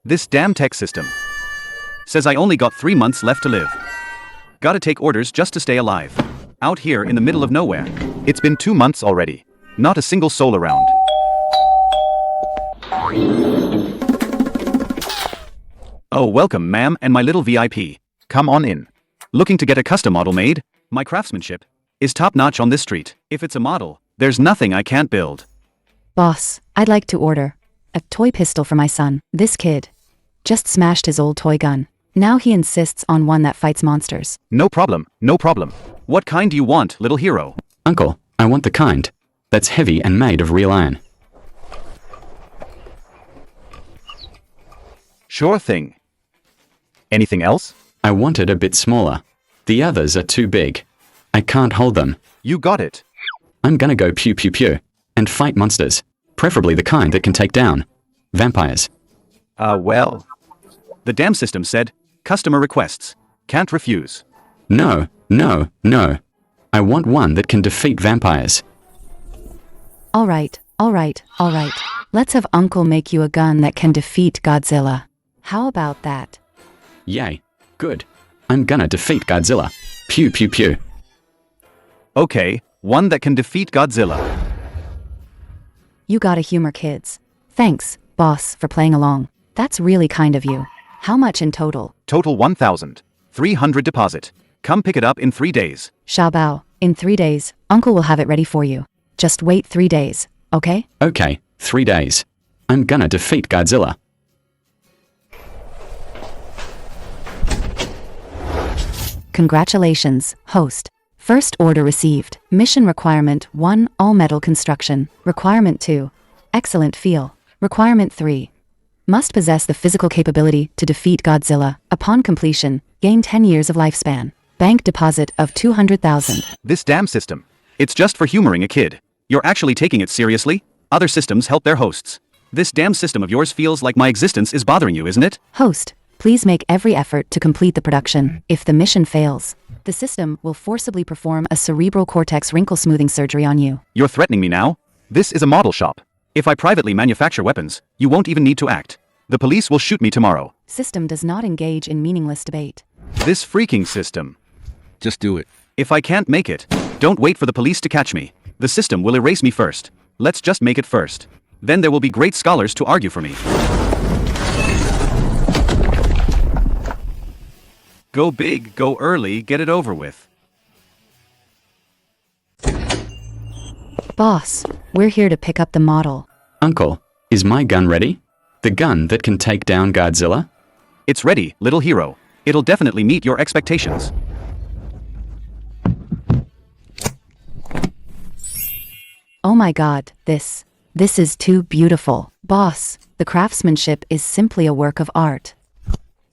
This damn tech system says I only got 3 months left to live. Gotta take orders just to stay alive. Out here in the middle of nowhere. It's been 2 months already. Not a single soul around. Oh, welcome, ma'am, and my little VIP. Come on in. Looking to get a custom model made? My craftsmanship is top-notch on this street. If it's a model, there's nothing I can't build. Boss, I'd like to order a toy pistol for my son. This kid just smashed his old toy gun. Now he insists on one that fights monsters. No problem, no problem. What kind do you want, little hero? Uncle, I want the kind that's heavy and made of real iron. Sure thing. Anything else? I want it a bit smaller. The others are too big. I can't hold them. You got it. I'm gonna go pew pew pew and fight monsters. Preferably the kind that can take down vampires. Well. The damn system said, customer requests. Can't refuse. No, no, no. I want one that can defeat vampires. All right. Let's have Uncle make you a gun that can defeat Godzilla. How about that? Yay. Good. I'm gonna defeat Godzilla. Pew pew pew. Okay, one that can defeat Godzilla. You gotta humor kids. Thanks, boss, for playing along. That's really kind of you. How much in total? Total 1,300 deposit. Come pick it up in 3 days. Xiaobao, in 3 days, Uncle will have it ready for you. Just wait 3 days, okay? Okay, 3 days. I'm gonna defeat Godzilla. Congratulations, host. First order received. Mission requirement 1, all metal construction. Requirement 2, excellent feel. Requirement 3, must possess the physical capability to defeat Godzilla. Upon completion, gain 10 years of lifespan. Bank deposit of 200,000. This damn system. It's just for humoring a kid. You're actually taking it seriously? Other systems help their hosts. This damn system of yours feels like my existence is bothering you, isn't it? Host, please make every effort to complete the production. If the mission fails, the system will forcibly perform a cerebral cortex wrinkle smoothing surgery on you. You're threatening me now? This is a model shop. If I privately manufacture weapons, you won't even need to act. The police will shoot me tomorrow. System does not engage in meaningless debate. This freaking system. Just do it. If I can't make it, don't wait for the police to catch me. The system will erase me first. Let's just make it first. Then there will be great scholars to argue for me. Go big, go early, get it over with. Boss, we're here to pick up the model. Uncle, is my gun ready? The gun that can take down Godzilla? It's ready, little hero. It'll definitely meet your expectations. Oh my god, this is too beautiful. Boss, the craftsmanship is simply a work of art.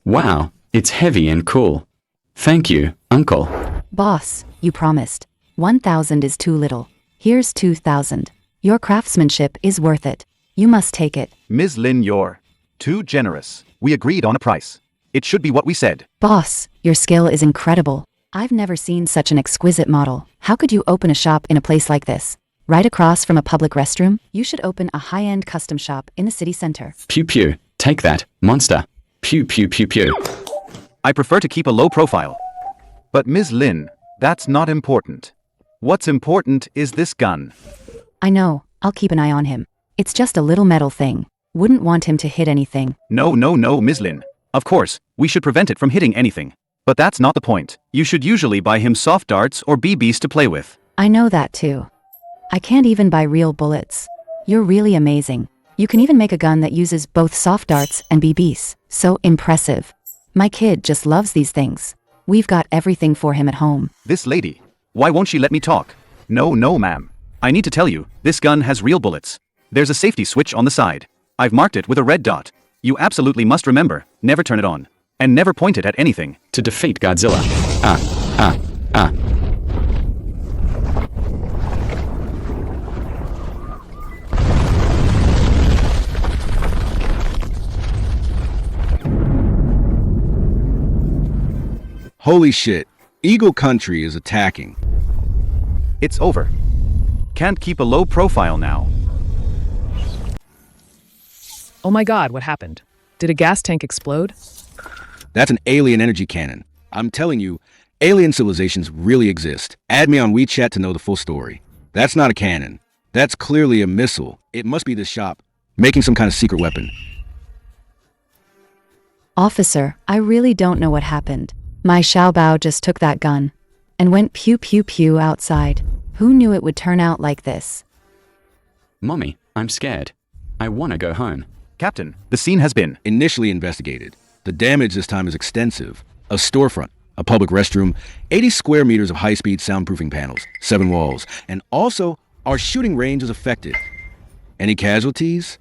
Wow, it's heavy and cool. Thank you, Uncle. Boss, you promised. 1,000 is too little. Here's 2,000. Your craftsmanship is worth it. You must take it. Ms. Lin, you're too generous. We agreed on a price. It should be what we said. Boss, your skill is incredible. I've never seen such an exquisite model. How could you open a shop in a place like this? Right across from a public restroom? You should open a high-end custom shop in the city center. Pew pew. Take that, monster. Pew pew pew pew. I prefer to keep a low profile. But Ms. Lin, that's not important. What's important is this gun. I know. I'll keep an eye on him. It's just a little metal thing. Wouldn't want him to hit anything. No, Ms. Lin. Of course, we should prevent it from hitting anything. But that's not the point. You should usually buy him soft darts or BBs to play with. I know that too. I can't even buy real bullets. You're really amazing. You can even make a gun that uses both soft darts and BBs. So impressive. My kid just loves these things. We've got everything for him at home. This lady. Why won't she let me talk? No, ma'am. I need to tell you, this gun has real bullets. There's a safety switch on the side. I've marked it with a red dot. You absolutely must remember, never turn it on. And never point it at anything. To defeat Godzilla. Holy shit. Eagle Country is attacking. It's over. Can't keep a low profile now. Oh my god, what happened? Did a gas tank explode? That's an alien energy cannon. I'm telling you, alien civilizations really exist. Add me on WeChat to know the full story. That's not a cannon. That's clearly a missile. It must be the shop, making some kind of secret weapon. Officer, I really don't know what happened. My Xiaobao just took that gun and went pew pew pew outside. Who knew it would turn out like this? Mommy, I'm scared. I want to go home. Captain, the scene has been. Initially investigated. The damage this time is extensive. A storefront, a public restroom, 80 square meters of high-speed soundproofing panels, 7 walls, and also our shooting range is affected. Any casualties?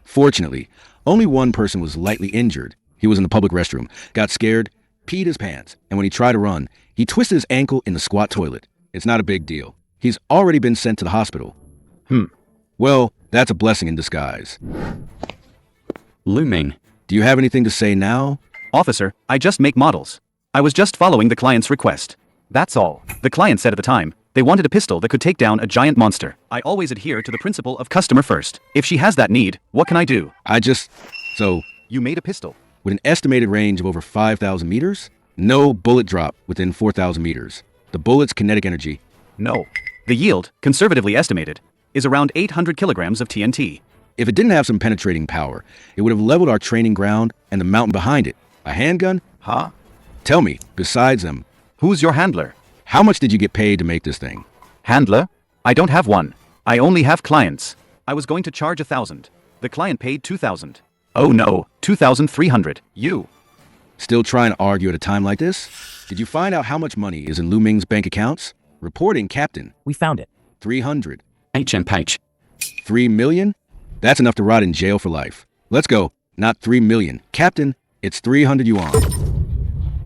Fortunately, only one person was lightly injured. He was in the public restroom, got scared, peed his pants, and when he tried to run, he twisted his ankle in the squat toilet. It's not a big deal. He's already been sent to the hospital. Well, that's a blessing in disguise. Ming. Do you have anything to say now? Officer, I just make models. I was just following the client's request. That's all. The client said at the time, they wanted a pistol that could take down a giant monster. I always adhere to the principle of customer first. If she has that need, what can I do? So, You made a pistol. with an estimated range of over 5,000 meters, no bullet drop within 4,000 meters. The bullet's kinetic energy. No. The yield, conservatively estimated, is around 800 kilograms of TNT. If it didn't have some penetrating power, it would have leveled our training ground and the mountain behind it. A handgun? Huh? Tell me, besides them, Who's your handler? how much did you get paid to make this thing? Handler? I don't have one. I only have clients. I was going to charge 1,000. The client paid 2,000. Oh no, 2,300. You. Still trying to argue at a time like this? Did you find out how much money is in Ming's bank accounts? Reporting, Captain. We found it. 300. HMH. 3 million? That's enough to rot in jail for life. Let's go. Not 3 million. Captain, it's 300 yuan.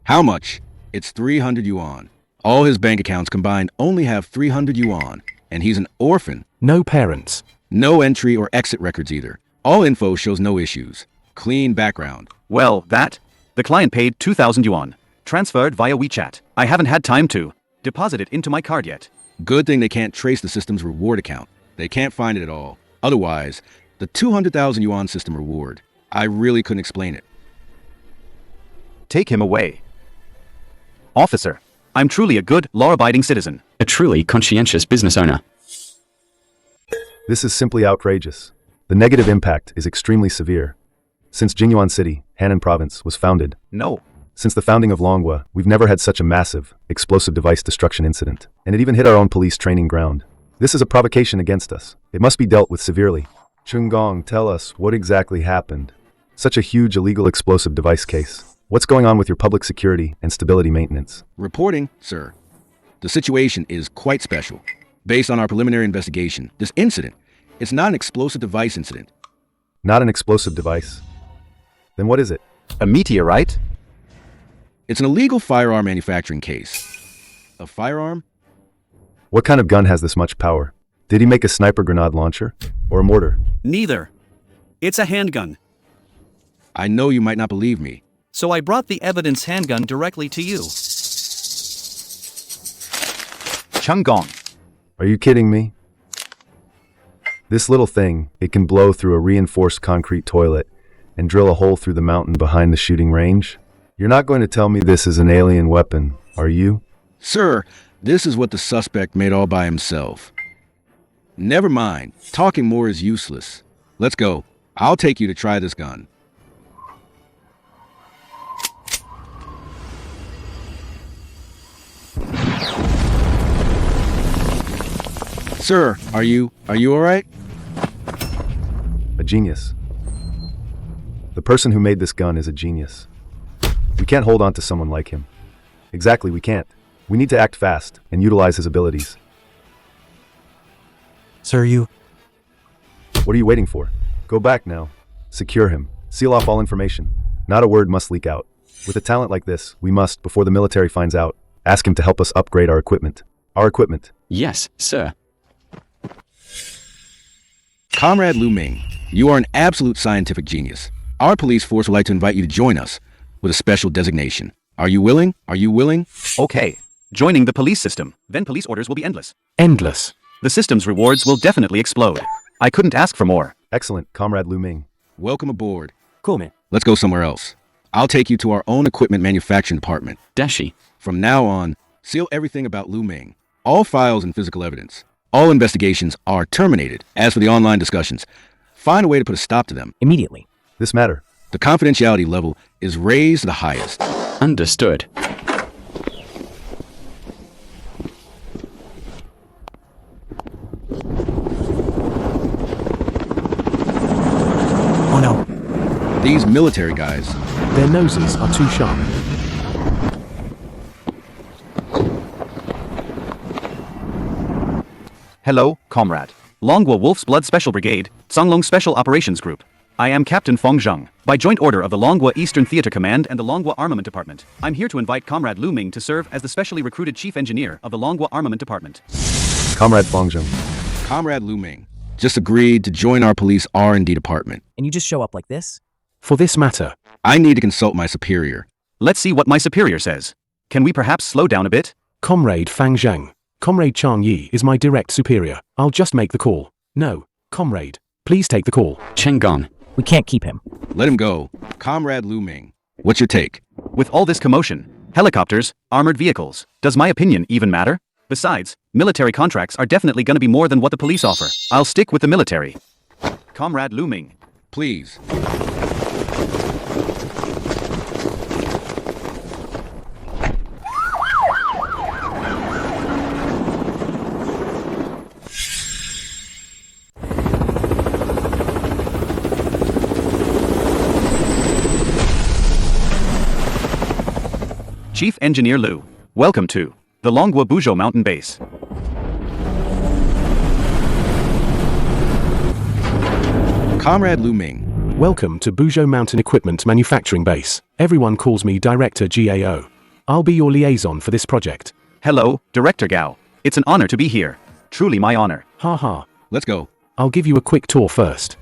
How much? It's 300 yuan. All his bank accounts combined only have 300 yuan, and he's an orphan. No parents. No entry or exit records either. All info shows no issues. Clean background. Well, the client paid 2,000 yuan. Transferred via WeChat. I haven't had time to deposit it into my card yet. Good thing they can't trace the system's reward account. They can't find it at all. Otherwise, the 200,000 yuan system reward, I really couldn't explain it. Take him away. Officer, I'm truly a good, law-abiding citizen. A truly conscientious business owner. This is simply outrageous. The negative impact is extremely severe. Since Jingyuan City, Henan Province, was founded, No. since the founding of Longhua, we've never had such a massive, explosive device destruction incident. And it even hit our own police training ground. This is a provocation against us. It must be dealt with severely. Chunggong, tell us what exactly happened. Such a huge illegal explosive device case. What's going on with your public security and stability maintenance? Reporting, sir. The situation is quite special. Based on our preliminary investigation, this incident, it's not an explosive device incident. Not an explosive device. Then what is it? A meteorite? It's an illegal firearm manufacturing case. A firearm? What kind of gun has this much power? Did he make a sniper grenade launcher? Or a mortar? Neither. It's a handgun. I know you might not believe me. So I brought the evidence handgun directly to you. Chunggong. Are you kidding me? This little thing, it can blow through a reinforced concrete toilet and drill a hole through the mountain behind the shooting range? You're not going to tell me this is an alien weapon, are you? Sir, this is what the suspect made all by himself. Never mind. Talking more is useless. Let's go. I'll take you to try this gun. Sir, are you all right? A genius. The person who made this gun is a genius. We can't hold on to someone like him. Exactly, we can't. We need to act fast and utilize his abilities. Sir, you... What are you waiting for? Go back now. Secure him. Seal off all information. Not a word must leak out. With a talent like this, we must, before the military finds out, ask him to help us upgrade our equipment. Our equipment. Yes, sir. Comrade Ming, you are an absolute scientific genius. Our police force would like to invite you to join us with a special designation. Are you willing? Are you willing? Okay. Joining the police system. Then police orders will be endless. Endless. The system's rewards will definitely explode. I couldn't ask for more. Excellent, Comrade Ming. Welcome aboard. Cool, man. Let's go somewhere else. I'll take you to our own equipment manufacturing department. Dashi. From now on, seal everything about Lu Ming. All files and physical evidence. All investigations are terminated. As for the online discussions, find a way to put a stop to them. Immediately. This matter. The confidentiality level is raised to the highest. Understood. Oh no. These military guys, Their noses are too sharp. Hello, comrade. Longhua Wolf's Blood Special Brigade, Songlong Special Operations Group. I am Captain Feng Zheng. By joint order of the Longhua Eastern Theater Command and the Longhua Armament Department, I'm here to invite Comrade Lu Ming to serve as the specially recruited chief engineer of the Longhua Armament Department. Comrade Fongzheng. Comrade Lu Ming, just agreed to join our police R&D department. And you just show up like this? For this matter, I need to consult my superior. Let's see what my superior says. Can we perhaps slow down a bit? Comrade Fang Zheng. Comrade Chang Yi is my direct superior. I'll just make the call. No, Comrade, please take the call. Chenggong. We can't keep him. Let him go. Comrade Lu Ming, what's your take? With all this commotion, helicopters, armored vehicles, does my opinion even matter? Besides, military contracts are definitely gonna be more than what the police offer. I'll stick with the military. Comrade Lu Ming. Please. Chief Engineer Lu, welcome to the Longhua Buzhou Mountain Base. Comrade Lu Ming, Welcome to Buzhou Mountain Equipment Manufacturing Base. Everyone calls me Director GAO. I'll be your liaison for this project. Hello, Director Gao. It's an honor to be here. Truly my honor. Ha ha. let's go. I'll give you a quick tour first.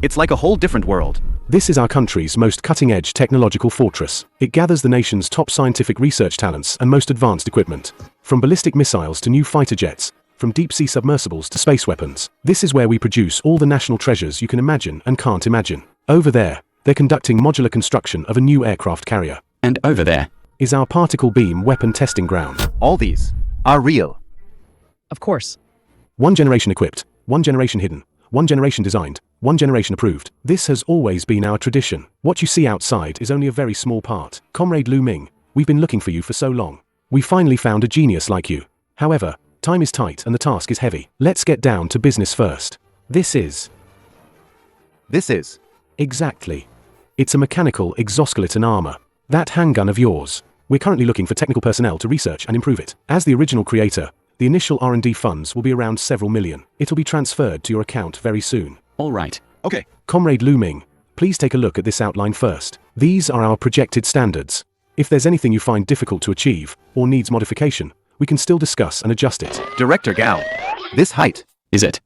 It's like a whole different world. This is our country's most cutting-edge technological fortress. It gathers the nation's top scientific research talents and most advanced equipment. From ballistic missiles to new fighter jets, from deep-sea submersibles to space weapons. This is where we produce all the national treasures you can imagine and can't imagine. Over there, they're conducting modular construction of a new aircraft carrier. And over there. Is our particle beam weapon testing ground. All these are real. Of course. One generation equipped, one generation hidden, one generation designed, one generation approved. This has always been our tradition. What you see outside is only a very small part. Comrade Lu Ming, we've been looking for you for so long. We finally found a genius like you. However, time is tight and the task is heavy. Let's get down to business first. This is... Exactly. It's a mechanical exoskeleton armor. That handgun of yours. We're currently looking for technical personnel to research and improve it. As the original creator, the initial R&D funds will be around several million. It'll be transferred to your account very soon. All right. Okay. Comrade Lu Ming, please take a look at this outline first. These are our projected standards. If there's anything you find difficult to achieve, or needs modification, we can still discuss and adjust it. Director Gao. This height. Is it?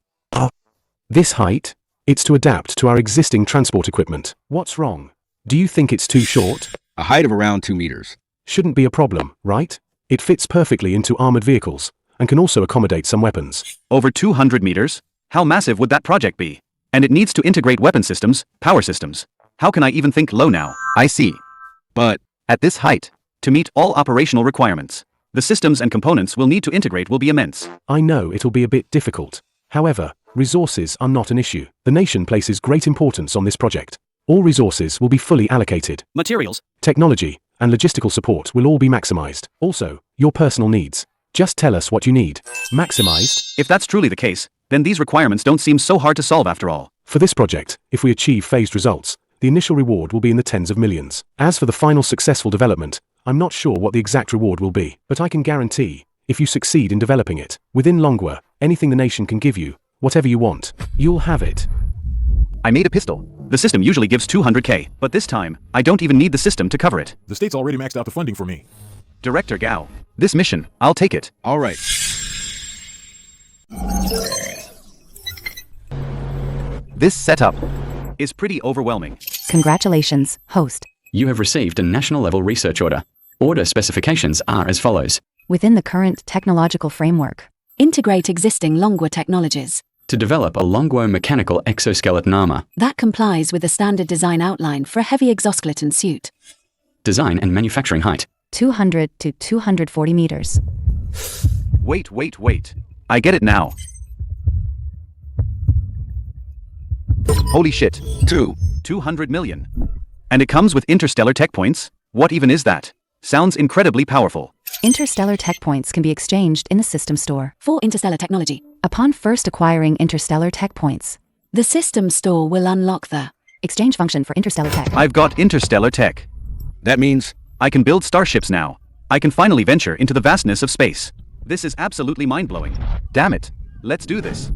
This height? It's to adapt to our existing transport equipment. What's wrong? Do you think it's too short? A height of around 2 meters. Shouldn't be a problem, right? It fits perfectly into armored vehicles, and can also accommodate some weapons. Over 200 meters? How massive would that project be? And it needs to integrate weapon systems, power systems. How can I even think low now? I see. But At this height, to meet all operational requirements, the systems and components we'll need to integrate will be immense. I know it'll be a bit difficult. However, resources are not an issue. The nation places great importance on this project. All resources will be fully allocated. Materials. Technology and logistical support will all be maximized. Also, your personal needs. Just tell us what you need. Maximized? If that's truly the case, then these requirements don't seem so hard to solve after all. For this project, if we achieve phased results, the initial reward will be in the tens of millions. As for the final successful development, I'm not sure what the exact reward will be, but I can guarantee, if you succeed in developing it, within Longhua, anything the nation can give you, whatever you want, you'll have it. I made a pistol. The system usually gives 200k, but this time, I don't even need the system to cover it. The state's already maxed out the funding for me. Director Gao. This mission, I'll take it. all right. This setup is pretty overwhelming. Congratulations, host. You have received a national-level research order. Order specifications are as follows. Within the current technological framework, Integrate existing Longhua technologies. to develop a Longwo mechanical exoskeleton armor. That complies with the standard design outline for a heavy exoskeleton suit. Design and manufacturing height. 200 to 240 meters. Wait. I get it now. Holy shit. 200 million. And it comes with interstellar tech points? What even is that? Sounds incredibly powerful. Interstellar tech points can be exchanged in the system store. For interstellar technology. Upon first acquiring interstellar tech points, the system store will unlock the exchange function for interstellar tech. I've got interstellar tech. That means I can build starships now. I can finally venture into the vastness of space. This is absolutely mind-blowing. Damn it. Let's do this.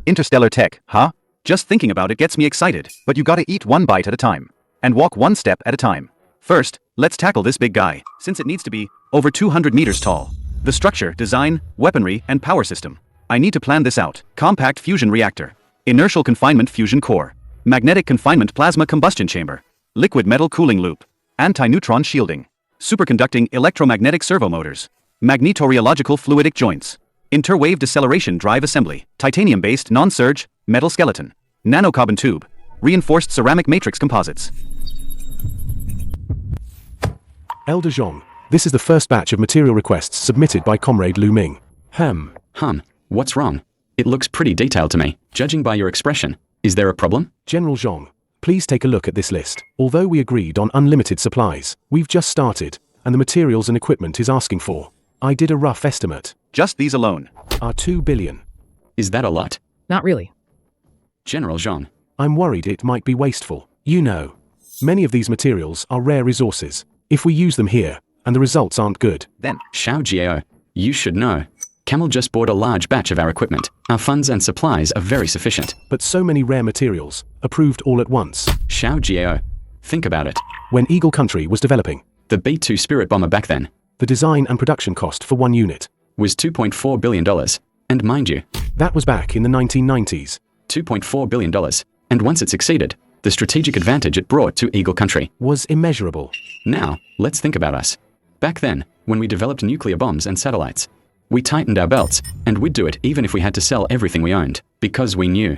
Interstellar tech, huh? Just thinking about it gets me excited, but you gotta eat one bite at a time. And walk one step at a time. First, let's tackle this big guy, since it needs to be over 200 meters tall. The structure, design, weaponry, and power system. I need to plan this out. Compact fusion reactor. Inertial confinement fusion core. Magnetic confinement plasma combustion chamber. Liquid metal cooling loop. Anti-neutron shielding. Superconducting electromagnetic servo motors. Magnetorheological fluidic joints. Interwave deceleration drive assembly. Titanium-based non-surge, metal skeleton. Nanocarbon tube. Reinforced ceramic matrix composites. Elder Zhong, this is the first batch of material requests submitted by Comrade Lu Ming. What's wrong? It looks pretty detailed to me, judging by your expression. Is there a problem? General Zhong, please take a look at this list. Although we agreed on unlimited supplies, we've just started, and the materials and equipment is asking for. I did a rough estimate. Just these alone are 2 billion. Is that a lot? Not really. General Zhong. I'm worried it might be wasteful. You know, many of these materials are rare resources. If we use them here, and the results aren't good, then Xiao Jiao, you should know. Camel just bought a large batch of our equipment. Our funds and supplies are very sufficient. But so many rare materials, approved all at once. Xiao Jiao, think about it. When Eagle Country was developing the B-2 Spirit bomber back then, the design and production cost for one unit was $2.4 billion. And mind you, that was back in the 1990s. $2.4 billion. And once it succeeded, the strategic advantage it brought to Eagle Country was immeasurable. Now, let's think about us. Back then, when we developed nuclear bombs and satellites, we tightened our belts, and we'd do it even if we had to sell everything we owned, because we knew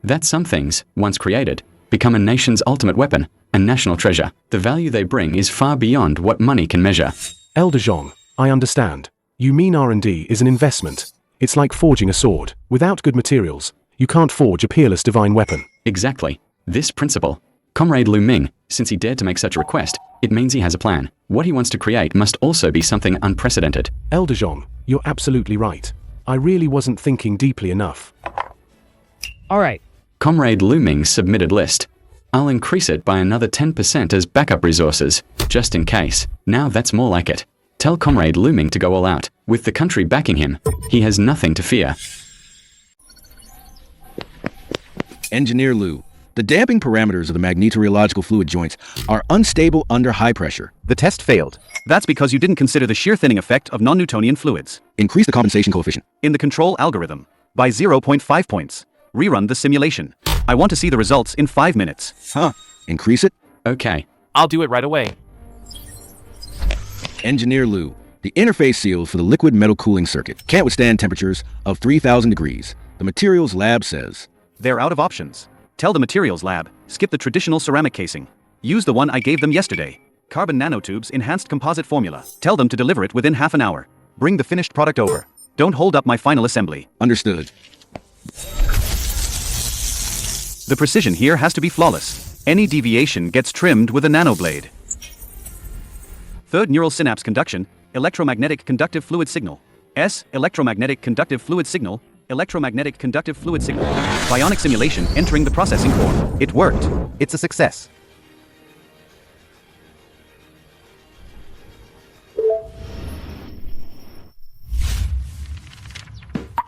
that some things, once created, become a nation's ultimate weapon and national treasure. The value they bring is far beyond what money can measure. Elder Zhong, I understand. You mean R&D is an investment. It's like forging a sword. Without good materials, you can't forge a peerless divine weapon. Exactly. This principle. Comrade Lu Ming, since he dared to make such a request, it means he has a plan. What he wants to create must also be something unprecedented. Elder Zhong, you're absolutely right. I really wasn't thinking deeply enough. All right. Comrade Lu Ming's submitted list. I'll increase it by another 10% as backup resources, just in case. Now that's more like it. Tell Comrade Lu Ming to go all out. With the country backing him, he has nothing to fear. Engineer Lu. The damping parameters of the magnetorheological fluid joints are unstable under high pressure. The test failed. That's because you didn't consider the shear thinning effect of non-Newtonian fluids. Increase the compensation coefficient in the control algorithm by 0.5 points. Rerun the simulation. I want to see the results in 5 minutes. Increase it? Okay. I'll do it right away. Engineer Lu. The interface seals for the liquid metal cooling circuit can't withstand temperatures of 3,000 degrees. The materials lab says they're out of options. Tell the materials lab, skip the traditional ceramic casing. Use the one I gave them yesterday. Carbon nanotubes enhanced composite formula. Tell them to deliver it within half an hour. Bring the finished product over. Don't hold up my final assembly. Understood. The precision here has to be flawless. Any deviation gets trimmed with a nanoblade. Third neural synapse conduction, electromagnetic conductive fluid signal. Electromagnetic conductive fluid signal. Electromagnetic conductive fluid signal. Bionic simulation entering the processing core. It worked. It's a success.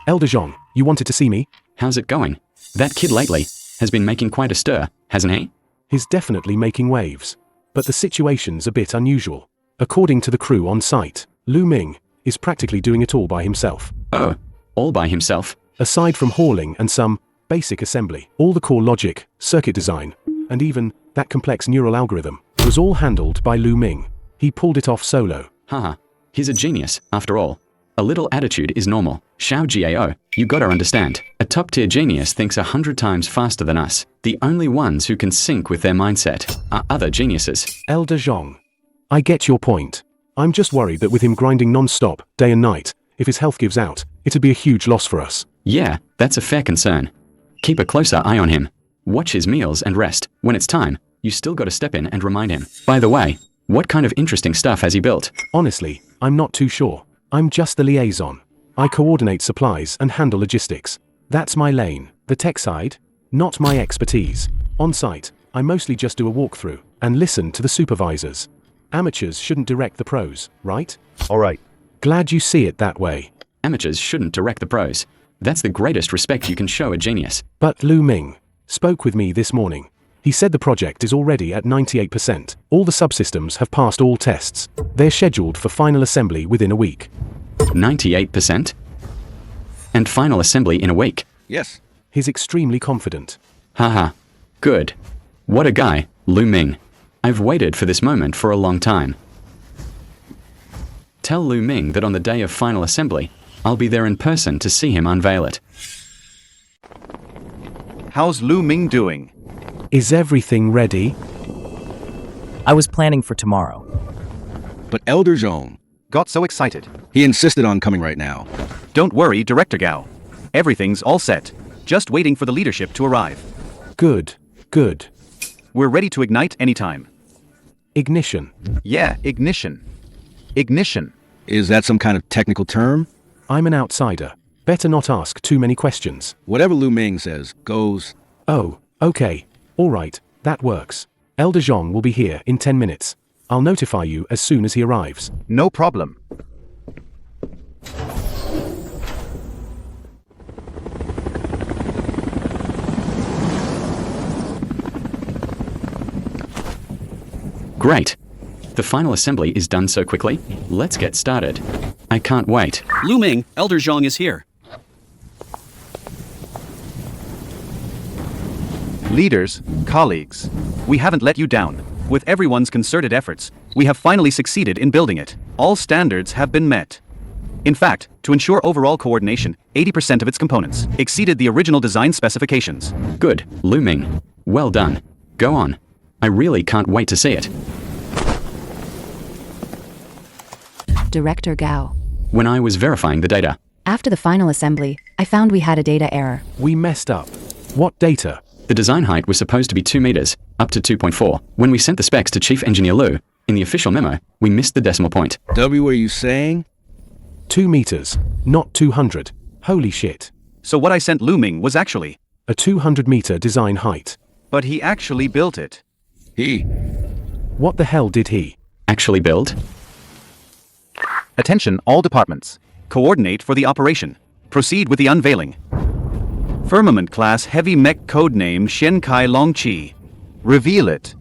Elder Zhong, you wanted to see me? How's it going? That kid lately has been making quite a stir, hasn't he? He's definitely making waves. But the situation's a bit unusual. According to the crew on site, Lu Ming is practically doing it all by himself. Oh, all by himself? Aside from hauling and some basic assembly, all the core logic, circuit design, and even that complex neural algorithm was all handled by Lu Ming. He pulled it off solo. Haha, he's a genius, after all. A little attitude is normal. Xiao Jiao, you gotta understand. A top-tier genius thinks 100 times faster than us. The only ones who can sync with their mindset are other geniuses. Elder Zhong. I get your point. I'm just worried that with him grinding non-stop, day and night, if his health gives out, it'd be a huge loss for us. Yeah, that's a fair concern. Keep a closer eye on him. Watch his meals and rest. When it's time, you still gotta step in and remind him. By the way, what kind of interesting stuff has he built? Honestly, I'm not too sure. I'm just the liaison. I coordinate supplies and handle logistics. That's my lane, the tech side, not my expertise. On site, I mostly just do a walkthrough and listen to the supervisors. Amateurs shouldn't direct the pros, right? All right. Glad you see it that way. Amateurs shouldn't direct the pros. That's the greatest respect you can show a genius. But Lu Ming spoke with me this morning. He said the project is already at 98%. All the subsystems have passed all tests. They're scheduled for final assembly within a week. 98%? And final assembly in a week? Yes. He's extremely confident. Haha. Good. What a guy, Lu Ming. I've waited for this moment for a long time. Tell Lu Ming that on the day of final assembly, I'll be there in person to see him unveil it. How's Lu Ming doing? Is everything ready? I was planning for tomorrow. But Elder Zhong, Got so excited. he insisted on coming right now. Don't worry, Director Gao. Everything's all set. Just waiting for the leadership to arrive. Good, good. We're ready to ignite anytime. Ignition. Yeah, ignition. Ignition. Is that some kind of technical term? I'm an outsider. Better not ask too many questions. Whatever Lu Ming says goes. Oh, okay. All right, that works. Elder Zhong will be here in 10 minutes. I'll notify you as soon as he arrives. No problem. Great. The final assembly is done so quickly. Let's get started. I can't wait. Lu Ming, Elder Zhong is here. Leaders, colleagues, we haven't let you down. With everyone's concerted efforts, we have finally succeeded in building it. All standards have been met. In fact, to ensure overall coordination, 80% of its components exceeded the original design specifications. Good, Lu Ming. Well done. Go on. I really can't wait to see it. Director Gao. When I was verifying the data, After the final assembly, I found we had a data error. We messed up. What data? the design height was supposed to be 2 meters, up to 2.4. When we sent the specs to Chief Engineer Lu, in the official memo, we missed the decimal point. W, are you saying? 2 meters, not 200. Holy shit. So what I sent Lu Ming was actually a 200-meter design height. But he actually built it. He. What the hell did he Actually build? Attention, all departments. Coordinate for the operation. Proceed with the unveiling. Firmament Class Heavy Mech Codename Shenkai Longqi. Reveal it.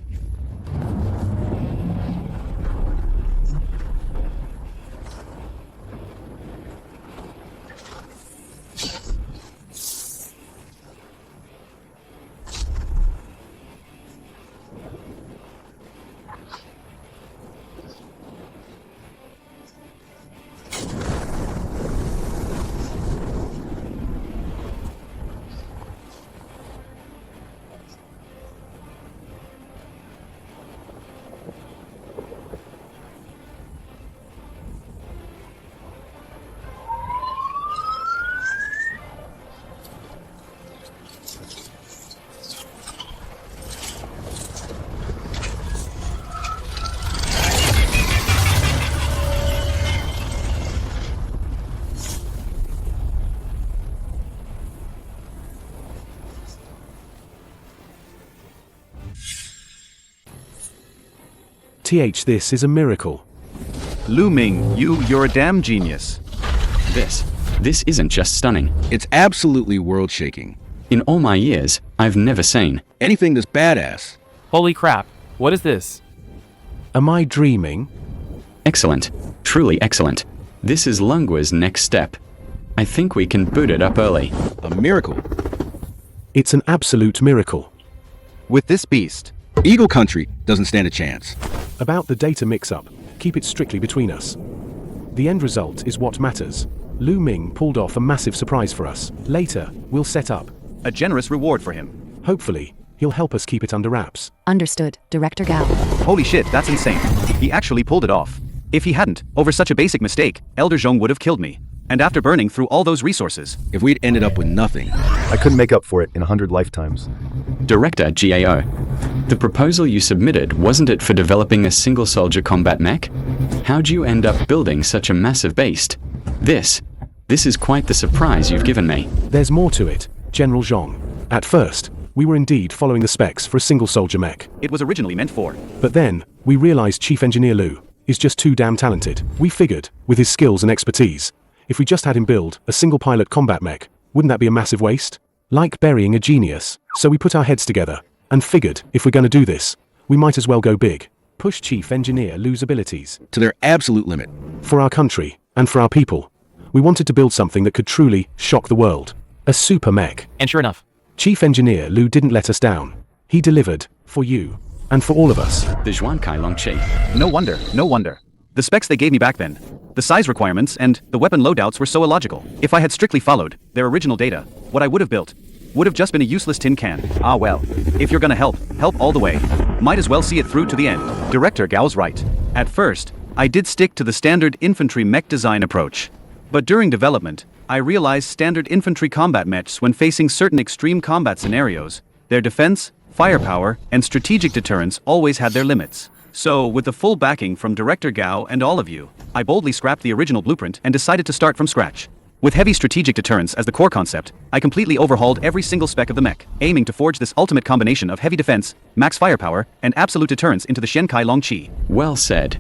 This is a miracle. Lu Ming, you're a damn genius. This isn't just stunning. It's absolutely world-shaking. In all my years, I've never seen Anything this badass. Holy crap, what is this? Am I dreaming? excellent, truly excellent. This is Lungua's next step. I think we can boot it up early. A miracle. It's an absolute miracle. With this beast, Eagle Country doesn't stand a chance. About the data mix-up, keep it strictly between us. The end result is what matters. Lu Ming pulled off a massive surprise for us. Later, we'll set up. A generous reward for him. Hopefully, he'll help us keep it under wraps. Understood, Director Gao. Holy shit, that's insane. He actually pulled it off. If he hadn't, over such a basic mistake, Elder Zhong would have killed me. And after burning through all those resources, If we'd ended up with nothing, I couldn't make up for it in 100 lifetimes. Director GAO. The proposal you submitted, wasn't it for developing a single soldier combat mech? How'd you end up building such a massive beast? This is quite the surprise you've given me. There's more to it, General Zhong. At first, we were indeed following the specs for a single soldier mech. it was originally meant for. But then, we realized Chief Engineer Lu is just too damn talented. We figured, with his skills and expertise, if we just had him build a single pilot combat mech, wouldn't that be a massive waste? Like burying a genius. So we put our heads together and figured if we're going to do this, we might as well go big. Push Chief Engineer Lu's abilities to their absolute limit. for our country and for our people. We wanted to build something that could truly shock the world. A super mech. And sure enough, Chief Engineer Lu didn't let us down. He delivered for you and for all of us. The Zhuankai Longqi. No wonder, no wonder. The specs they gave me back then, the size requirements and the weapon loadouts were so illogical. If I had strictly followed their original data, what I would have built would have just been a useless tin can. Ah well, if you're gonna help all the way. Might as well see it through to the end. Director Gao's right. At first, I did stick to the standard infantry mech design approach. But during development, I realized standard infantry combat mechs when facing certain extreme combat scenarios, their defense, firepower, and strategic deterrence always had their limits. So, with the full backing from Director Gao and all of you, I boldly scrapped the original blueprint and decided to start from scratch. With heavy strategic deterrence as the core concept, I completely overhauled every single spec of the mech, aiming to forge this ultimate combination of heavy defense, max firepower, and absolute deterrence into the Shenkai Longqi. Well said.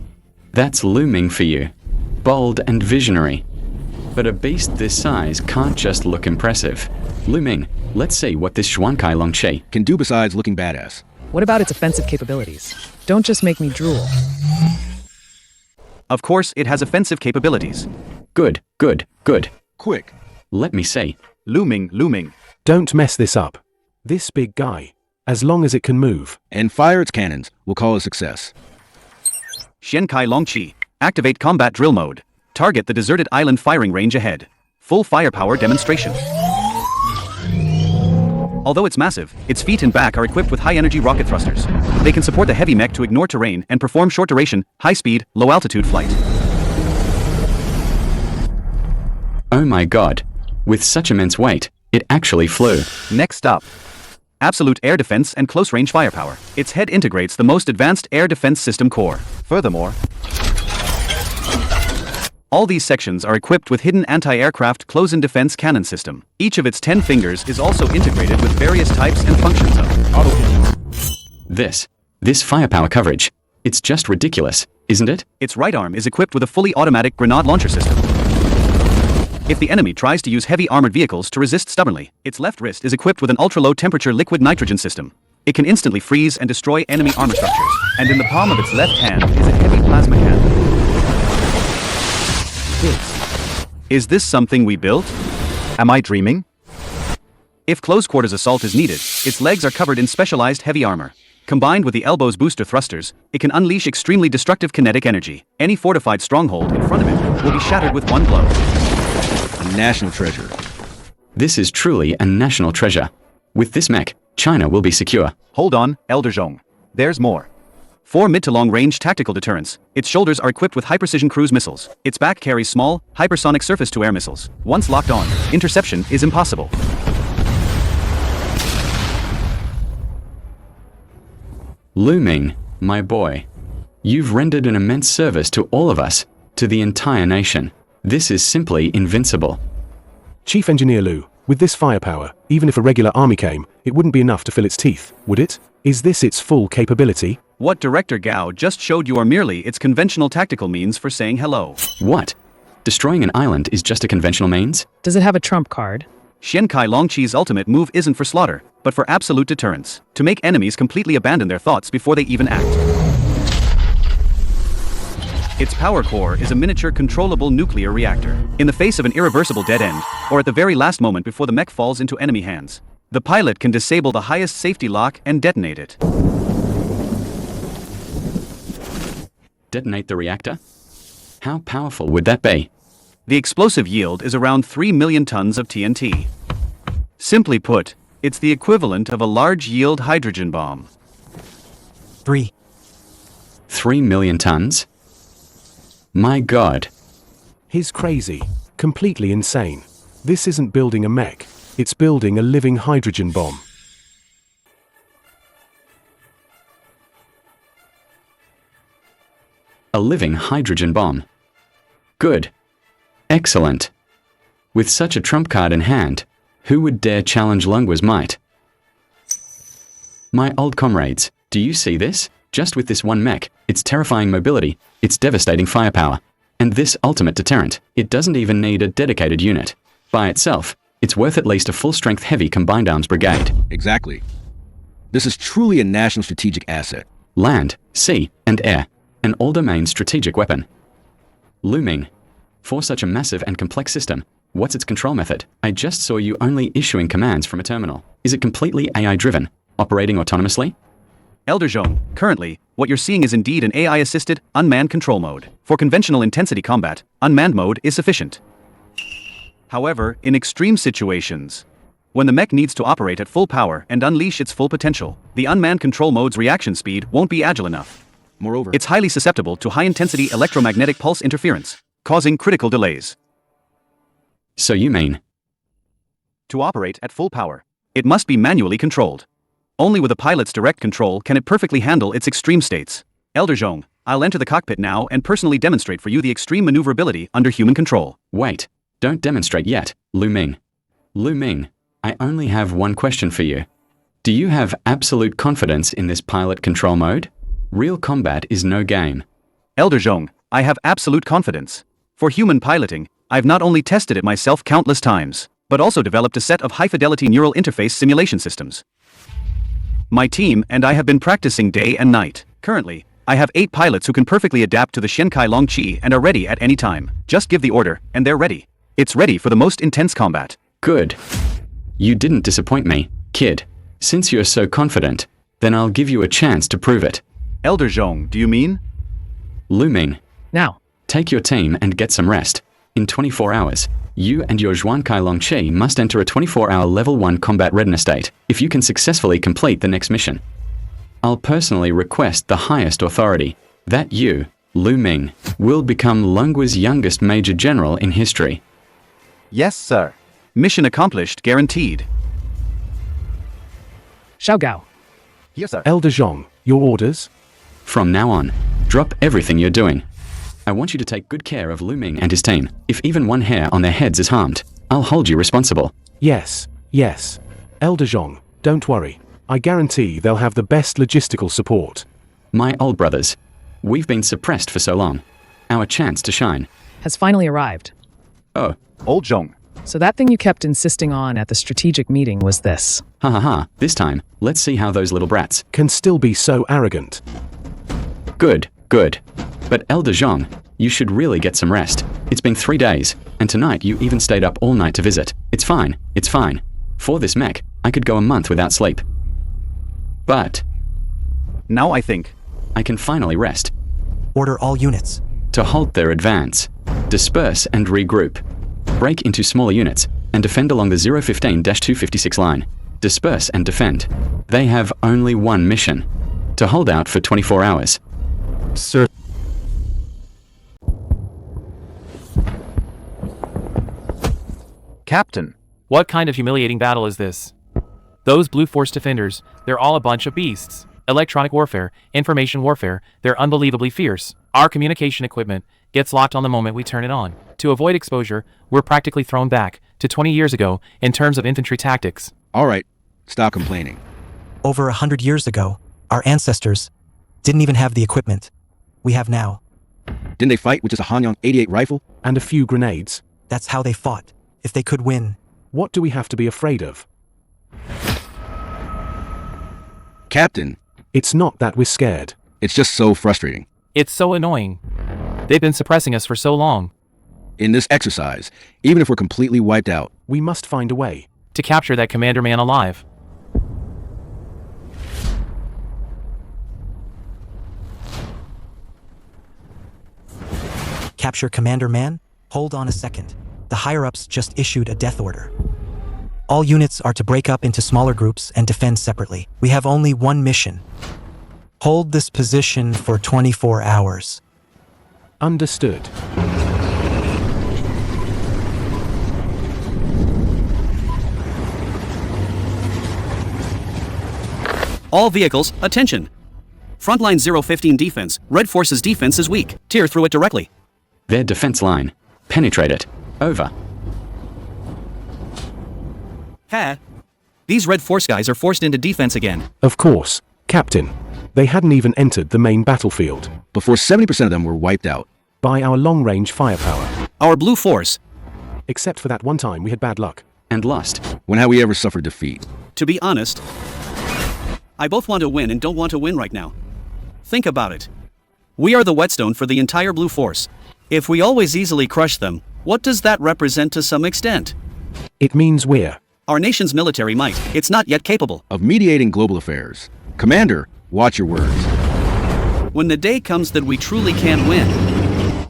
That's Lu Ming for you. Bold and visionary. But a beast this size can't just look impressive. Lu Ming, let's see what this Zhuankai Longqi. Can do besides looking badass. What about its offensive capabilities? Don't just make me drool. Of course, it has offensive capabilities. Good. Quick. Let me see. Lu Ming. Don't mess this up. This big guy, as long as it can move. And fire its cannons. We'll call it a success. Shenkai Longqi. Activate combat drill mode. Target the deserted island firing range ahead. Full firepower demonstration. Although it's massive, its feet and back are equipped with high-energy rocket thrusters. They can support the heavy mech to ignore terrain and perform short-duration, high-speed, low-altitude flight. Oh my god. With such immense weight, it actually flew. Next up. Absolute air defense and close-range firepower. Its head integrates the most advanced air defense system core. Furthermore, all these sections are equipped with hidden anti-aircraft close-in defense cannon system. Each of its 10 fingers is also integrated with various types and functions of auto. This firepower coverage. It's just ridiculous, isn't it? Its right arm is equipped with a fully automatic grenade launcher system. If the enemy tries to use heavy armored vehicles to resist stubbornly, its left wrist is equipped with an ultra-low temperature liquid nitrogen system. It can instantly freeze and destroy enemy armor structures. And in the palm of its left hand is a heavy plasma cannon. Is this something we built? Am I dreaming? If close quarters assault is needed, its legs are covered in specialized heavy armor. Combined with the elbow's booster thrusters, it can unleash extremely destructive kinetic energy. Any fortified stronghold in front of it will be shattered with one blow. A national treasure. This is truly a national treasure. With this mech, China will be secure. Hold on, Elder Zhong. There's more. 4 mid to long range tactical deterrence. Its shoulders are equipped with high-precision cruise missiles. Its back carries small, hypersonic surface-to-air missiles. Once locked on, interception is impossible. Lu Ming, my boy. You've rendered an immense service to all of us, to the entire nation. This is simply invincible. Chief Engineer Lu, with this firepower, even if a regular army came, it wouldn't be enough to fill its teeth, would it? Is this its full capability? What Director Gao just showed you are merely its conventional tactical means for saying hello. What? Destroying an island is just a conventional means? Does it have a trump card? Shenkai Longqi's ultimate move isn't for slaughter, but for absolute deterrence. To make enemies completely abandon their thoughts before they even act. Its power core is a miniature controllable nuclear reactor. In the face of an irreversible dead end, or at the very last moment before the mech falls into enemy hands, the pilot can disable the highest safety lock and detonate it. Detonate the reactor? How powerful would that be? The explosive yield is around 3 million tons of TNT. Simply put, it's the equivalent of a large-yield hydrogen bomb. 3. 3 million tons? My God. He's crazy. Completely insane. This isn't building a mech. It's building a living hydrogen bomb. A living hydrogen bomb. Good. Excellent. With such a trump card in hand, who would dare challenge Lungua's might? My old comrades, do you see this? Just with this one mech, its terrifying mobility, its devastating firepower, and this ultimate deterrent, it doesn't even need a dedicated unit. By itself, it's worth at least a full-strength heavy combined arms brigade. Exactly. This is truly a national strategic asset. Land, sea, and air. An all-domain strategic weapon. Ming. For such a massive and complex system, what's its control method? I just saw you only issuing commands from a terminal. Is it completely AI-driven, operating autonomously? Elder Zhong, currently, what you're seeing is indeed an AI-assisted, unmanned control mode. For conventional intensity combat, unmanned mode is sufficient. However, in extreme situations, when the mech needs to operate at full power and unleash its full potential, the unmanned control mode's reaction speed won't be agile enough. Moreover, It's highly susceptible to high-intensity electromagnetic pulse interference, causing critical delays. So you mean, To operate at full power, it must be manually controlled. Only with a pilot's direct control can it perfectly handle its extreme states. Elder Zhong, I'll enter the cockpit now and personally demonstrate for you the extreme maneuverability under human control. wait, don't demonstrate yet, Ming. Ming, I only have one question for you. Do you have absolute confidence in this pilot control mode? Real combat is no game. Elder Zhong, I have absolute confidence. For human piloting, I've not only tested it myself countless times, but also developed a set of high-fidelity neural interface simulation systems. My team and I have been practicing day and night. Currently, I have 8 pilots who can perfectly adapt to the Shenkai Longqi and are ready at any time. Just give the order, and they're ready. It's ready for the most intense combat. Good. You didn't disappoint me, kid. Since you're so confident, then I'll give you a chance to prove it. Elder Zhong, do you mean? Ming, Now, take your team and get some rest. In 24 hours, you and your Zhuankai Longqi must enter a 24-hour level 1 combat readiness state if you can successfully complete the next mission. I'll personally request the highest authority that you, Ming, will become Lungua's youngest major general in history. Yes, sir. Mission accomplished, guaranteed. Xiao Gao. Yes, sir. Elder Zhong, your orders? From now on, drop everything you're doing. I want you to take good care of Ming and his team. If even one hair on their heads is harmed, I'll hold you responsible. Yes, yes. Elder Zhong, don't worry. I guarantee they'll have the best logistical support. My old brothers, we've been suppressed for so long. Our chance to shine. Has finally arrived. Oh, Old Zhong. So that thing you kept insisting on at the strategic meeting was this. ha ha ha, this time, let's see how those little brats. Can still be so arrogant. Good, good. But Elder Zhong, you should really get some rest. It's been 3 days, and tonight you even stayed up all night to visit. It's fine, it's fine. For this mech, I could go a month without sleep. But Now I think. I can finally rest. Order all units. To halt their advance, disperse and regroup. Break into smaller units, and defend along the 015-256 line. Disperse and defend. They have only one mission. To hold out for 24 hours. Sir. Captain. What kind of humiliating battle is this? Those Blue Force defenders, they're all a bunch of beasts. Electronic warfare, information warfare, they're unbelievably fierce. Our communication equipment gets locked on the moment we turn it on. To avoid exposure, we're practically thrown back to 20 years ago in terms of infantry tactics. All right, stop complaining. Over 100 years ago, our ancestors didn't even have the equipment we have now. Didn't they fight with just a Hanyang 88 rifle? And a few grenades. That's how they fought. If they could win. What do we have to be afraid of? Captain, It's not that we're scared. it's just so frustrating. It's so annoying. They've been suppressing us for so long. In this exercise, even if we're completely wiped out, We must find a way. To capture that commander man alive. Capture Commander Man? Hold on a second. The higher-ups just issued a death order. All units are to break up into smaller groups and defend separately. We have only one mission. Hold this position for 24 hours. Understood. All vehicles, attention. Frontline 015 defense. Red Force's defense is weak. Tear through it directly. Their defense line. Penetrate it. Over. Ha! These Red Force guys are forced into defense again. Of course, Captain. They hadn't even entered the main battlefield. Before 70% of them were wiped out. By our long-range firepower. Our Blue Force. Except for that one time we had bad luck. And lost. When have we ever suffered defeat? To be honest, I both want to win and don't want to win right now. Think about it. We are the whetstone for the entire Blue Force. If we always easily crush them, what does that represent to some extent? It means we're our nation's military might. It's not yet capable of mediating global affairs. Commander, watch your words. When the day comes that we truly can't win,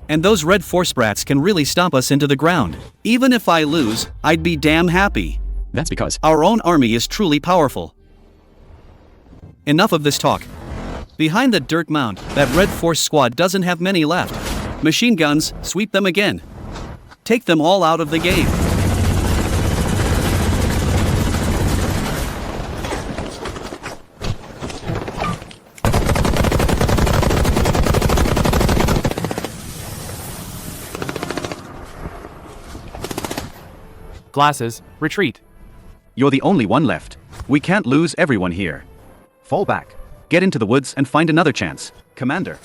and those Red Force brats can really stomp us into the ground, even if I lose, I'd be damn happy. That's because our own army is truly powerful. Enough of this talk. Behind the dirt mound, that Red Force squad doesn't have many left. Machine guns, sweep them again. Take them all out of the game. Glasses, retreat. You're the only one left. We can't lose everyone here. Fall back. Get into the woods and find another chance. Commander.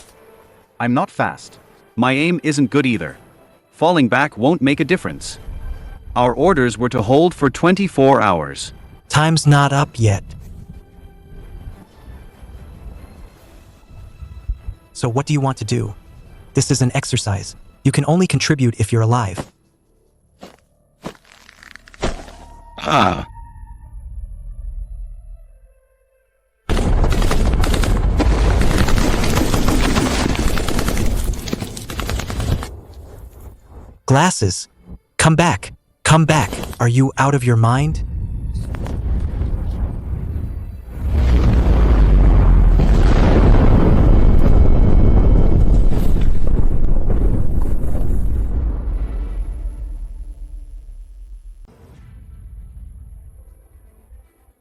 I'm not fast. My aim isn't good either. Falling back won't make a difference. Our orders were to hold for 24 hours. Time's not up yet. So what do you want to do? This is an exercise. You can only contribute if you're alive. Glasses. Come back. Come back. Are you out of your mind?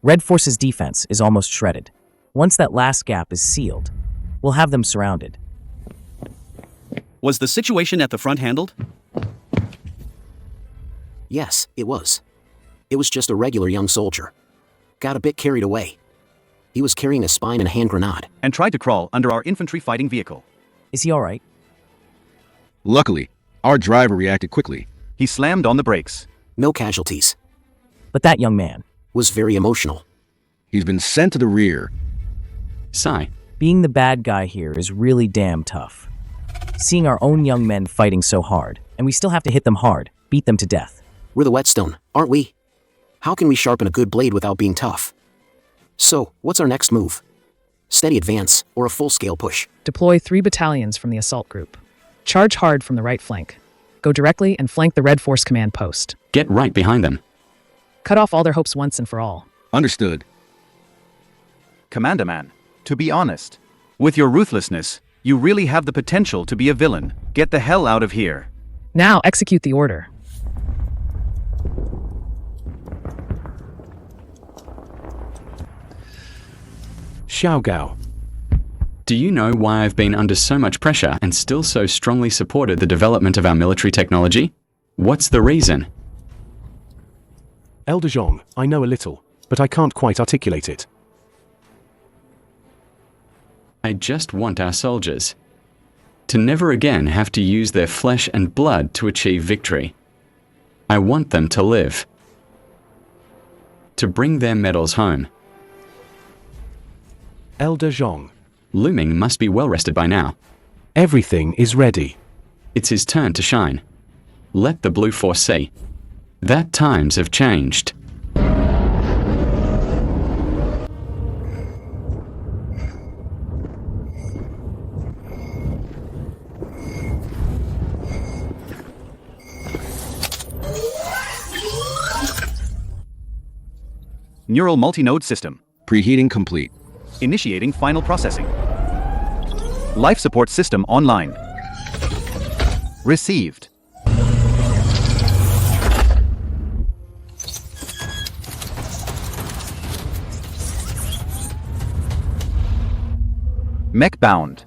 Red Force's defense is almost shredded. Once that last gap is sealed, we'll have them surrounded. Was the situation at the front handled? Yes, it was. It was just a regular young soldier. Got a bit carried away. He was carrying a spine and a hand grenade. And tried to crawl under our infantry fighting vehicle. Is he alright? Luckily, our driver reacted quickly. He slammed on the brakes. No casualties. But that young man was very emotional. He's been sent to the rear. Sigh. Being the bad guy here is really damn tough. Seeing our own young men fighting so hard, and we still have to hit them hard, beat them to death. We're the whetstone, aren't we? How can we sharpen a good blade without being tough? So, what's our next move? Steady advance, or a full-scale push? Deploy 3 battalions from the assault group. Charge hard from the right flank. Go directly and flank the Red Force command post. Get right behind them. Cut off all their hopes once and for all. Understood. Commander Man, to be honest, with your ruthlessness, you really have the potential to be a villain. Get the hell out of here. Now execute the order. Xiao Gao. Do you know why I've been under so much pressure and still so strongly supported the development of our military technology? What's the reason? Elder Zhong, I know a little, but I can't quite articulate it. I just want our soldiers to never again have to use their flesh and blood to achieve victory. I want them to live, to bring their medals home. Elder Zhong. Lu Ming must be well rested by now. Everything is ready. It's his turn to shine. Let the Blue Force see that times have changed. Neural multi-node system. Preheating complete. Initiating final processing. Life support system online. Received. Mech bound.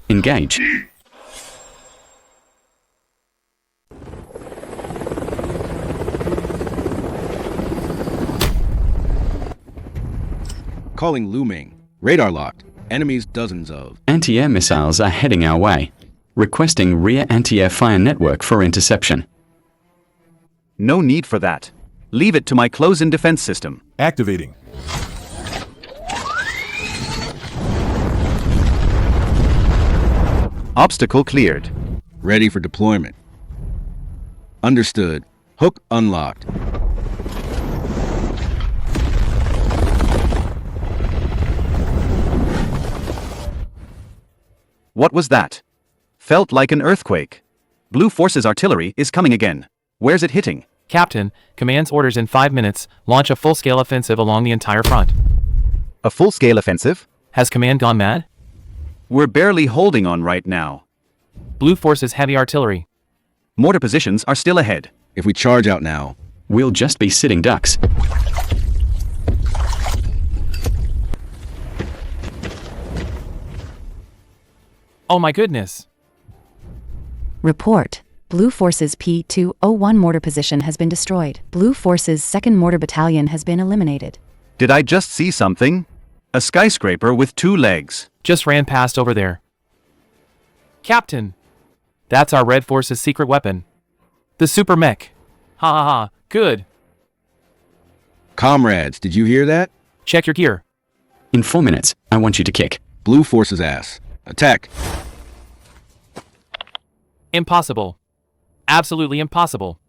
Engage. Calling Ming. Radar locked. Enemies dozens of. Anti-air missiles are heading our way. Requesting rear anti-air fire network for interception. No need for that. Leave it to my close-in defense system. Activating. Obstacle cleared. Ready for deployment. Understood. Hook unlocked. What was that? Felt like an earthquake. Blue Force's artillery is coming again. Where's it hitting? Captain, command's orders in 5 minutes, launch a full-scale offensive along the entire front. A full-scale offensive? Has command gone mad? We're barely holding on right now. Blue Force's heavy artillery. Mortar positions are still ahead. If we charge out now, We'll just be sitting ducks. Oh my goodness. Report. Blue Force's P-201 mortar position has been destroyed. Blue Force's 2nd Mortar Battalion has been eliminated. Did I just see something? A skyscraper with 2 legs. Just ran past over there. Captain! That's our Red Force's secret weapon. The super mech. Ha ha ha, good. comrades, did you hear that? Check your gear. In 4 minutes, I want you to kick Blue Force's ass. Attack. Impossible. Absolutely impossible.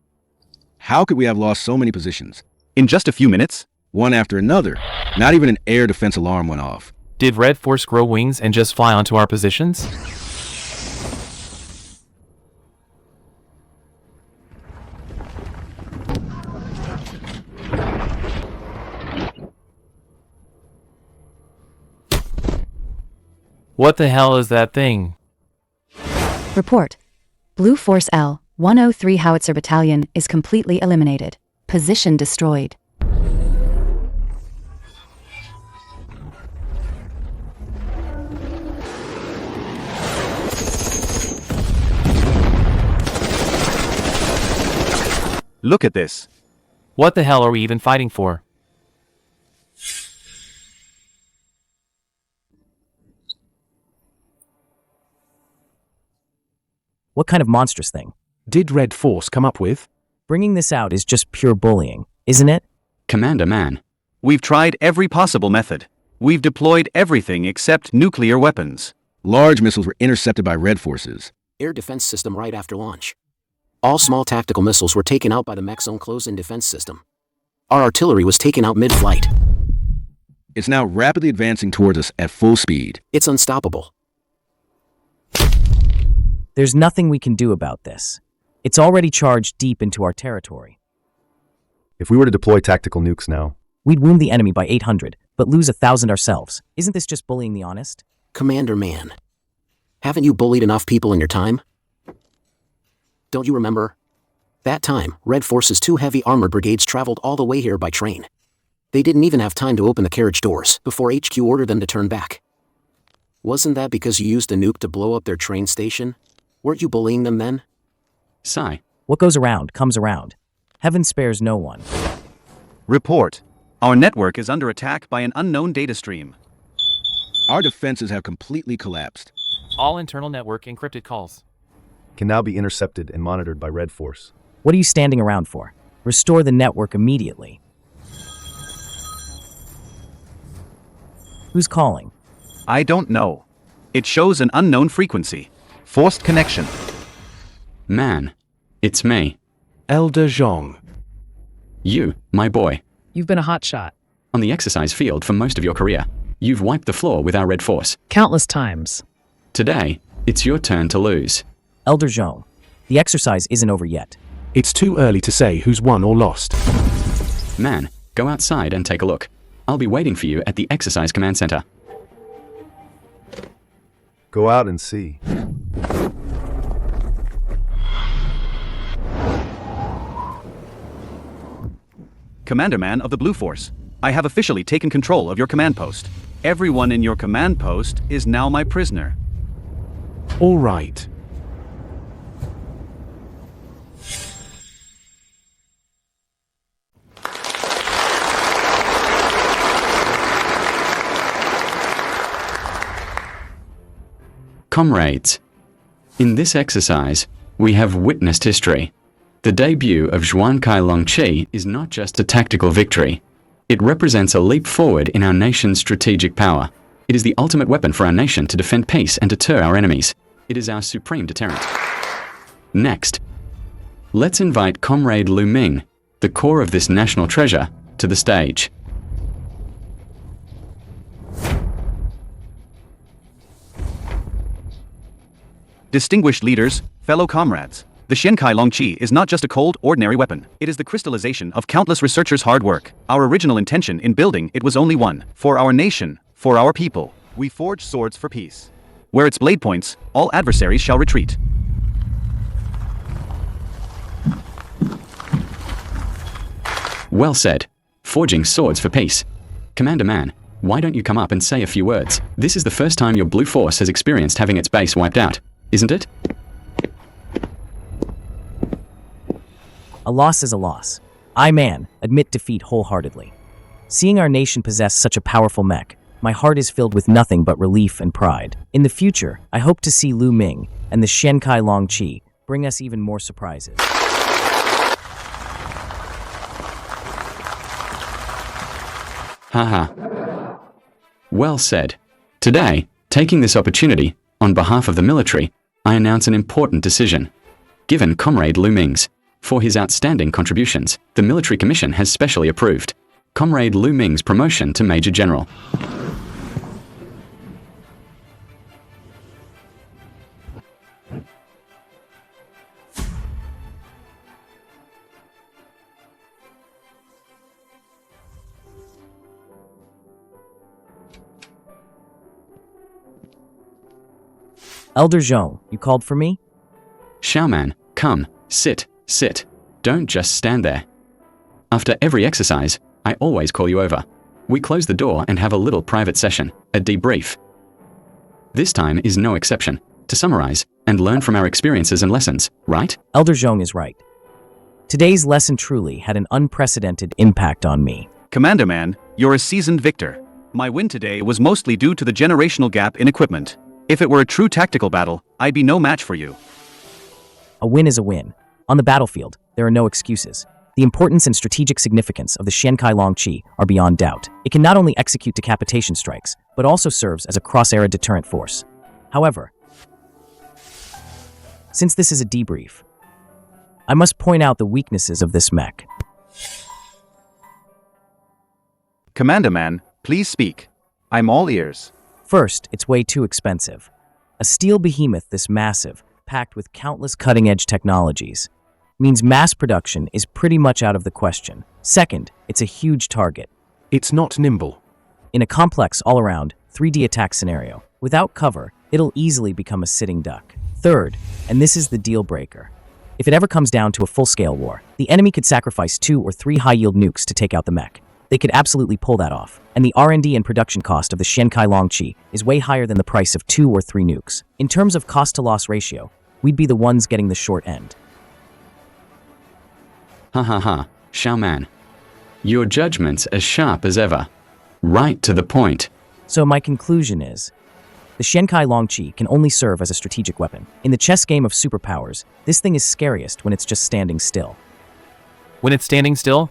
How could we have lost so many positions? In just a few minutes? One after another. Not even an air defense alarm went off. Did Red Force grow wings and just fly onto our positions? What the hell is that thing? Report. Blue Force L-103 Howitzer Battalion is completely eliminated. Position destroyed. Look at this. What the hell are we even fighting for? What kind of monstrous thing? Did Red Force come up with? Bringing this out is just pure bullying, isn't it? Commander Man. We've tried every possible method. We've deployed everything except nuclear weapons. Large missiles were intercepted by Red Forces. Air defense system right after launch. All small tactical missiles were taken out by the mech's own close-in defense system. Our artillery was taken out mid-flight. It's now rapidly advancing towards us at full speed. It's unstoppable. There's nothing we can do about this. It's already charged deep into our territory. If we were to deploy tactical nukes now, We'd wound the enemy by 800, but lose 1,000 ourselves. Isn't this just bullying the honest? Commander Man, haven't you bullied enough people in your time? Don't you remember? That time, Red Force's 2 heavy armored brigades traveled all the way here by train. They didn't even have time to open the carriage doors before HQ ordered them to turn back. Wasn't that because you used a nuke to blow up their train station? Weren't you bullying them then? Sigh. What goes around comes around. Heaven spares no one. Report. Our network is under attack by an unknown data stream. Our defenses have completely collapsed. All internal network encrypted calls. can now be intercepted and monitored by Red Force. What are you standing around for? Restore the network immediately. Who's calling? I don't know. It shows an unknown frequency. Forced connection. Man, it's me. Elder Zhong. You, my boy. You've been a hotshot. on the exercise field for most of your career. You've wiped the floor with our red force. Countless times. Today, it's your turn to lose. Elder Zhong, the exercise isn't over yet. It's too early to say who's won or lost. Man, go outside and take a look. I'll be waiting for you at the exercise command center. Go out and see. Commander Man of the Blue Force, I have officially taken control of your command post. Everyone in your command post is now my prisoner. All right. Comrades, in this exercise, we have witnessed history. The debut of Zhuan Kai Longqi is not just a tactical victory. It represents a leap forward in our nation's strategic power. It is the ultimate weapon for our nation to defend peace and deter our enemies. It is our supreme deterrent. Next, let's invite Comrade Lu Ming, the core of this national treasure, to the stage. Distinguished leaders, fellow comrades, the Xiankai Longqi is not just a cold, ordinary weapon. It is the crystallization of countless researchers' hard work. Our original intention in building it was only one: for our nation, for our people. We forge swords for peace. Where its blade points, all adversaries shall retreat. Well said. Forging swords for peace. Commander Man, why don't you come up and say a few words? This is the first time your Blue Force has experienced having its base wiped out, isn't it? A loss is a loss. I, man, admit defeat wholeheartedly. Seeing our nation possess such a powerful mech, my heart is filled with nothing but relief and pride. In the future, I hope to see Lu Ming and the Xiankai Longqi bring us even more surprises. Haha. Well said. Today, taking this opportunity, on behalf of the military, I announce an important decision. Given Comrade Lu Ming's, for his outstanding contributions, the Military Commission has specially approved Comrade Lu Ming's promotion to Major General. Elder Zhong, you called for me? Xiaoman, come, sit. Don't just stand there. After every exercise, I always call you over. We close the door and have a little private session, a debrief. This time is no exception, to summarize and learn from our experiences and lessons, right? Elder Zhong is right. Today's lesson truly had an unprecedented impact on me. Commander Man, you're a seasoned victor. My win today was mostly due to the generational gap in equipment. If it were a true tactical battle, I'd be no match for you. A win is a win. On the battlefield, there are no excuses. The importance and strategic significance of the Xiankai Longqi are beyond doubt. It can not only execute decapitation strikes, but also serves as a cross-era deterrent force. However, since this is a debrief, I must point out the weaknesses of this mech. Commander Man, please speak. I'm all ears. First, it's way too expensive. A steel behemoth this massive, packed with countless cutting-edge technologies, means mass production is pretty much out of the question. Second, it's a huge target. It's not nimble. In a complex all-around 3D attack scenario, without cover, it'll easily become a sitting duck. Third, and this is the deal breaker, if it ever comes down to a full-scale war, the enemy could sacrifice 2 or 3 high-yield nukes to take out the mech. They could absolutely pull that off, and the R&D and production cost of the Xiankai Longqi is way higher than the price of 2 or 3 nukes. In terms of cost-to-loss ratio, we'd be the ones getting the short end. Ha, Xiaoman. Your judgment's as sharp as ever. Right to the point. So my conclusion is, the Xiankai Longqi can only serve as a strategic weapon. In the chess game of superpowers, this thing is scariest when it's just standing still. When it's standing still?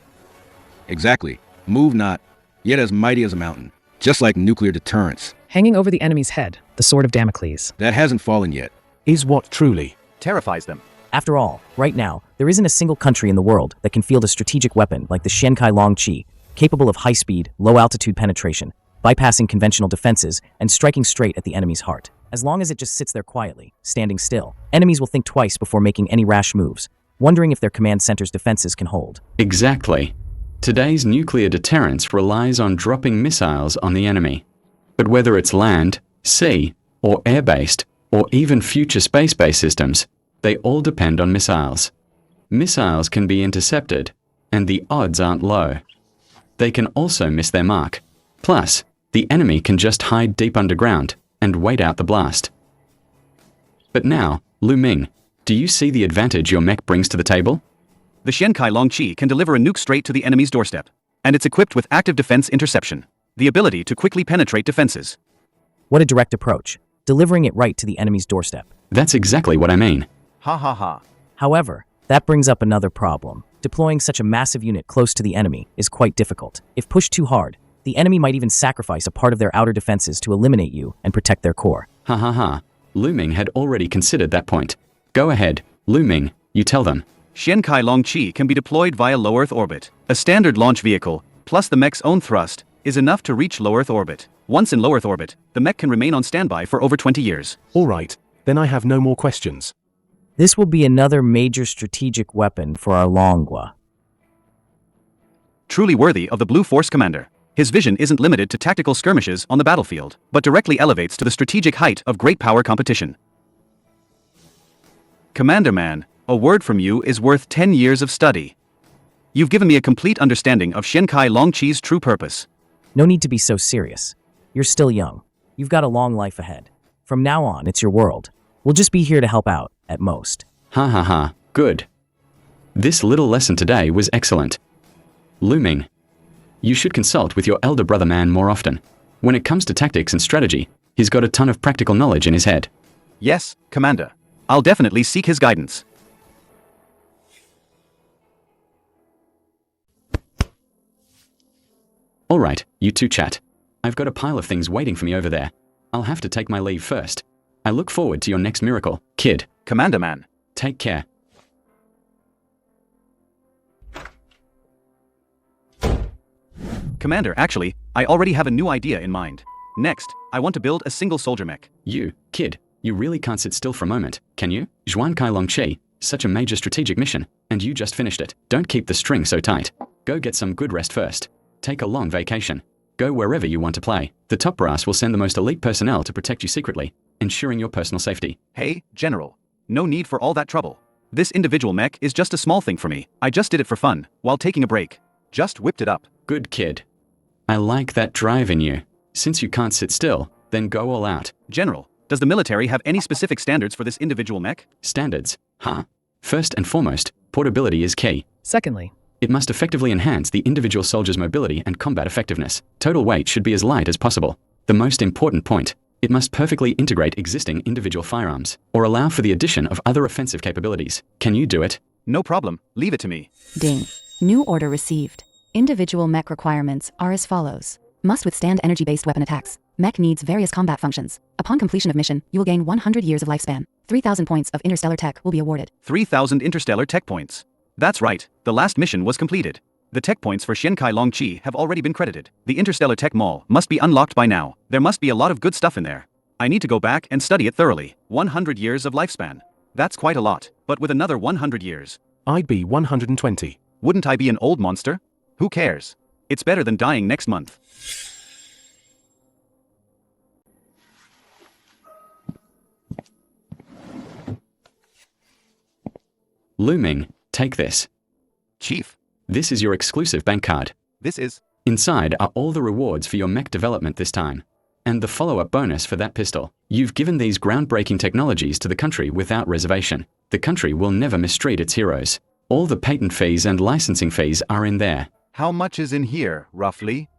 Exactly. Move not, yet as mighty as a mountain. Just like nuclear deterrence. Hanging over the enemy's head, the sword of Damocles. That hasn't fallen yet. Is what truly terrifies them. After all, right now, there isn't a single country in the world that can field a strategic weapon like the Xiankai Longqi capable of high-speed, low-altitude penetration, bypassing conventional defenses and striking straight at the enemy's heart. As long as it just sits there quietly, standing still, enemies will think twice before making any rash moves, wondering if their command center's defenses can hold. Exactly. Today's nuclear deterrence relies on dropping missiles on the enemy. But whether it's land, sea, or air-based, or even future space-based systems, they all depend on missiles. Missiles can be intercepted, and the odds aren't low. They can also miss their mark. Plus, the enemy can just hide deep underground and wait out the blast. But now, Ming, do you see the advantage your mech brings to the table? The Xiankai Longqi can deliver a nuke straight to the enemy's doorstep, and it's equipped with active defense interception, the ability to quickly penetrate defenses. What a direct approach, delivering it right to the enemy's doorstep. That's exactly what I mean. Ha ha ha. However, that brings up another problem. Deploying such a massive unit close to the enemy is quite difficult. If pushed too hard, the enemy might even sacrifice a part of their outer defenses to eliminate you and protect their core. Ha ha ha. Ming had already considered that point. Go ahead, Ming, you tell them. Xiankai Longqi can be deployed via low Earth orbit. A standard launch vehicle, plus the mech's own thrust, is enough to reach low Earth orbit. Once in low Earth orbit, the mech can remain on standby for over 20 years. All right, then I have no more questions. This will be another major strategic weapon for our Longwa. Truly worthy of the Blue Force commander. His vision isn't limited to tactical skirmishes on the battlefield, but directly elevates to the strategic height of great power competition. Commander Man, a word from you is worth 10 years of study. You've given me a complete understanding of Xiankai Longqi's true purpose. No need to be so serious. You're still young. You've got a long life ahead. From now on, it's your world. We'll just be here to help out, at most. Ha ha ha, good. This little lesson today was excellent. Ming, you should consult with your elder brother Man more often. When it comes to tactics and strategy, he's got a ton of practical knowledge in his head. Yes, Commander. I'll definitely seek his guidance. All right, you two chat. I've got a pile of things waiting for me over there. I'll have to take my leave first. I look forward to your next miracle, kid. Commander Man. Take care. Commander, actually, I already have a new idea in mind. Next, I want to build a single soldier mech. You, kid, you really can't sit still for a moment, can you? Xiankai Longqi, such a major strategic mission, and you just finished it. Don't keep the string so tight. Go get some good rest first. Take a long vacation. Go wherever you want to play. The top brass will send the most elite personnel to protect you secretly, ensuring your personal safety. Hey, General. No need for all that trouble. This individual mech is just a small thing for me. I just did it for fun, while taking a break. Just whipped it up. Good kid. I like that drive in you. Since you can't sit still, then go all out. General, does the military have any specific standards for this individual mech? Standards? Huh? First and foremost, portability is key. Secondly, it must effectively enhance the individual soldier's mobility and combat effectiveness. Total weight should be as light as possible. The most important point, it must perfectly integrate existing individual firearms, or allow for the addition of other offensive capabilities. Can you do it? No problem. Leave it to me. Ding. New order received. Individual mech requirements are as follows. Must withstand energy-based weapon attacks. Mech needs various combat functions. Upon completion of mission, you will gain 100 years of lifespan. 3,000 points of interstellar tech will be awarded. 3,000 interstellar tech points. That's right, the last mission was completed. The tech points for Xiankai Longqi have already been credited. The interstellar tech mall must be unlocked by now. There must be a lot of good stuff in there. I need to go back and study it thoroughly. 100 years of lifespan. That's quite a lot, but with another 100 years. I'd be 120. Wouldn't I be an old monster? Who cares? It's better than dying next month. Ming, take this. Chief. This is your exclusive bank card. This is... Inside are all the rewards for your mech development this time. And the follow-up bonus for that pistol. You've given these groundbreaking technologies to the country without reservation. The country will never mistreat its heroes. All the patent fees and licensing fees are in there. How much is in here, roughly?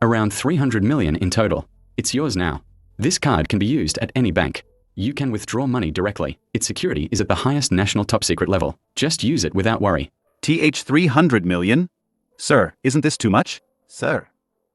Around 300 million in total. It's yours now. This card can be used at any bank. You can withdraw money directly. Its security is at the highest national top secret level. Just use it without worry. 300 million? Sir, isn't this too much? Sir.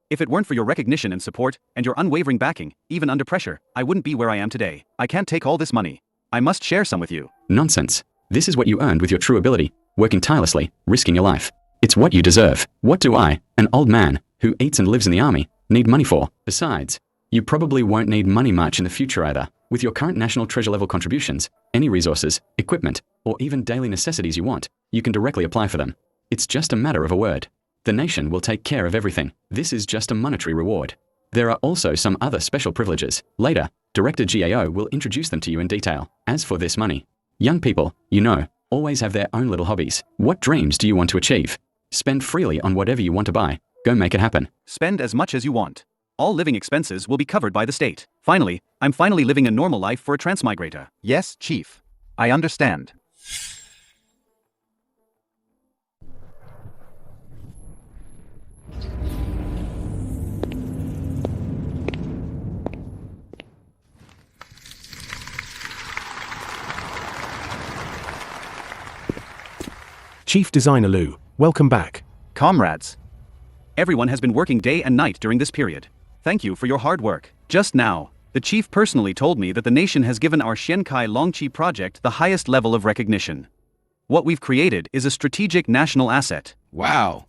If it weren't for your recognition and support, and your unwavering backing, even under pressure, I wouldn't be where I am today. I can't take all this money. I must share some with you. Nonsense. This is what you earned with your true ability, working tirelessly, risking your life. It's what you deserve. What do I, an old man who eats and lives in the army, need money for? Besides, you probably won't need money much in the future either. With your current national treasure level contributions, any resources, equipment, or even daily necessities you want, you can directly apply for them. It's just a matter of a word. The nation will take care of everything. This is just a monetary reward. There are also some other special privileges. Later, Director GAO will introduce them to you in detail. As for this money, young people, you know, always have their own little hobbies. What dreams do you want to achieve? Spend freely on whatever you want to buy. Go make it happen. Spend as much as you want. All living expenses will be covered by the state. Finally, I'm finally living a normal life for a transmigrator. Yes, Chief. I understand. Chief Designer Lou, welcome back. Comrades. Everyone has been working day and night during this period. Thank you for your hard work. Just now, the chief personally told me that the nation has given our Xiankai Longqi project the highest level of recognition. What we've created is a strategic national asset. Wow.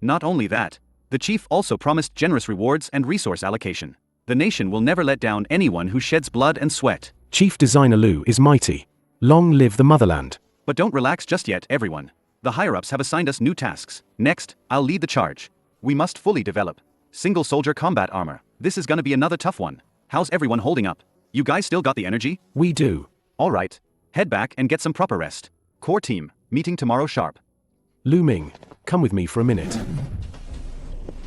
Not only that, the chief also promised generous rewards and resource allocation. The nation will never let down anyone who sheds blood and sweat. Chief Designer Lou is mighty. Long live the motherland. But don't relax just yet, everyone. The higher-ups have assigned us new tasks. Next, I'll lead the charge. We must fully develop single soldier combat armor. This is gonna be another tough one. How's everyone holding up? You guys still got the energy? We do. Alright. Head back and get some proper rest. Core team, meeting tomorrow sharp. Lu Ming, come with me for a minute.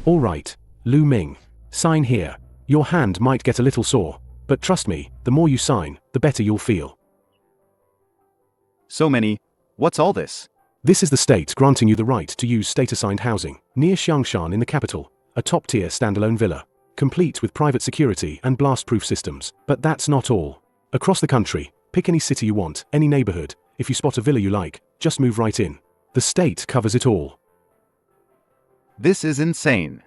Alright, Lu Ming. Sign here. Your hand might get a little sore, but trust me, the more you sign, the better you'll feel. So many. What's all this? This is the state granting you the right to use state-assigned housing, near Xiangshan in the capital, a top-tier standalone villa, complete with private security and blast-proof systems. But that's not all. Across the country, pick any city you want, any neighborhood. If you spot a villa you like, just move right in. The state covers it all. This is insane.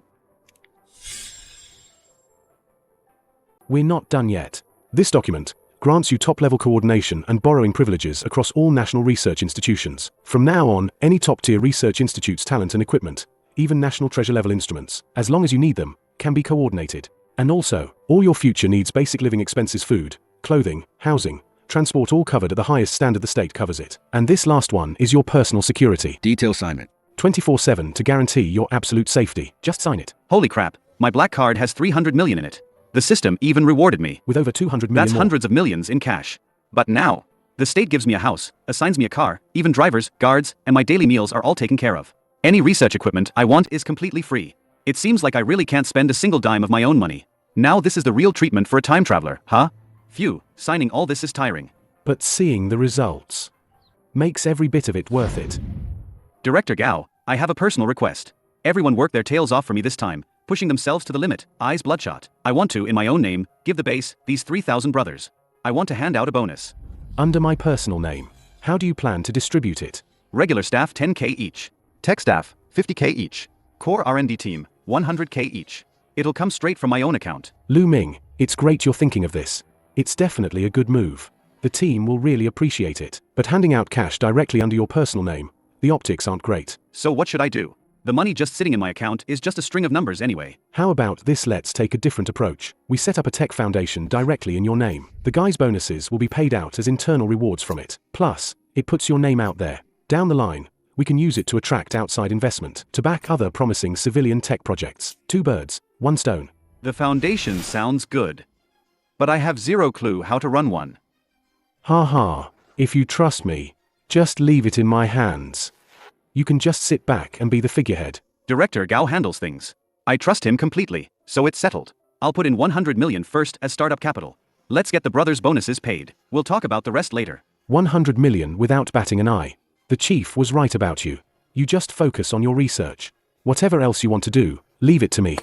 We're not done yet. This document grants you top-level coordination and borrowing privileges across all national research institutions. From now on, any top-tier research institute's talent and equipment, even national treasure-level instruments, as long as you need them, can be coordinated. And also, all your future needs basic living expenses, food, clothing, housing, transport, all covered at the highest standard the state covers it. And this last one is your personal security. Detail assignment. 24/7 to guarantee your absolute safety. Just sign it. Holy crap, my black card has 300 million in it. The system even rewarded me. With over 200 million That's more. hundreds of millions in cash. But now, the state gives me a house, assigns me a car, even drivers, guards, and my daily meals are all taken care of. Any research equipment I want is completely free. It seems like I really can't spend a single dime of my own money. Now this is the real treatment for a time traveler, huh? Phew, signing all this is tiring. But seeing the results makes every bit of it worth it. Director Gao, I have a personal request. Everyone work their tails off for me this time, pushing themselves to the limit, eyes bloodshot. I want to, in my own name, give the base, these 3,000 brothers. I want to hand out a bonus. Under my personal name. How do you plan to distribute it? Regular staff 10k each. Tech staff 50k each. Core R&D team 100k each. It'll come straight from my own account. Lu Ming, it's great you're thinking of this. It's definitely a good move. The team will really appreciate it. But handing out cash directly under your personal name, the optics aren't great. So what should I do? The money just sitting in my account is just a string of numbers anyway. How about this? Let's take a different approach. We set up a tech foundation directly in your name. The guys' bonuses will be paid out as internal rewards from it. Plus, it puts your name out there. Down the line, we can use it to attract outside investment, to back other promising civilian tech projects. 2 birds, 1 stone. The foundation sounds good. But I have zero clue how to run one. Ha ha, if you trust me, just leave it in my hands. You can just sit back and be the figurehead. Director Gao handles things. I trust him completely, so it's settled. I'll put in 100 million first as startup capital. Let's get the brothers' bonuses paid. We'll talk about the rest later. 100 million without batting an eye. The chief was right about you. You just focus on your research. Whatever else you want to do, leave it to me.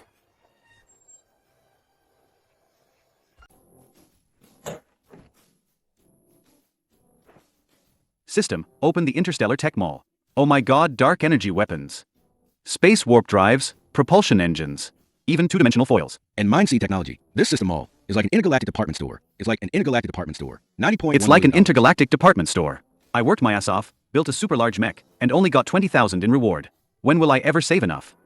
System, open the Interstellar Tech Mall. Oh my god, dark energy weapons. Space warp drives, propulsion engines, even 2-dimensional foils. And Mindseed technology. This system mall is like an intergalactic department store. It's like an intergalactic department store. 90.1 It's like an million dollars. intergalactic department store. I worked my ass off, built a super large mech, and only got 20,000 in reward. When will I ever save enough?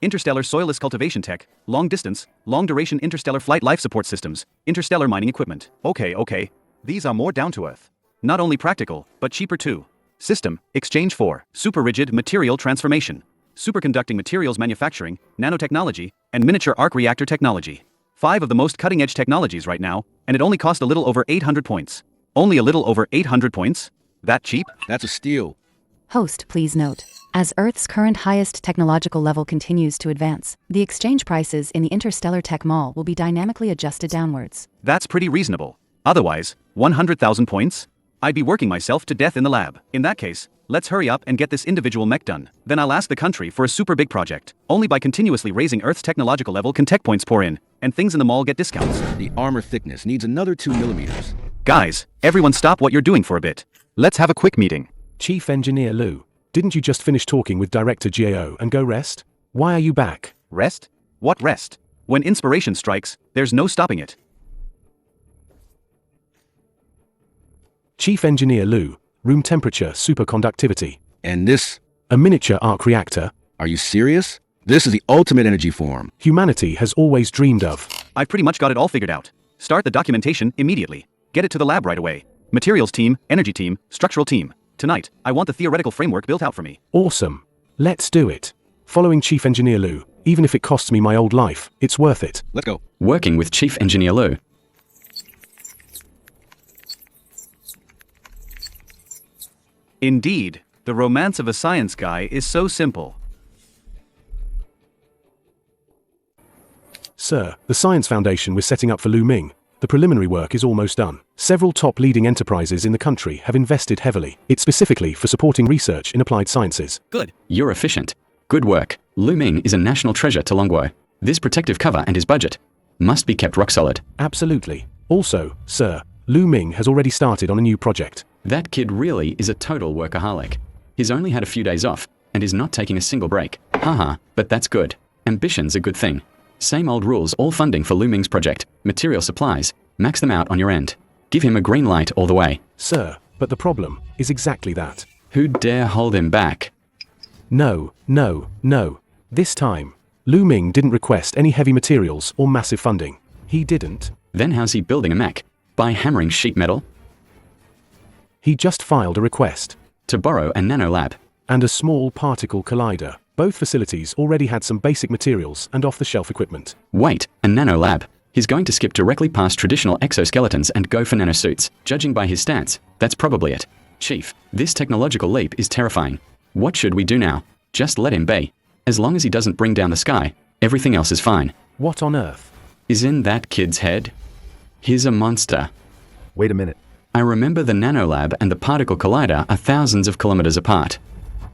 Interstellar soilless cultivation tech, long distance, long duration interstellar flight life support systems, interstellar mining equipment. Okay. These are more down to earth. Not only practical, but cheaper too. System, exchange for, super rigid material transformation, superconducting materials manufacturing, nanotechnology, and miniature arc reactor technology. 5 of the most cutting edge technologies right now, and it only cost a little over 800 points. Only a little over 800 points? That cheap? That's a steal. Host, please note. As Earth's current highest technological level continues to advance, the exchange prices in the interstellar tech mall will be dynamically adjusted downwards. That's pretty reasonable. Otherwise, 100,000 points? I'd be working myself to death in the lab. In that case, let's hurry up and get this individual mech done. Then I'll ask the country for a super big project. Only by continuously raising Earth's technological level can tech points pour in, and things in the mall get discounts. The armor thickness needs another 2 millimeters. Guys, everyone stop what you're doing for a bit. Let's have a quick meeting. Chief Engineer Lu, didn't you just finish talking with Director GAO and go rest? Why are you back? Rest? What rest? When inspiration strikes, there's no stopping it. Chief Engineer Lu, room temperature superconductivity. And this? A miniature arc reactor. Are you serious? This is the ultimate energy form. Humanity has always dreamed of. I've pretty much got it all figured out. Start the documentation immediately. Get it to the lab right away. Materials team, energy team, structural team. Tonight, I want the theoretical framework built out for me. Awesome. Let's do it. Following Chief Engineer Lu, even if it costs me my old life, it's worth it. Let's go. Working with Chief Engineer Lu. Indeed, the romance of a science guy is so simple. Sir, the Science Foundation we're setting up for Lu Ming. The preliminary work is almost done. Several top leading enterprises in the country have invested heavily. It's specifically for supporting research in applied sciences. Good. You're efficient. Good work. Lu Ming is a national treasure to Longguo. This protective cover and his budget must be kept rock solid. Absolutely. Also, sir, Lu Ming has already started on a new project. That kid really is a total workaholic. He's only had a few days off and is not taking a single break. Haha, but that's good. Ambition's a good thing. Same old rules, all funding for Lu Ming's project. Material supplies, max them out on your end. Give him a green light all the way. Sir, but the problem is exactly that. Who dare hold him back? No. This time, Lu Ming didn't request any heavy materials or massive funding. He didn't. Then how's he building a mech? By hammering sheet metal? He just filed a request. To borrow a nanolab. And a small particle collider. Both facilities already had some basic materials and off-the-shelf equipment. Wait, a nanolab? He's going to skip directly past traditional exoskeletons and go for nanosuits. Judging by his stats, that's probably it. Chief, this technological leap is terrifying. What should we do now? Just let him be. As long as he doesn't bring down the sky, everything else is fine. What on earth is in that kid's head? He's a monster. Wait a minute. I remember the nanolab and the particle collider are thousands of kilometers apart.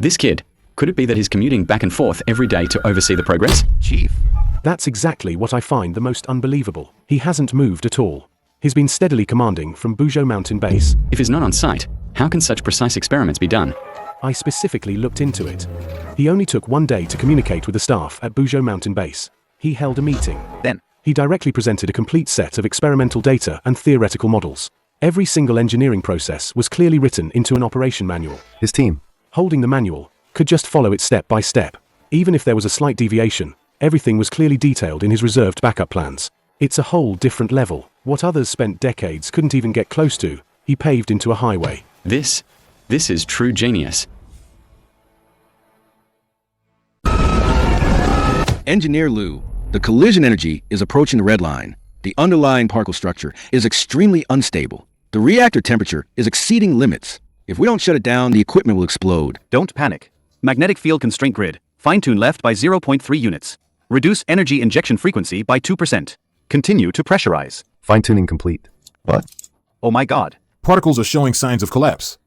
This kid, could it be that he's commuting back and forth every day to oversee the progress? Chief. That's exactly what I find the most unbelievable. He hasn't moved at all. He's been steadily commanding from Buzhou Mountain Base. If he's not on site, how can such precise experiments be done? I specifically looked into it. He only took 1 day to communicate with the staff at Buzhou Mountain Base. He held a meeting. Then, he directly presented a complete set of experimental data and theoretical models. Every single engineering process was clearly written into an operation manual. His team, holding the manual, could just follow it step by step. Even if there was a slight deviation, everything was clearly detailed in his reserved backup plans. It's a whole different level. What others spent decades couldn't even get close to, he paved into a highway. This is true genius. Engineer Lu, the collision energy is approaching the red line. The underlying particle structure is extremely unstable. The reactor temperature is exceeding limits. If we don't shut it down, the equipment will explode. Don't panic. Magnetic field constraint grid. Fine-tune left by 0.3 units. Reduce energy injection frequency by 2%. Continue to pressurize. Fine-tuning complete. What? Oh my god. Particles are showing signs of collapse.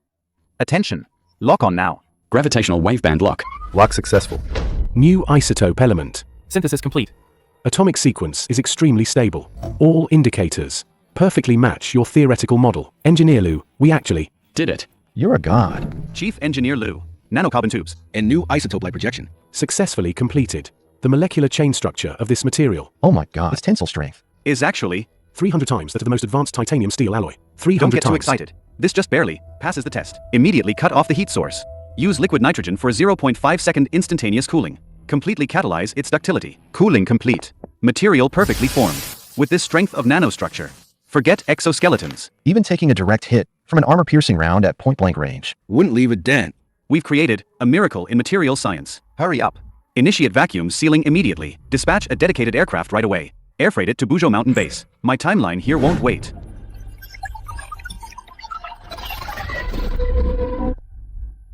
Attention. Lock on now. Gravitational waveband lock. Lock successful. New isotope element. Synthesis complete. Atomic sequence is extremely stable. All indicators perfectly match your theoretical model. Engineer Lu, we actually did it. You're a god. Chief Engineer Lu. Nanocarbon tubes. And new isotope light projection. Successfully completed. The molecular chain structure of this material. Oh my god. Its tensile strength is actually 300 times that of the most advanced titanium steel alloy. 300 Don't get times. too excited. This just barely passes the test. Immediately cut off the heat source. Use liquid nitrogen for 0.5 second instantaneous cooling. Completely catalyze its ductility. Cooling complete. Material perfectly formed. With this strength of nanostructure. Forget exoskeletons. Even taking a direct hit from an armor-piercing round at point-blank range wouldn't leave a dent. We've created a miracle in material science. Hurry up. Initiate vacuum sealing immediately. Dispatch a dedicated aircraft right away. Air freight it to Buzhou Mountain Base. My timeline here won't wait.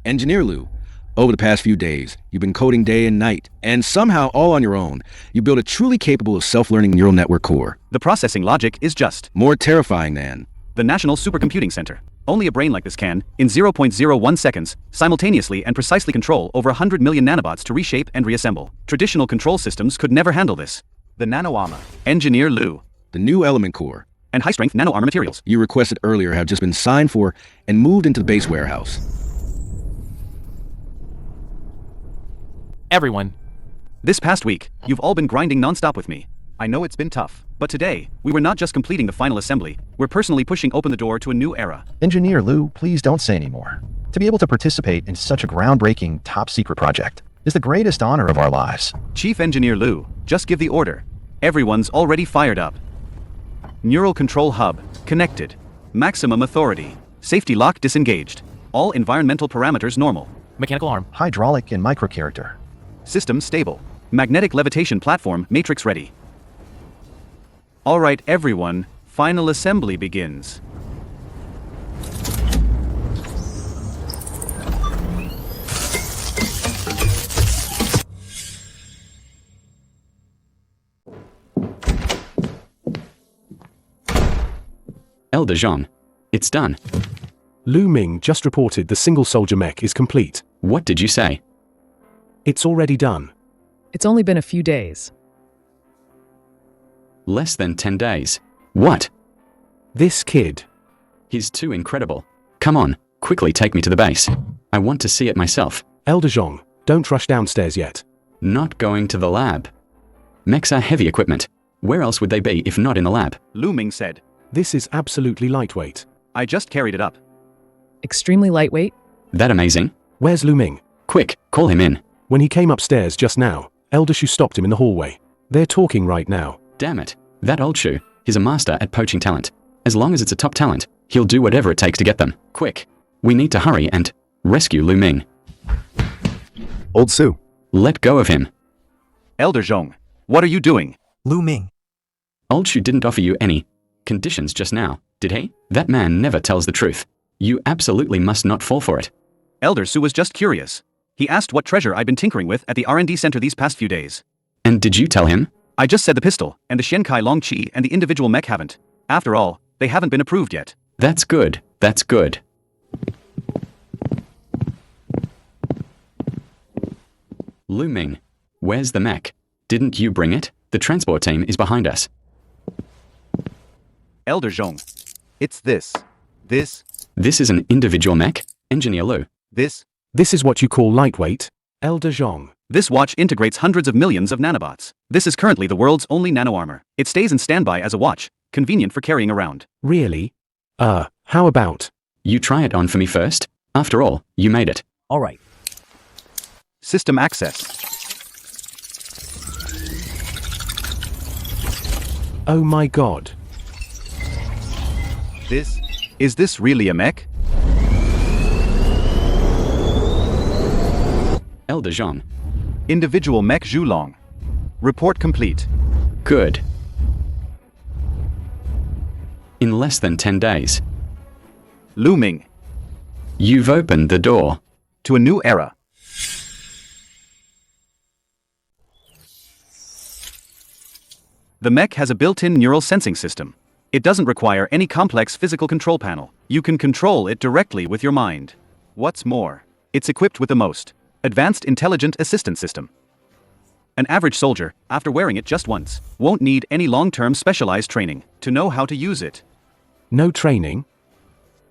Engineer Lou, over the past few days, you've been coding day and night, and somehow all on your own, you built a truly capable of self-learning neural network core. The processing logic is just more terrifying than the National Supercomputing Center. Only a brain like this can, in 0.01 seconds, simultaneously and precisely control over 100 million nanobots to reshape and reassemble. Traditional control systems could never handle this. The nano armor. Engineer Lou. The new element core. And high-strength nano armor materials. You requested earlier have just been signed for and moved into the base warehouse. Everyone. This past week, you've all been grinding non-stop with me. I know it's been tough. But today, we were not just completing the final assembly, we're personally pushing open the door to a new era. Engineer Lou, please don't say any more. To be able to participate in such a groundbreaking, top-secret project is the greatest honor of our lives. Chief Engineer Lou, just give the order. Everyone's already fired up. Neural control hub, connected. Maximum authority. Safety lock disengaged. All environmental parameters normal. Mechanical arm. Hydraulic and microcharacter. System stable. Magnetic levitation platform matrix ready. Alright everyone, final assembly begins. Elder Zhang. It's done. Lu Ming just reported the single soldier mech is complete. What did you say? It's already done. It's only been a few days. Less than 10 days. What? This kid. He's too incredible. Come on, quickly take me to the base. I want to see it myself. Elder Zhang, don't rush downstairs yet. Not going to the lab. Mechs are heavy equipment. Where else would they be if not in the lab? Lu Ming said. This is absolutely lightweight. I just carried it up. Extremely lightweight? That amazing? Where's Lu Ming? Quick, call him in. When he came upstairs just now, Elder Shu stopped him in the hallway. They're talking right now. Damn it. That old Shu, he's a master at poaching talent. As long as it's a top talent, he'll do whatever it takes to get them. Quick. We need to hurry and rescue Lu Ming. Old Sue. Let go of him. Elder Zhang, what are you doing? Lu Ming. Old Shu didn't offer you any conditions just now, did he? That man never tells the truth. You absolutely must not fall for it. Elder Su was just curious. He asked what treasure I'd been tinkering with at the R&D center these past few days. And did you tell him? I just said the pistol, and the Shenkai Long Chi and the individual mech haven't. After all, they haven't been approved yet. That's good, that's good. Lu Ming, where's the mech? Didn't you bring it? The transport team is behind us. Elder Zhang. It's this. This is an individual mech? Engineer Lu. This is what you call lightweight? Elder Zhang. This watch integrates hundreds of millions of nanobots. This is currently the world's only nano armor. It stays in standby as a watch, convenient for carrying around. Really? How about? You try it on for me first? After all, you made it. All right. System access. Oh my god. Is this really a mech? Elder Zhang. Individual mech Zhulong. Report complete. Good. In less than 10 days. Lu Ming. You've opened the door. To a new era. The mech has a built-in neural sensing system. It doesn't require any complex physical control panel. You can control it directly with your mind. What's more, it's equipped with the most advanced intelligent assistance system. An average soldier, after wearing it just once, won't need any long-term specialized training to know how to use it. No training?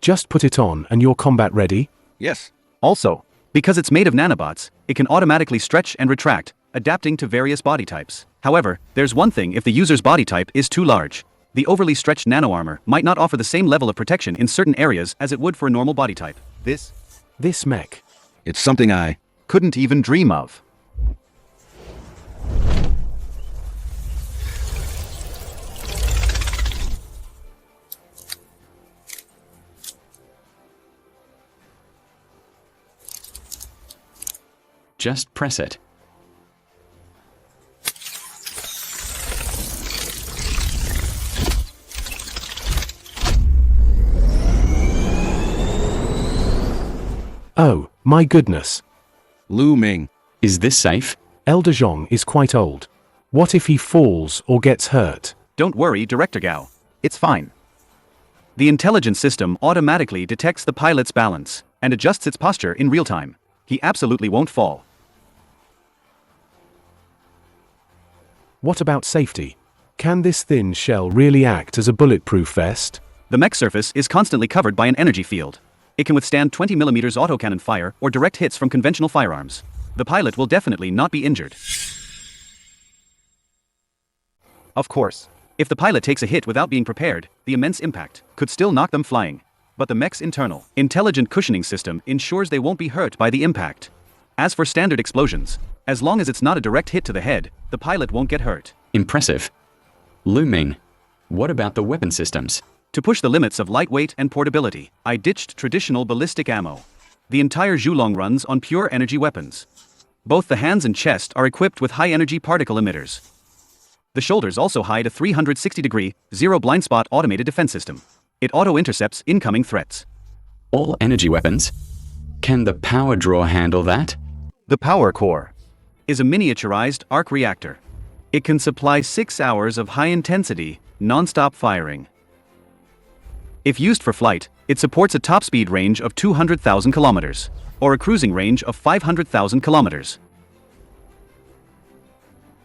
Just put it on and you're combat ready? Yes. Also, because it's made of nanobots, it can automatically stretch and retract, adapting to various body types. However, there's one thing: if the user's body type is too large, The overly stretched nano-armor might not offer the same level of protection in certain areas as it would for a normal body type. This mech. It's something I Couldn't even dream of. Just press it. Oh, my goodness. Lu Ming. Is this safe? Elder Zhong is quite old. What if he falls or gets hurt? Don't worry, Director Gao. It's fine. The intelligence system automatically detects the pilot's balance and adjusts its posture in real time. He absolutely won't fall. What about safety? Can this thin shell really act as a bulletproof vest? The mech surface is constantly covered by an energy field. It can withstand 20mm autocannon fire or direct hits from conventional firearms. The pilot will definitely not be injured. Of course, if the pilot takes a hit without being prepared, the immense impact could still knock them flying. But the mech's internal, intelligent cushioning system ensures they won't be hurt by the impact. As for standard explosions, as long as it's not a direct hit to the head, the pilot won't get hurt. Impressive. Lu Ming, what about the weapon systems? To push the limits of lightweight and portability, I ditched traditional ballistic ammo. The entire Zhulong runs on pure energy weapons. Both the hands and chest are equipped with high-energy particle emitters. The shoulders also hide a 360-degree, zero-blind spot automated defense system. It auto-intercepts incoming threats. All energy weapons? Can the power draw handle that? The power core is a miniaturized arc reactor. It can supply 6 hours of high-intensity, non-stop firing. If used for flight, it supports a top speed range of 200,000 kilometers, or a cruising range of 500,000 kilometers.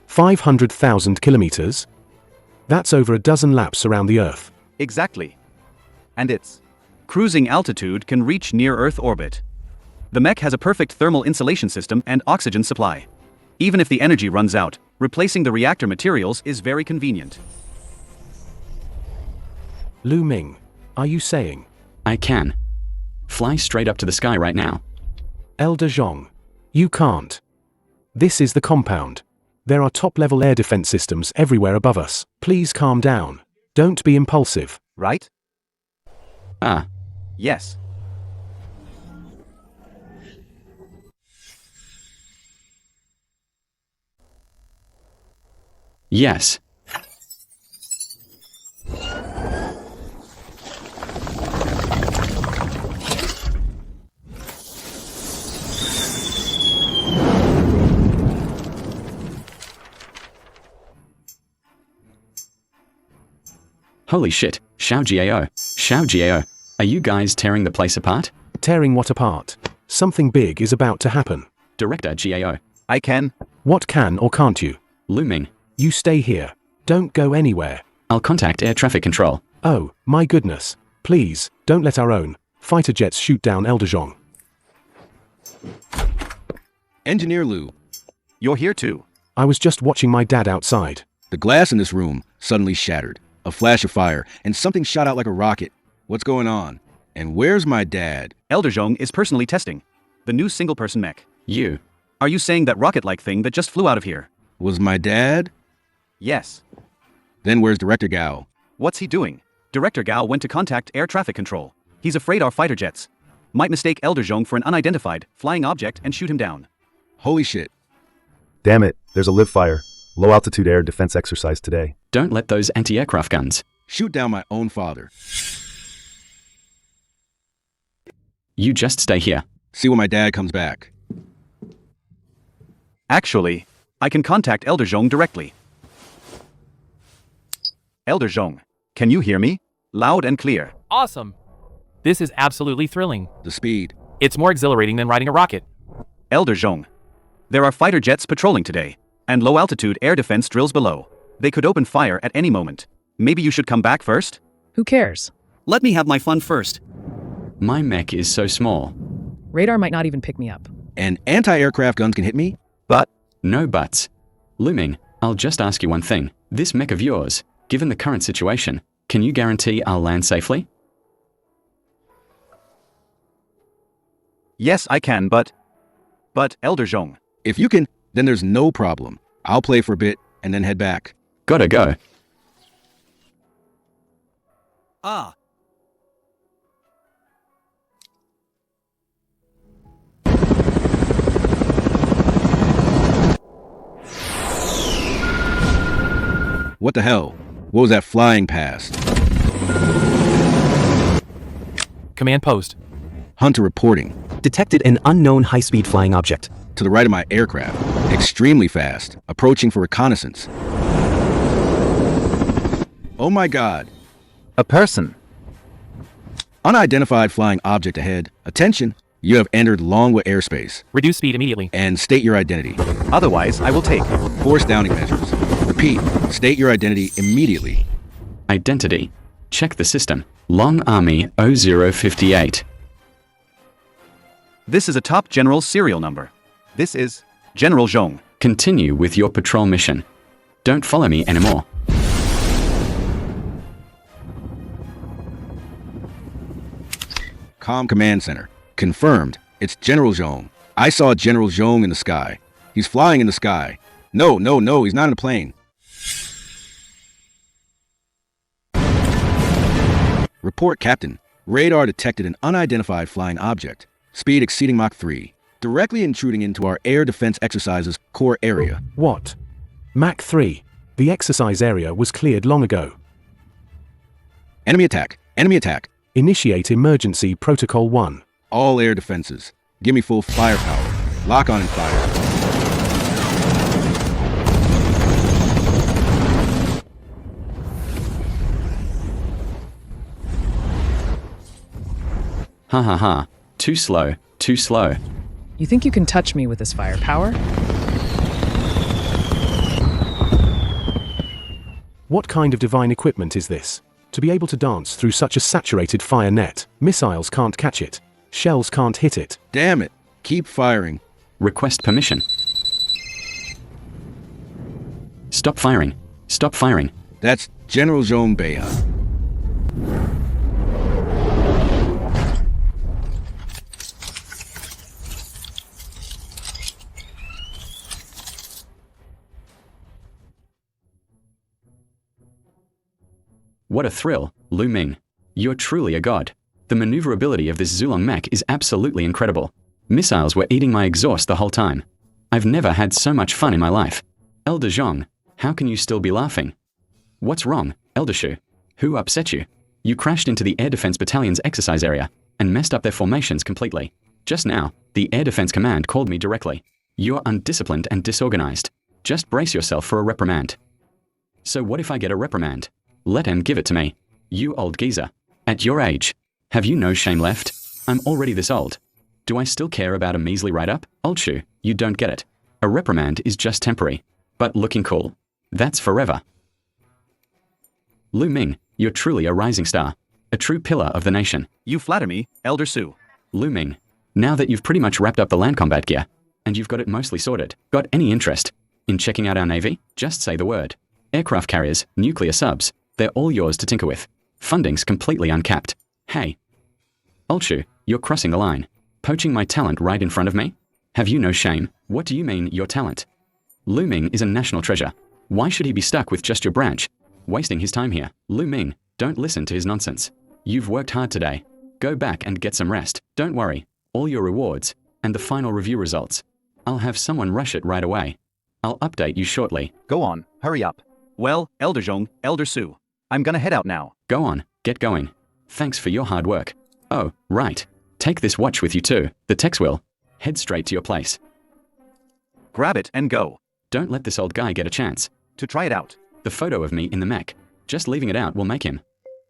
500,000 kilometers? That's over a dozen laps around the Earth. Exactly. And its cruising altitude can reach near Earth orbit. The mech has a perfect thermal insulation system and oxygen supply. Even if the energy runs out, replacing the reactor materials is very convenient. Lu Ming, are you saying? I can. Fly straight up to the sky right now. Elder Zhong, you can't. This is the compound. There are top-level air defense systems everywhere above us. Please calm down. Don't be impulsive. Right? Ah. Yes. Yes. Holy shit, Xiao Jiao. Xiao Jiao, are you guys tearing the place apart? Tearing what apart? Something big is about to happen. Director Jiao. I can. What can or can't you? Lu Ming. You stay here. Don't go anywhere. I'll contact air traffic control. Oh, my goodness. Please, don't let our own fighter jets shoot down Elder Zhong. Engineer Lu. You're here too. I was just watching my dad outside. The glass in this room suddenly shattered. A flash of fire, and something shot out like a rocket. What's going on? And where's my dad? Elder Zhong is personally testing the new single-person mech. You. Are you saying that rocket-like thing that just flew out of here? Was my dad? Yes. Then where's Director Gao? What's he doing? Director Gao went to contact air traffic control. He's afraid our fighter jets might mistake Elder Zhong for an unidentified flying object and shoot him down. Holy shit. Damn it, there's a live fire. Low altitude air defense exercise today. Don't let those anti-aircraft guns shoot down my own father. You just stay here. See when my dad comes back. Actually, I can contact Elder Zhong directly. Elder Zhong, can you hear me? Loud and clear. Awesome. This is absolutely thrilling. The speed. It's more exhilarating than riding a rocket. Elder Zhong, there are fighter jets patrolling today, and low-altitude air defense drills below. They could open fire at any moment. Maybe you should come back first? Who cares? Let me have my fun first. My mech is so small. Radar might not even pick me up. And anti-aircraft guns can hit me? But... No buts. Lu Ming, I'll just ask you one thing. This mech of yours, Given the current situation, can you guarantee I'll land safely? Yes, I can, but Elder Zhong. If you can, then there's no problem. I'll play for a bit and then head back. Gotta go. Ah. What the hell? What was that flying past? Command post. Hunter reporting. Detected an unknown high-speed flying object. To the right of my aircraft. Extremely fast. Approaching for reconnaissance. Oh my god. A person. Unidentified flying object ahead. Attention. You have entered Longwa airspace. Reduce speed immediately. And state your identity. Otherwise, I will take force downing measures. Repeat. State your identity immediately. Identity. Check the system. Long Army 0058. This is a top general serial number. This is General Zhong. Continue with your patrol mission. Don't follow me anymore. Command Center. Confirmed. It's General Zhong. I saw General Zhong in the sky. He's flying in the sky. No, he's not in a plane. Report, Captain. Radar detected an unidentified flying object. Speed exceeding Mach 3. Directly intruding into our air defense exercises core area. What? Mach 3. The exercise area was cleared long ago. Enemy attack. Enemy attack. Initiate emergency protocol 1. All air defenses. Give me full firepower. Lock on and fire. Ha ha ha. Too slow, too slow. You think you can touch me with this firepower? What kind of divine equipment is this? To be able to dance through such a saturated fire net, missiles can't catch it. Shells can't hit it. Damn it. Keep firing. Request permission. Stop firing. Stop firing. That's General Zhong Beya. What a thrill, Lu Ming. You're truly a god. The maneuverability of this Zulong mech is absolutely incredible. Missiles were eating my exhaust the whole time. I've never had so much fun in my life. Elder Zhong, how can you still be laughing? What's wrong, Elder Shu? Who upset you? You crashed into the Air Defense Battalion's exercise area and messed up their formations completely. Just now, the Air Defense Command called me directly. You're undisciplined and disorganized. Just brace yourself for a reprimand. So what if I get a reprimand? Let him give it to me. You old geezer. At your age. Have you no shame left? I'm already this old. Do I still care about a measly write-up? Old Shu, you don't get it. A reprimand is just temporary. But looking cool. That's forever. Lu Ming, you're truly a rising star. A true pillar of the nation. You flatter me, Elder Su. Lu Ming, now that you've pretty much wrapped up the land combat gear, and you've got it mostly sorted, got any interest in checking out our navy? Just say the word. Aircraft carriers, nuclear subs, they're all yours to tinker with. Funding's completely uncapped. Hey. Old Shu, you're crossing the line. Poaching my talent right in front of me? Have you no shame? What do you mean, your talent? Lu Ming is a national treasure. Why should he be stuck with just your branch? Wasting his time here. Lu Ming, don't listen to his nonsense. You've worked hard today. Go back and get some rest. Don't worry. All your rewards, and the final review results. I'll have someone rush it right away. I'll update you shortly. Go on, hurry up. Well, Elder Zhong, Elder Su. I'm gonna head out now. Go on, get going. Thanks for your hard work. Oh, right. Take this watch with you too. The Tex will. Head straight to your place. Grab it and go. Don't let this old guy get a chance. To try it out. The photo of me in the mech. Just leaving it out will make him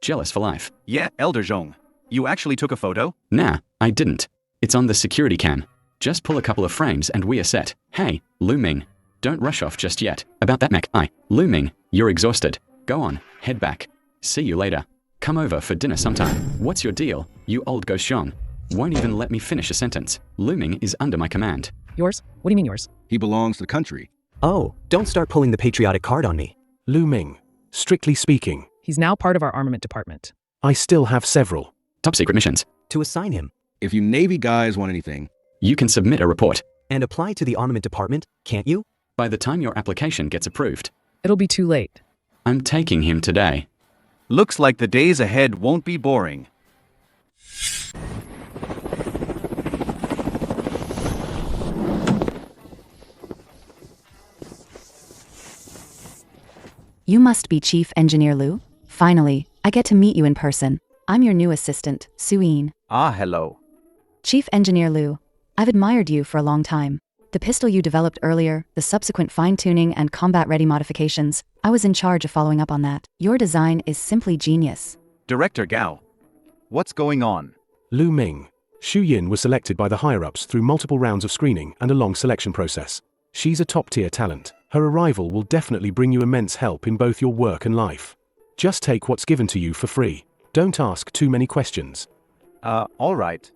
jealous for life. Yeah, Elder Zhong. You actually took a photo? Nah, I didn't. It's on the security cam. Just pull a couple of frames and we are set. Hey, Lu Ming. Don't rush off just yet. About that mech, Lu Ming, you're exhausted. Go on, head back. See you later. Come over for dinner sometime. What's your deal, you old ghost Zhong? Won't even let me finish a sentence. Lu Ming is under my command. Yours? What do you mean yours? He belongs to the country. Oh, don't start pulling the patriotic card on me. Lu Ming, Strictly speaking, He's now part of our armament department. I still have several. Top secret missions. To assign him If you Navy guys want anything, You can submit a report. and apply to the armament department, can't you? By the time your application gets approved, It'll be too late. I'm taking him today. Looks like the days ahead won't be boring. You must be Chief Engineer Liu? Finally, I get to meet you in person. I'm your new assistant, Suyin. Ah, hello. Chief Engineer Liu, I've admired you for a long time. The pistol you developed earlier, the subsequent fine-tuning and combat-ready modifications, I was in charge of following up on that. Your design is simply genius. Director Gao. What's going on? Lu Ming. Xu Yin was selected by the higher-ups through multiple rounds of screening and a long selection process. She's a top-tier talent. Her arrival will definitely bring you immense help in both your work and life. Just take what's given to you for free. Don't ask too many questions. All right.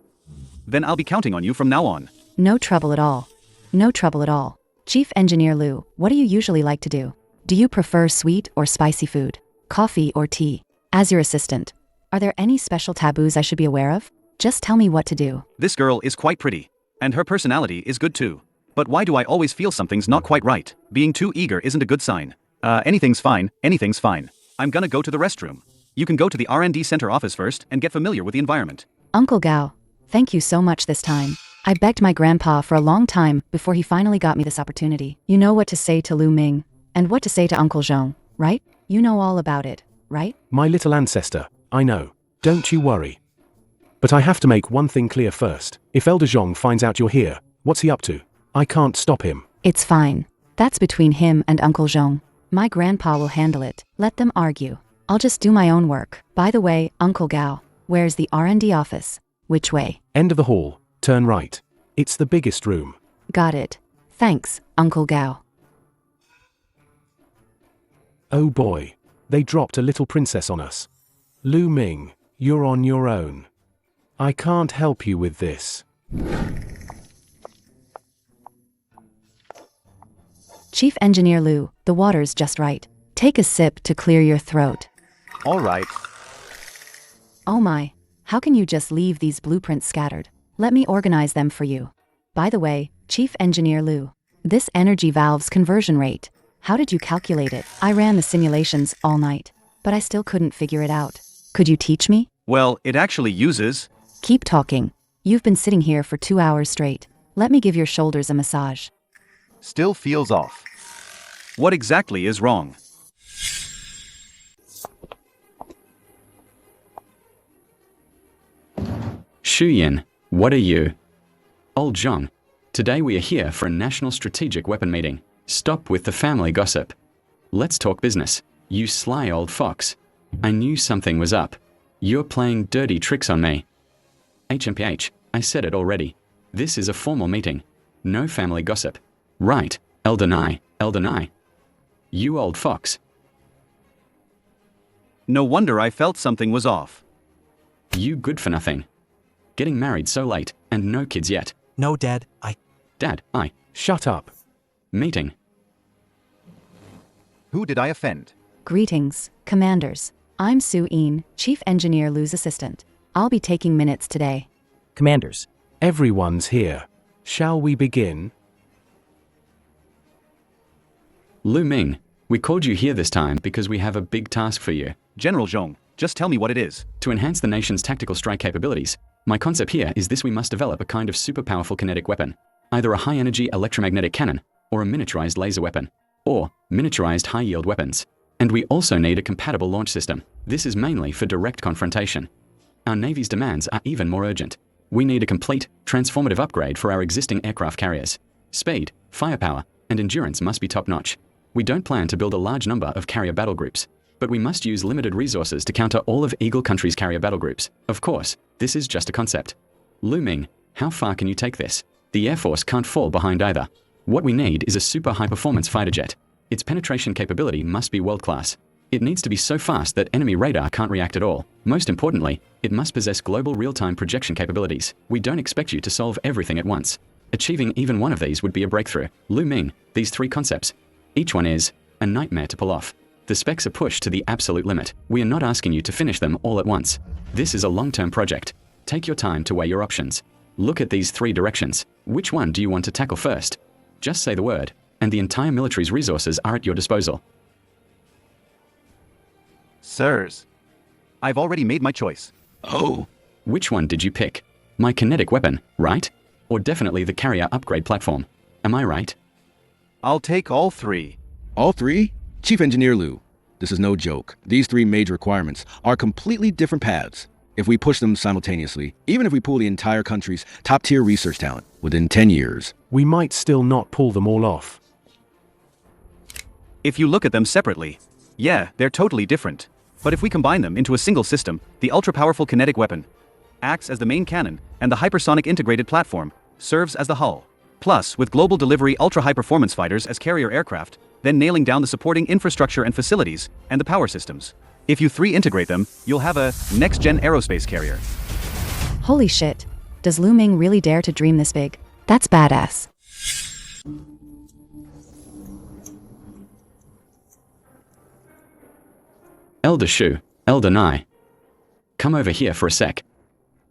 Then I'll be counting on you from now on. No trouble at all. No trouble at all. Chief Engineer Liu, what do you usually like to do? Do you prefer sweet or spicy food? Coffee or tea? As your assistant, are there any special taboos I should be aware of? Just tell me what to do. This girl is quite pretty. And her personality is good too. But why do I always feel something's not quite right? Being too eager isn't a good sign. Anything's fine, anything's fine. I'm gonna go to the restroom. You can go to the R&D center office first and get familiar with the environment. Uncle Gao, thank you so much this time. I begged my grandpa for a long time before he finally got me this opportunity. You know what to say to Lu Ming, and what to say to Uncle Zhong, right? You know all about it, right? My little ancestor, I know. Don't you worry. But I have to make one thing clear first. If Elder Zhong finds out you're here, what's he up to? I can't stop him. It's fine. That's between him and Uncle Zhong. My grandpa will handle it. Let them argue. I'll just do my own work. By the way, Uncle Gao, where's the R&D office? Which way? End of the hall. Turn right. It's the biggest room. Got it. Thanks, Uncle Gao. Oh boy. They dropped a little princess on us. Lu Ming, you're on your own. I can't help you with this. Chief Engineer Liu, the water's just right. Take a sip to clear your throat. All right. Oh my, how can you just leave these blueprints scattered? Let me organize them for you. By the way, Chief Engineer Liu, this energy valve's conversion rate, how did you calculate it? I ran the simulations all night, but I still couldn't figure it out. Could you teach me? Well, it actually uses... Keep talking. You've been sitting here for 2 hours straight. Let me give your shoulders a massage. Still feels off. What exactly is wrong? Xu Yin, what are you? Old Zhong, today we are here for a national strategic weapon meeting. Stop with the family gossip. Let's talk business. You sly old fox. I knew something was up. You're playing dirty tricks on me. HMPH, I said it already. This is a formal meeting. No family gossip. Right, Elder Nai, Elder Nai. You old fox. No wonder I felt something was off. You good for nothing. Getting married so late, and no kids yet. No, Dad, Dad, I. Shut up. Meeting. Who did I offend? Greetings, Commanders. I'm Suyin, Chief Engineer Liu's assistant. I'll be taking minutes today. Commanders. Everyone's here. Shall we begin? Lu Ming, we called you here this time because we have a big task for you. General Zhong, just tell me what it is. To enhance the nation's tactical strike capabilities, my concept here is this: we must develop a kind of super powerful kinetic weapon. Either a high-energy electromagnetic cannon, or a miniaturized laser weapon, or miniaturized high-yield weapons. And we also need a compatible launch system. This is mainly for direct confrontation. Our Navy's demands are even more urgent. We need a complete, transformative upgrade for our existing aircraft carriers. Speed, firepower, and endurance must be top-notch. We don't plan to build a large number of carrier battle groups, but we must use limited resources to counter all of Eagle Country's carrier battle groups. Of course, this is just a concept. Lu Ming, how far can you take this? The Air Force can't fall behind either. What we need is a super high-performance fighter jet. Its penetration capability must be world-class. It needs to be so fast that enemy radar can't react at all. Most importantly, it must possess global real-time projection capabilities. We don't expect you to solve everything at once. Achieving even one of these would be a breakthrough. Lu Ming, these 3 concepts, each one is a nightmare to pull off. The specs are pushed to the absolute limit. We are not asking you to finish them all at once. This is a long-term project. Take your time to weigh your options. Look at these 3 directions. Which one do you want to tackle first? Just say the word, and the entire military's resources are at your disposal. Sirs, I've already made my choice. Oh. Which one did you pick? My kinetic weapon, right? Or definitely the carrier upgrade platform. Am I right? I'll take all 3. All 3? Chief Engineer Liu, this is no joke. These 3 major requirements are completely different paths. If we push them simultaneously, even if we pool the entire country's top-tier research talent within 10 years, we might still not pull them all off. If you look at them separately, yeah, they're totally different. But if we combine them into a single system, the ultra-powerful kinetic weapon acts as the main cannon, and the hypersonic integrated platform serves as the hull. Plus, with global delivery ultra-high-performance fighters as carrier aircraft, then nailing down the supporting infrastructure and facilities, and the power systems. If you 3 integrate them, you'll have a next-gen aerospace carrier. Holy shit. Does Lu Ming really dare to dream this big? That's badass. Elder Shu, Elder Nai. Come over here for a sec.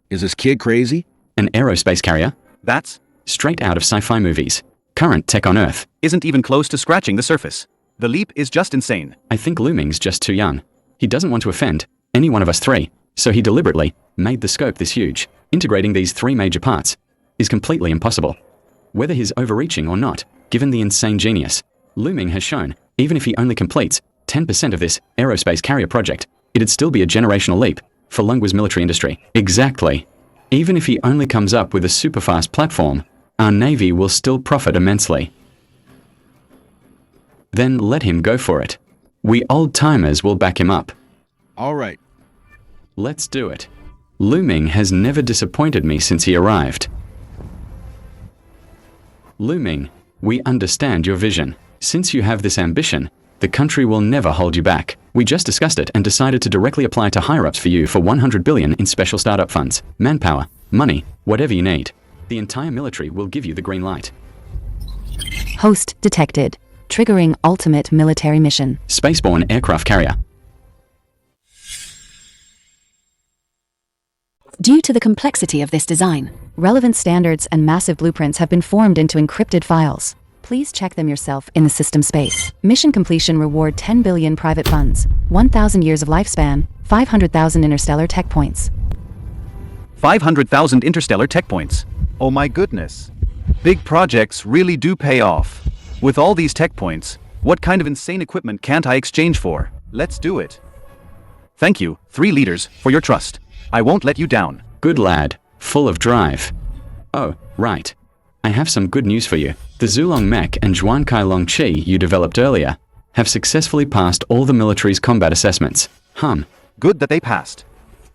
Is this kid crazy? An aerospace carrier? That's straight out of sci-fi movies. Current tech on Earth isn't even close to scratching the surface. The leap is just insane. I think Lu Ming's just too young. He doesn't want to offend any one of us 3, so he deliberately made the scope this huge. Integrating these 3 major parts is completely impossible. Whether he's overreaching or not, given the insane genius Lu Ming has shown, even if he only completes 10% of this aerospace carrier project, it'd still be a generational leap for Lungwa's military industry. Exactly. Even if he only comes up with a super-fast platform, our Navy will still profit immensely. Then let him go for it. We old-timers will back him up. All right. Let's do it. Lu Ming has never disappointed me since he arrived. Lu Ming, we understand your vision. Since you have this ambition, the country will never hold you back. We just discussed it and decided to directly apply to higher-ups for you for 100 billion in special startup funds, manpower, money, whatever you need. The entire military will give you the green light. Host detected. Triggering ultimate military mission. Spaceborne aircraft carrier. Due to the complexity of this design, relevant standards and massive blueprints have been formed into encrypted files. Please check them yourself in the system space. Mission completion reward 10 billion private funds, 1,000 years of lifespan, 500,000 interstellar tech points. 500,000 interstellar tech points. Oh my goodness. Big projects really do pay off. With all these tech points, what kind of insane equipment can't I exchange for? Let's do it. Thank you, 3 leaders, for your trust. I won't let you down. Good lad, full of drive. Oh, right. I have some good news for you. The Zulong Mech and Zhuan Kai Long Chi you developed earlier have successfully passed all the military's combat assessments. Good that they passed.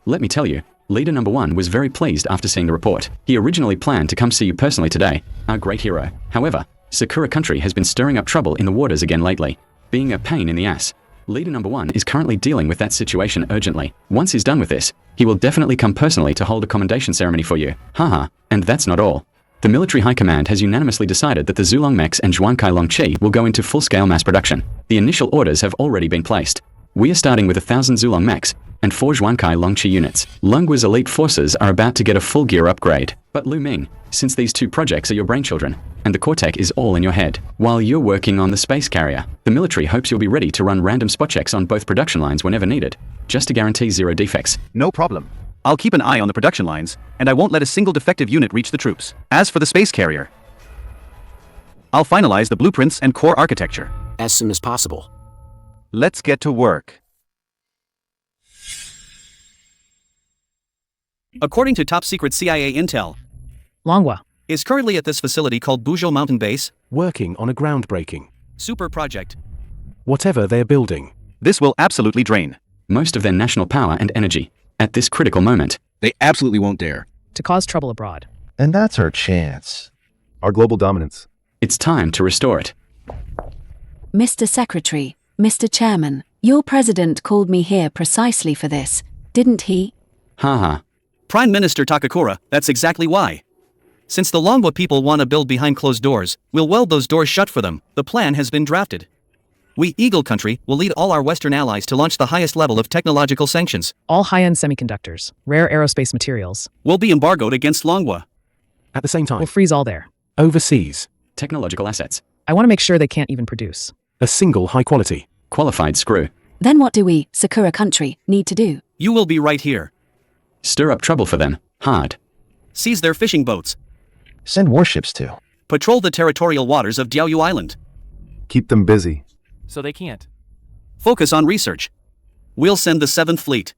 Let me tell you, Leader Number 1 was very pleased after seeing the report. He originally planned to come see you personally today, our great hero. However, Sakura country has been stirring up trouble in the waters again lately, being a pain in the ass. Leader Number 1 is currently dealing with that situation urgently. Once he's done with this, he will definitely come personally to hold a commendation ceremony for you. And that's not all. The military high command has unanimously decided that the Zulong Mechs and Zhuan Kai Long Chi will go into full-scale mass production. The initial orders have already been placed. We are starting with 1,000 Zulong Mechs and 4 Zhuan Kai Long Chi units. Lungwa's elite forces are about to get a full gear upgrade. But Lu Ming, since these 2 projects are your brainchildren, and the core tech is all in your head, while you're working on the space carrier, the military hopes you'll be ready to run random spot checks on both production lines whenever needed, just to guarantee 0 defects. No problem. I'll keep an eye on the production lines, and I won't let a single defective unit reach the troops. As for the space carrier, I'll finalize the blueprints and core architecture as soon as possible. Let's get to work. According to top-secret CIA intel, Longwa is currently at this facility called Buzhou Mountain Base, working on a groundbreaking super project. Whatever they're building, this will absolutely drain most of their national power and energy at this critical moment. They absolutely won't dare to cause trouble abroad. And that's our chance. Our global dominance. It's time to restore it. Mr. Secretary, Mr. Chairman, your president called me here precisely for this, didn't he? Prime Minister Takakura, that's exactly why. Since the Longwa people want to build behind closed doors, we'll weld those doors shut for them. The plan has been drafted. We, Eagle Country, will lead all our Western allies to launch the highest level of technological sanctions. All high-end semiconductors, rare aerospace materials. Will be embargoed against Longwa. At the same time, We'll freeze all there. overseas, Technological assets. I want to make sure they can't even produce. a single high quality. Qualified screw. Then what do we, Sakura Country, need to do? You will be right here. Stir up trouble for them. Hard. Seize their fishing boats. Send warships to. Patrol the territorial waters of Diaoyu Island. Keep them busy. So they can't. Focus on research. We'll send the 7th Fleet.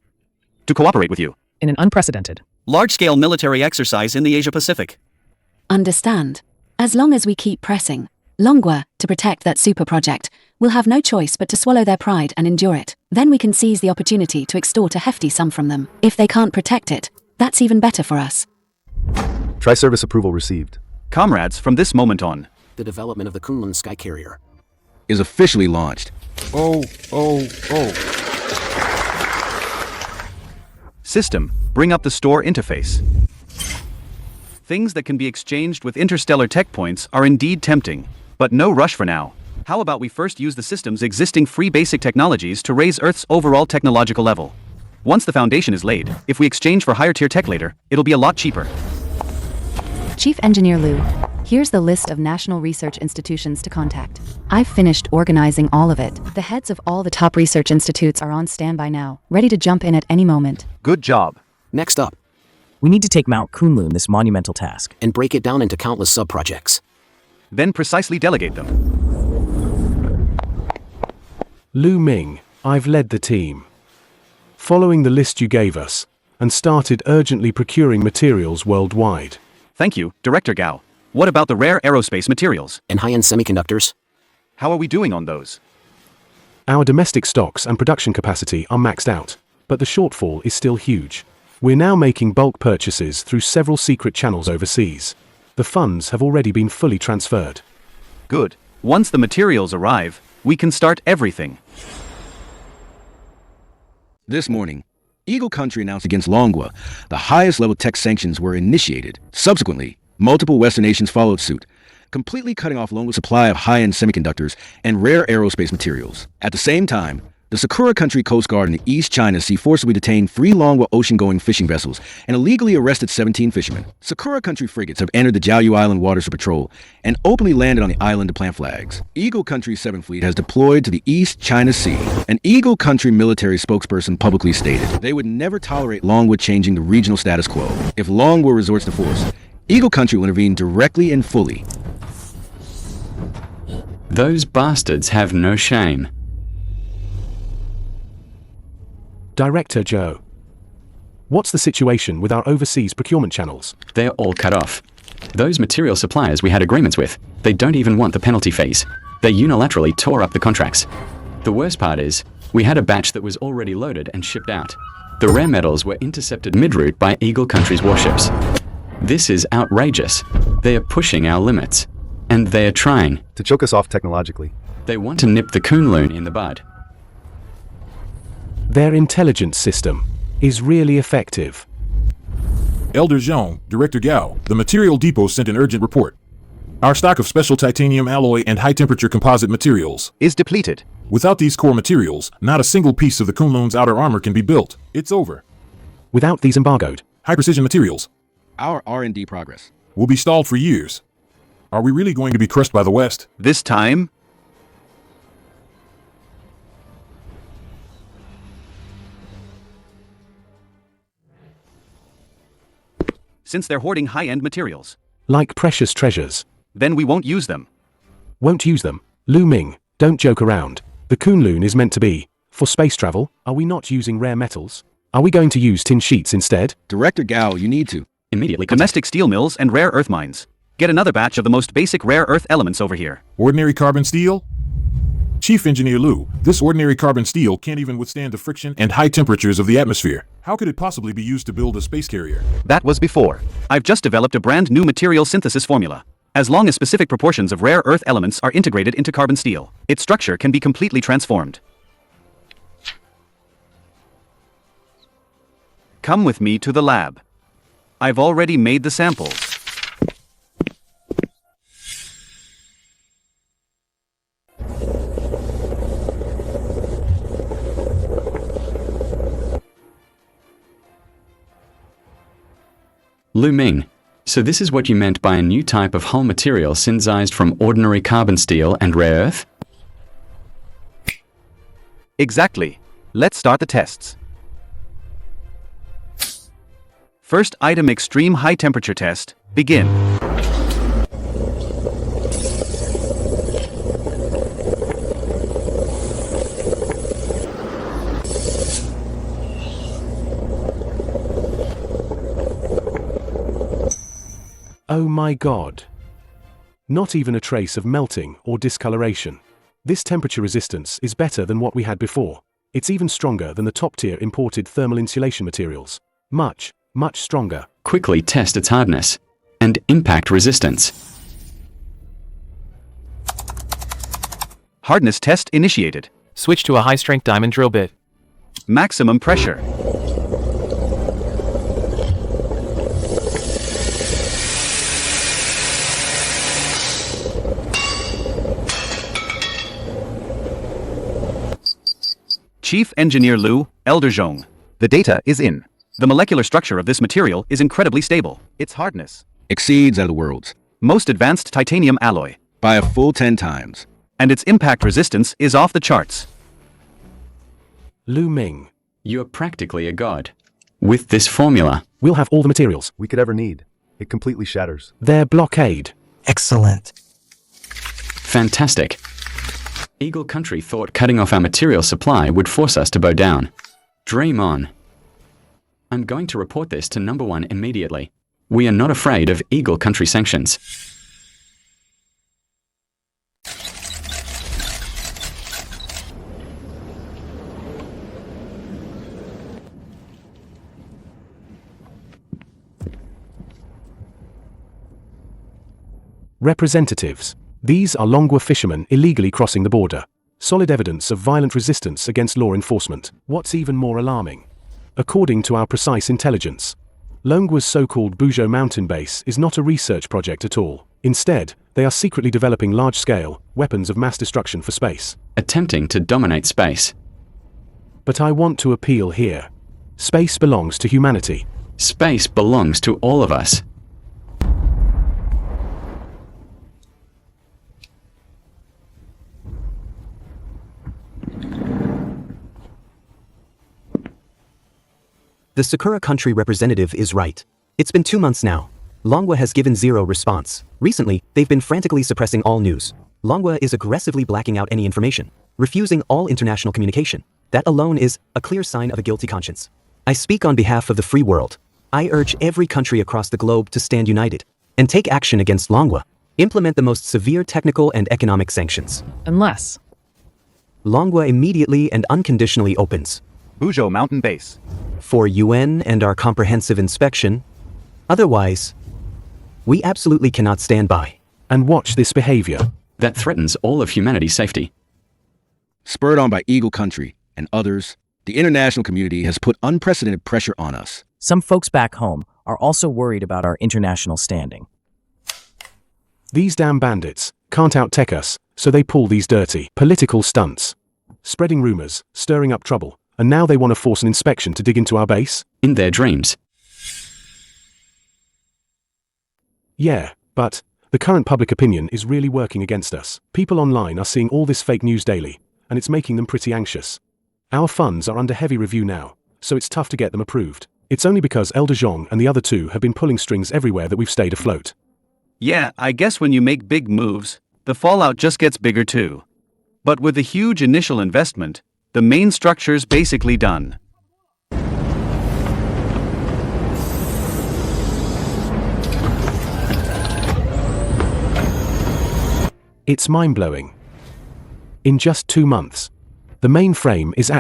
To cooperate with you. In an unprecedented. Large-scale military exercise in the Asia-Pacific. Understand. As long as we keep pressing, Longwa, to protect that super project, will have no choice but to swallow their pride and endure it. Then we can seize the opportunity to extort a hefty sum from them. If they can't protect it, that's even better for us. Tri-service approval received. Comrades, from this moment on, The development of the Kunlun Sky Carrier is officially launched. System, bring up the store interface. Things that can be exchanged with interstellar tech points are indeed tempting, but no rush for now. How about we first use the system's existing free basic technologies to raise Earth's overall technological level? Once the foundation is laid, if we exchange for higher tier tech later, it'll be a lot cheaper. Chief Engineer Liu, here's the list of national research institutions to contact. I've finished organizing all of it. The heads of all the top research institutes are on standby now, ready to jump in at any moment. Good job. Next up, We need to take Mount Kunlun this monumental task. and break it down into countless sub-projects. Then precisely delegate them. Lu Ming, I've led the team. Following the list you gave us, and started urgently procuring materials worldwide. Thank you, Director Gao. What about the rare aerospace materials? And high-end semiconductors? How are we doing on those? Our domestic stocks and production capacity are maxed out, but the shortfall is still huge. We're now making bulk purchases through several secret channels overseas. The funds have already been fully transferred. Good. Once the materials arrive, we can start everything. This morning, Eagle Country announced against Longwa the highest level tech sanctions were initiated. Subsequently, multiple Western nations followed suit, completely cutting off Longwa's supply of high-end semiconductors and rare aerospace materials. At the same time, the Sakura Country Coast Guard in the East China Sea forcibly detained 3 Longwa ocean-going fishing vessels and illegally arrested 17 fishermen. Sakura Country frigates have entered the Diaoyu Island waters for patrol and openly landed on the island to plant flags. Eagle Country's 7th Fleet has deployed to the East China Sea. An Eagle Country military spokesperson publicly stated they would never tolerate Longwa changing the regional status quo. If Longwa resorts to force, Eagle Country will intervene directly and fully. Those bastards have no shame. Director Joe. What's the situation with our overseas procurement channels? They're all cut off. Those material suppliers we had agreements with, they don't even want the penalty phase. They unilaterally tore up the contracts. The worst part is, we had a batch that was already loaded and shipped out. The rare metals were intercepted mid-route by Eagle Country's warships. This is outrageous. They are pushing our limits. And they are trying. To choke us off technologically. They want to nip the Kunlun in the bud. Their intelligence system is really effective. Elder Zhang, Director Gao, the Material Depot sent an urgent report. Our stock of special titanium alloy and high-temperature composite materials is depleted. Without these core materials, not a single piece of the Kunlun's outer armor can be built. It's over. Without these embargoed high-precision materials, our R&D progress will be stalled for years. Are we really going to be crushed by the West? This time? Since they're hoarding high-end materials. Like precious treasures. Then we won't use them. Won't use them. Lu Ming, don't joke around. The Kunlun is meant to be for space travel. Are we not using rare metals? Are we going to use tin sheets instead? Director Gao, you need to. Immediately. Domestic steel mills and rare earth mines. Get another batch of the most basic rare earth elements over here. Ordinary carbon steel? Chief Engineer Liu, this ordinary carbon steel can't even withstand the friction and high temperatures of the atmosphere. How could it possibly be used to build a space carrier? That was before. I've just developed a brand new material synthesis formula. As long as specific proportions of rare earth elements are integrated into carbon steel, its structure can be completely transformed. Come with me to the lab. I've already made the samples. Lu Ming, so this is what you meant by a new type of hull material synthesized from ordinary carbon steel and rare earth? Exactly. Let's start the tests. First item, extreme high temperature test. Begin. Oh my god. Not even a trace of melting or discoloration. This temperature resistance is better than what we had before. It's even stronger than the top-tier imported thermal insulation materials. Much stronger. Quickly test its hardness and impact resistance. Hardness test initiated. Switch to a high-strength diamond drill bit. Maximum pressure. Chief Engineer Lu, Elder Zhong. The data is in. The molecular structure of this material is incredibly stable. Its hardness Exceeds out of the world's. most advanced titanium alloy. By a full 10 times. And its impact resistance is off the charts. Lu Ming. You're practically a god. With this formula, We'll have all the materials we could ever need. It completely shatters. their blockade. Excellent. fantastic. Eagle Country thought cutting off our material supply would force us to bow down. Dream on. I'm going to report this to number 1 immediately. We are not afraid of Eagle Country sanctions. Representatives. These are Longwa fishermen illegally crossing the border. Solid evidence of violent resistance against law enforcement. What's even more alarming? According to our precise intelligence, Longwa's so-called Buzhou mountain base is not a research project at all. Instead, they are secretly developing large-scale weapons of mass destruction for space. Attempting to dominate space. But I want to appeal here. Space belongs to humanity. Space belongs to all of us. The Sakura country representative is right. It's been 2 months now. Longwa has given zero response. Recently, they've been frantically suppressing all news. Longwa is aggressively blacking out any information, refusing all international communication. That alone is a clear sign of a guilty conscience. I speak on behalf of the free world. I urge every country across the globe to stand united and take action against Longwa. Implement the most severe technical and economic sanctions. Unless Longwa immediately and unconditionally opens Buzhou Mountain Base for UN and our comprehensive inspection. Otherwise, we absolutely cannot stand by and watch this behavior that threatens all of humanity's safety. Spurred on by Eagle Country and others, the international community has put unprecedented pressure on us. Some folks back home are also worried about our international standing. These damn bandits can't out-tech us, so they pull these dirty political stunts. Spreading rumors, stirring up trouble, and now they want to force an inspection to dig into our base? In their dreams. Yeah, but the current public opinion is really working against us. People online are seeing all this fake news daily, and it's making them pretty anxious. Our funds are under heavy review now, so it's tough to get them approved. It's only because Elder Zhong and the other two have been pulling strings everywhere that we've stayed afloat. Yeah, I guess when you make big moves, the fallout just gets bigger too. But with the huge initial investment, the main structure's basically done. It's mind-blowing. In just 2 months, the mainframe is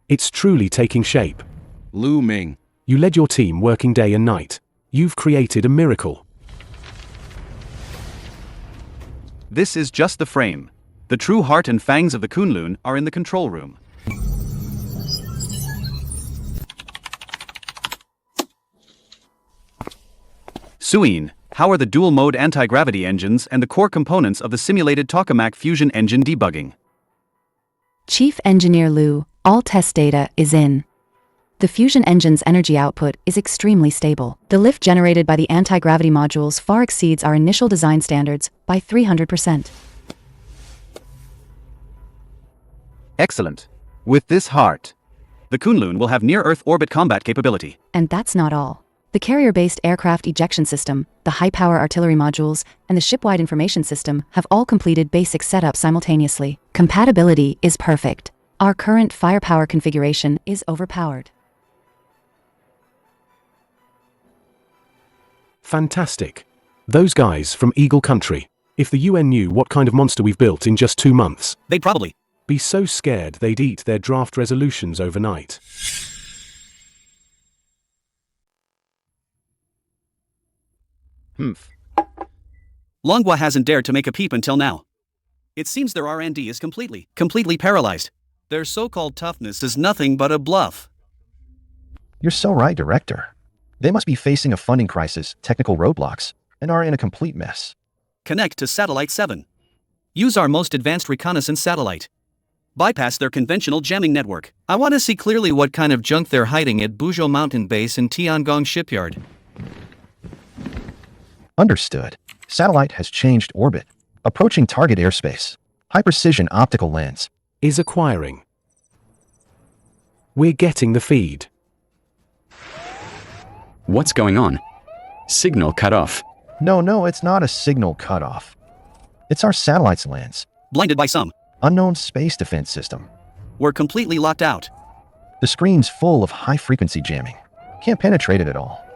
it's truly taking shape. Lu Ming. You led your team working day and night. You've created a miracle. This is just the frame. The true heart and fangs of the Kunlun are in the control room. Suin, how are the dual-mode anti-gravity engines and the core components of the simulated tokamak fusion engine debugging? Chief Engineer Lu, all test data is in. The fusion engine's energy output is extremely stable. The lift generated by the anti-gravity modules far exceeds our initial design standards by 300%. Excellent. With this heart, the Kunlun will have near-Earth orbit combat capability. And that's not all. The carrier-based aircraft ejection system, the high-power artillery modules, and the ship-wide information system have all completed basic setup simultaneously. Compatibility is perfect. Our current firepower configuration is overpowered. Fantastic. Those guys from Eagle Country. If the UN knew what kind of monster we've built in just 2 months, They'd probably be so scared they'd eat their draft resolutions overnight. Longwa hasn't dared to make a peep until now. It seems their R&D is completely paralyzed. Their so-called toughness is nothing but a bluff. You're so right, Director. They must be facing a funding crisis, technical roadblocks, and are in a complete mess. Connect to Satellite 7. Use our most advanced reconnaissance satellite. Bypass their conventional jamming network. I want to see clearly what kind of junk they're hiding at Buzhou Mountain Base in Tiangong Shipyard. Understood. Satellite has changed orbit. Approaching target airspace. High-precision optical lens. Is acquiring. We're getting the feed. What's going on? Signal cut off. No, it's not a signal cutoff. It's our satellite's lens. Blinded by some unknown space defense system. We're completely locked out. The screen's full of high-frequency jamming. Can't penetrate it at all.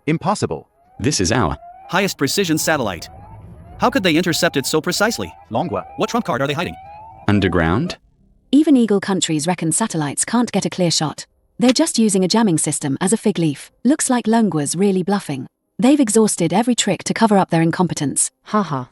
Impossible. This is our highest precision satellite. How could they intercept it so precisely? Longwa. What trump card are they hiding? underground. Even Eagle countries reckon satellites can't get a clear shot. They're just using a jamming system as a fig leaf. Looks like Longwa's really bluffing. They've exhausted every trick to cover up their incompetence. Haha.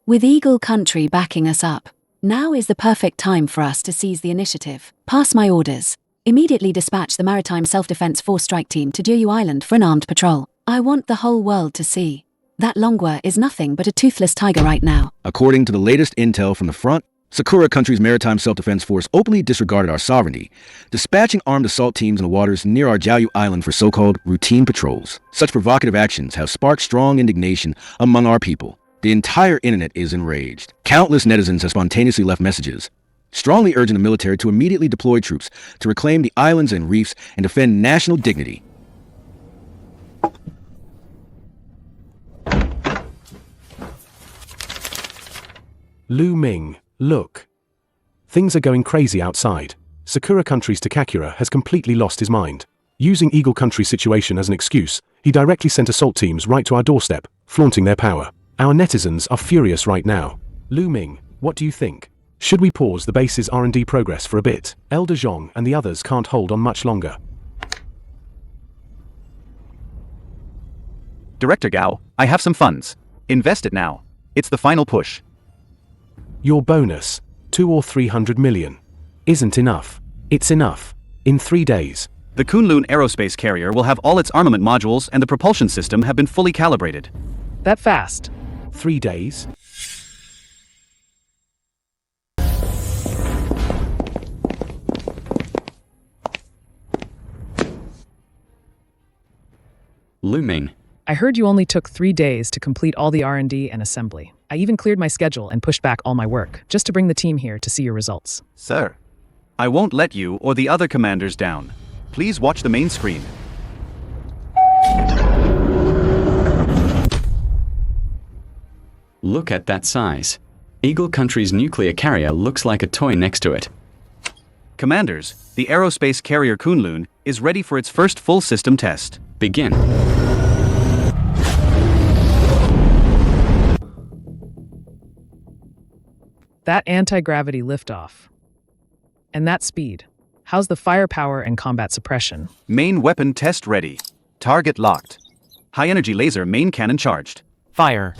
With Eagle country backing us up, now is the perfect time for us to seize the initiative. Pass my orders. Immediately dispatch the Maritime Self-Defense Force strike team to Jeju Island for an armed patrol. I want the whole world to see that Longwa is nothing but a toothless tiger right now. According to the latest intel from the front, Sakura country's Maritime Self-Defense Force openly disregarded our sovereignty, dispatching armed assault teams in the waters near our Jeju Island for so-called routine patrols. Such provocative actions have sparked strong indignation among our people. The entire internet is enraged. Countless netizens have spontaneously left messages, strongly urging the military to immediately deploy troops to reclaim the islands and reefs and defend national dignity. Ming, look. Things are going crazy outside. Sakura country's Takakura has completely lost his mind. Using Eagle country's situation as an excuse, he directly sent assault teams right to our doorstep, flaunting their power. Our netizens are furious right now. Ming, what do you think? Should we pause the base's R&D progress for a bit? Elder Zhong and the others can't hold on much longer. Director Gao, I have some funds. Invest it now. It's the final push. Your bonus, 200 or 300 million, isn't enough. It's enough. In 3 days. The Kunlun aerospace carrier will have all its armament modules and the propulsion system have been fully calibrated. That fast? 3 days? Ming. I heard you only took 3 days to complete all the R&D and assembly. I even cleared my schedule and pushed back all my work, just to bring the team here to see your results. Sir, I won't let you or the other commanders down. Please watch the main screen. Look at that size. Eagle country's nuclear carrier looks like a toy next to it. Commanders, the aerospace carrier Kunlun is ready for its first full system test. Begin. That anti-gravity liftoff. And that speed. How's the firepower and combat suppression? Main weapon test ready. Target locked. High energy laser main cannon charged. Fire.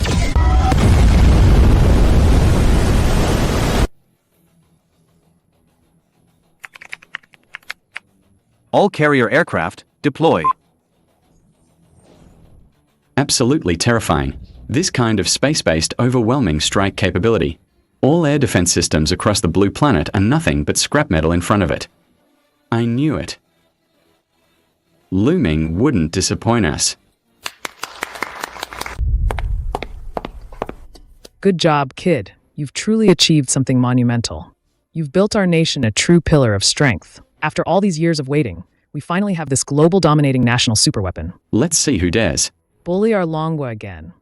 All carrier aircraft, deploy. Absolutely terrifying. This kind of space-based overwhelming strike capability. All air defense systems across the blue planet are nothing but scrap metal in front of it. I knew it. Ming wouldn't disappoint us. Good job, kid. You've truly achieved something monumental. You've built our nation a true pillar of strength. After all these years of waiting, we finally have this global dominating national superweapon. Let's see who dares. Bully our Longwa again.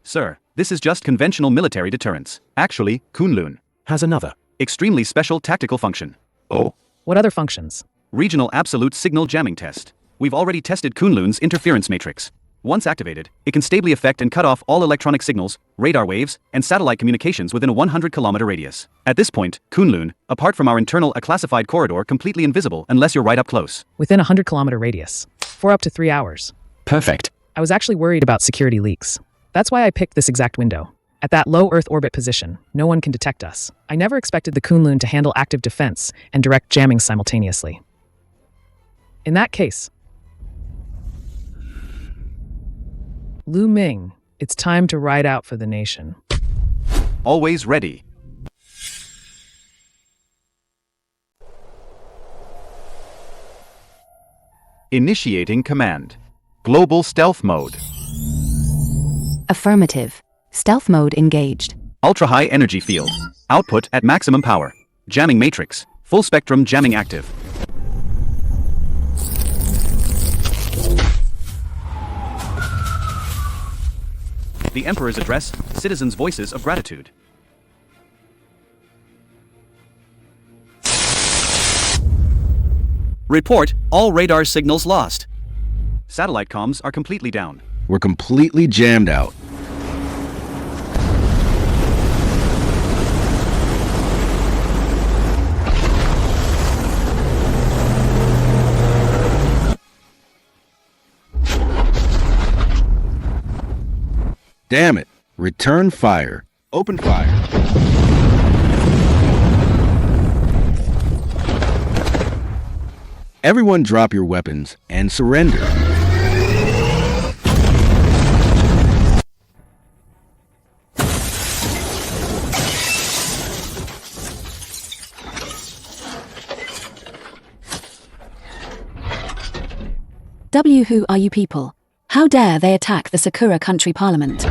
Sir, this is just conventional military deterrence. Actually, Kunlun has another extremely special tactical function. Oh. What other functions? Regional absolute signal jamming test. We've already tested Kunlun's interference matrix. Once activated, it can stably affect and cut off all electronic signals, radar waves, and satellite communications within a 100-kilometer radius. At this point, Kunlun, apart from our internal a classified corridor, completely invisible unless you're right up close. Within a 100-kilometer radius. For up to 3 hours. Perfect. I was actually worried about security leaks. That's why I picked this exact window. At that low Earth orbit position, no one can detect us. I never expected the Kunlun to handle active defense and direct jamming simultaneously. In that case, Ming, it's time to ride out for the nation. Always ready. Initiating command. Global stealth mode. Affirmative. Stealth mode engaged. Ultra-high energy field. Output at maximum power. Jamming matrix. Full spectrum jamming active. The Emperor's address, citizens' voices of gratitude. Report, all radar signals lost. Satellite comms are completely down. We're completely jammed out. Damn it. Return fire. Open fire. Everyone drop your weapons and surrender. Who are you people? How dare they attack the Sakura Country Parliament?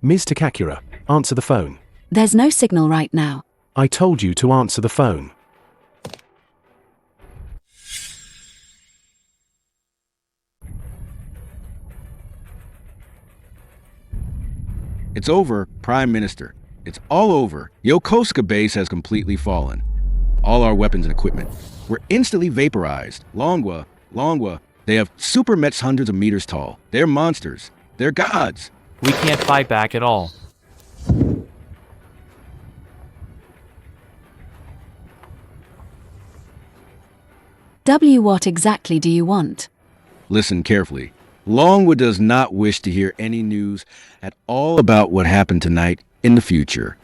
Ms. Takakura, answer the phone. There's no signal right now. I told you to answer the phone. It's over, Prime Minister. It's all over. Yokosuka base has completely fallen. All our weapons and equipment were instantly vaporized. Longwa, they have super mets hundreds of meters tall. They're monsters. They're gods. We can't fight back at all. What exactly do you want? Listen carefully. Longwa does not wish to hear any news at all about what happened tonight in the future.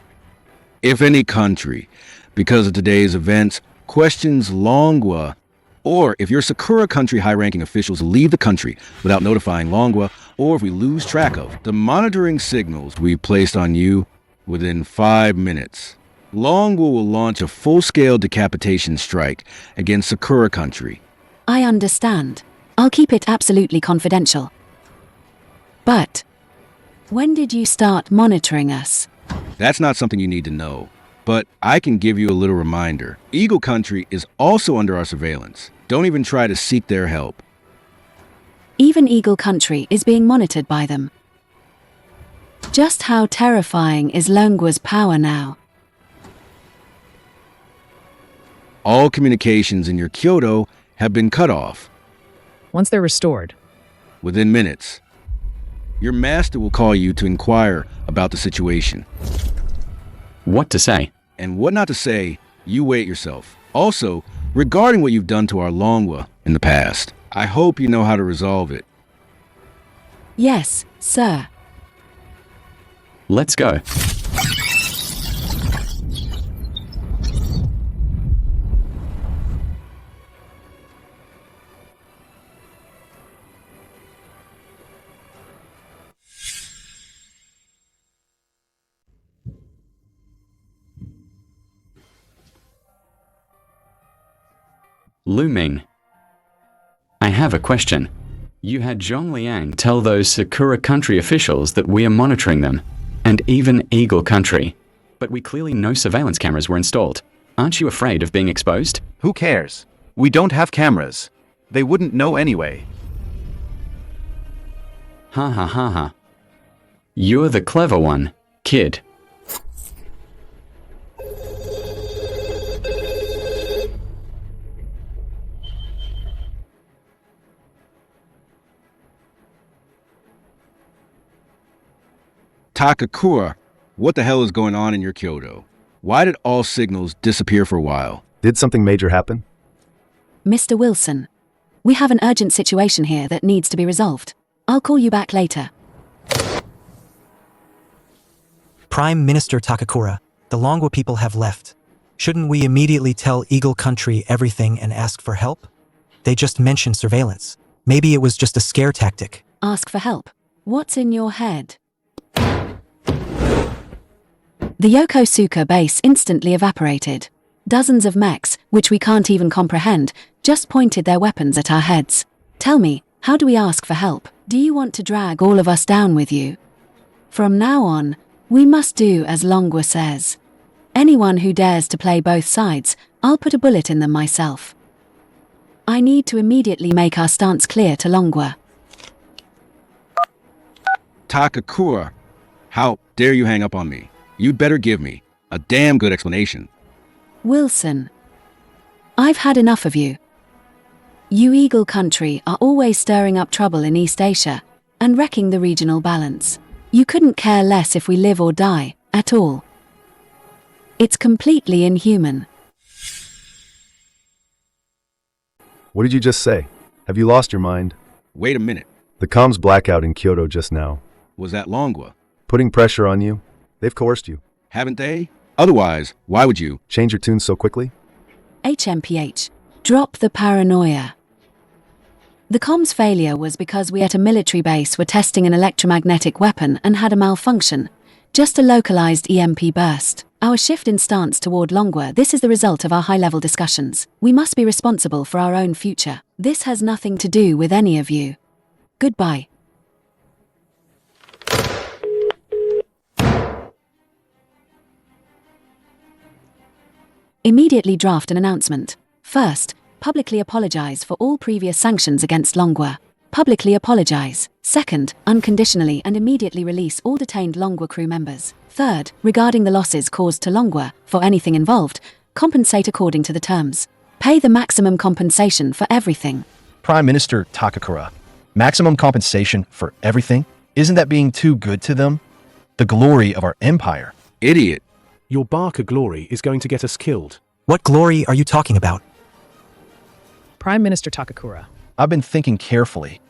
If any country, because of today's events, questions Longwa, or if your Sakura Country high-ranking officials leave the country without notifying Longwa, or if we lose track of the monitoring signals we placed on you within 5 minutes, Longwa will launch a full-scale decapitation strike against Sakura Country. I understand. I'll keep it absolutely confidential. But when did you start monitoring us? That's not something you need to know. But I can give you a little reminder. Eagle Country is also under our surveillance. Don't even try to seek their help. Even Eagle Country is being monitored by them. Just how terrifying is Longwa's power now? All communications in your Kyoto have been cut off. Once they're restored. Within minutes. Your master will call you to inquire about the situation. What to say? And what not to say, you wait yourself. Also, regarding what you've done to our Longwa in the past, I hope you know how to resolve it. Yes, sir. Let's go. Lu Ming. I have a question. You had Zhong Liang tell those Sakura Country officials that we are monitoring them, and even Eagle Country. But we clearly know surveillance cameras were installed. Aren't you afraid of being exposed? Who cares? We don't have cameras. They wouldn't know anyway. Ha ha ha ha. You're the clever one, kid. Takakura, what the hell is going on in your Kyoto? Why did all signals disappear for a while? Did something major happen? Mr. Wilson, we have an urgent situation here that needs to be resolved. I'll call you back later. Prime Minister Takakura, the Longwa people have left. Shouldn't we immediately tell Eagle Country everything and ask for help? They just mentioned surveillance. Maybe it was just a scare tactic. Ask for help. What's in your head? The Yokosuka base instantly evaporated. Dozens of mechs, which we can't even comprehend, just pointed their weapons at our heads. Tell me, how do we ask for help? Do you want to drag all of us down with you? From now on, we must do as Longwa says. Anyone who dares to play both sides, I'll put a bullet in them myself. I need to immediately make our stance clear to Longwa. Takakura, how dare you hang up on me? You'd better give me a damn good explanation. Wilson, I've had enough of you. You Eagle Country are always stirring up trouble in East Asia and wrecking the regional balance. You couldn't care less if we live or die, at all. It's completely inhuman. What did you just say? Have you lost your mind? Wait a minute. The comms blackout in Kyoto just now. Was that Longwa? Putting pressure on you? They've coerced you. Haven't they? Otherwise, why would you change your tune so quickly? HMPH. Drop the paranoia. The comms failure was because we at a military base were testing an electromagnetic weapon and had a malfunction. Just a localized EMP burst. Our shift in stance toward Longwa, this is the result of our high-level discussions. We must be responsible for our own future. This has nothing to do with any of you. Goodbye. Immediately draft an announcement. First, publicly apologize for all previous sanctions against Longwa. Publicly apologize. Second, unconditionally and immediately release all detained Longwa crew members. Third, regarding the losses caused to Longwa, for anything involved, compensate according to the terms. Pay the maximum compensation for everything. Prime Minister Takakura, maximum compensation for everything? Isn't that being too good to them? The glory of our empire. Idiot. Your Barker glory is going to get us killed. What glory are you talking about? Prime Minister Takakura. I've been thinking carefully.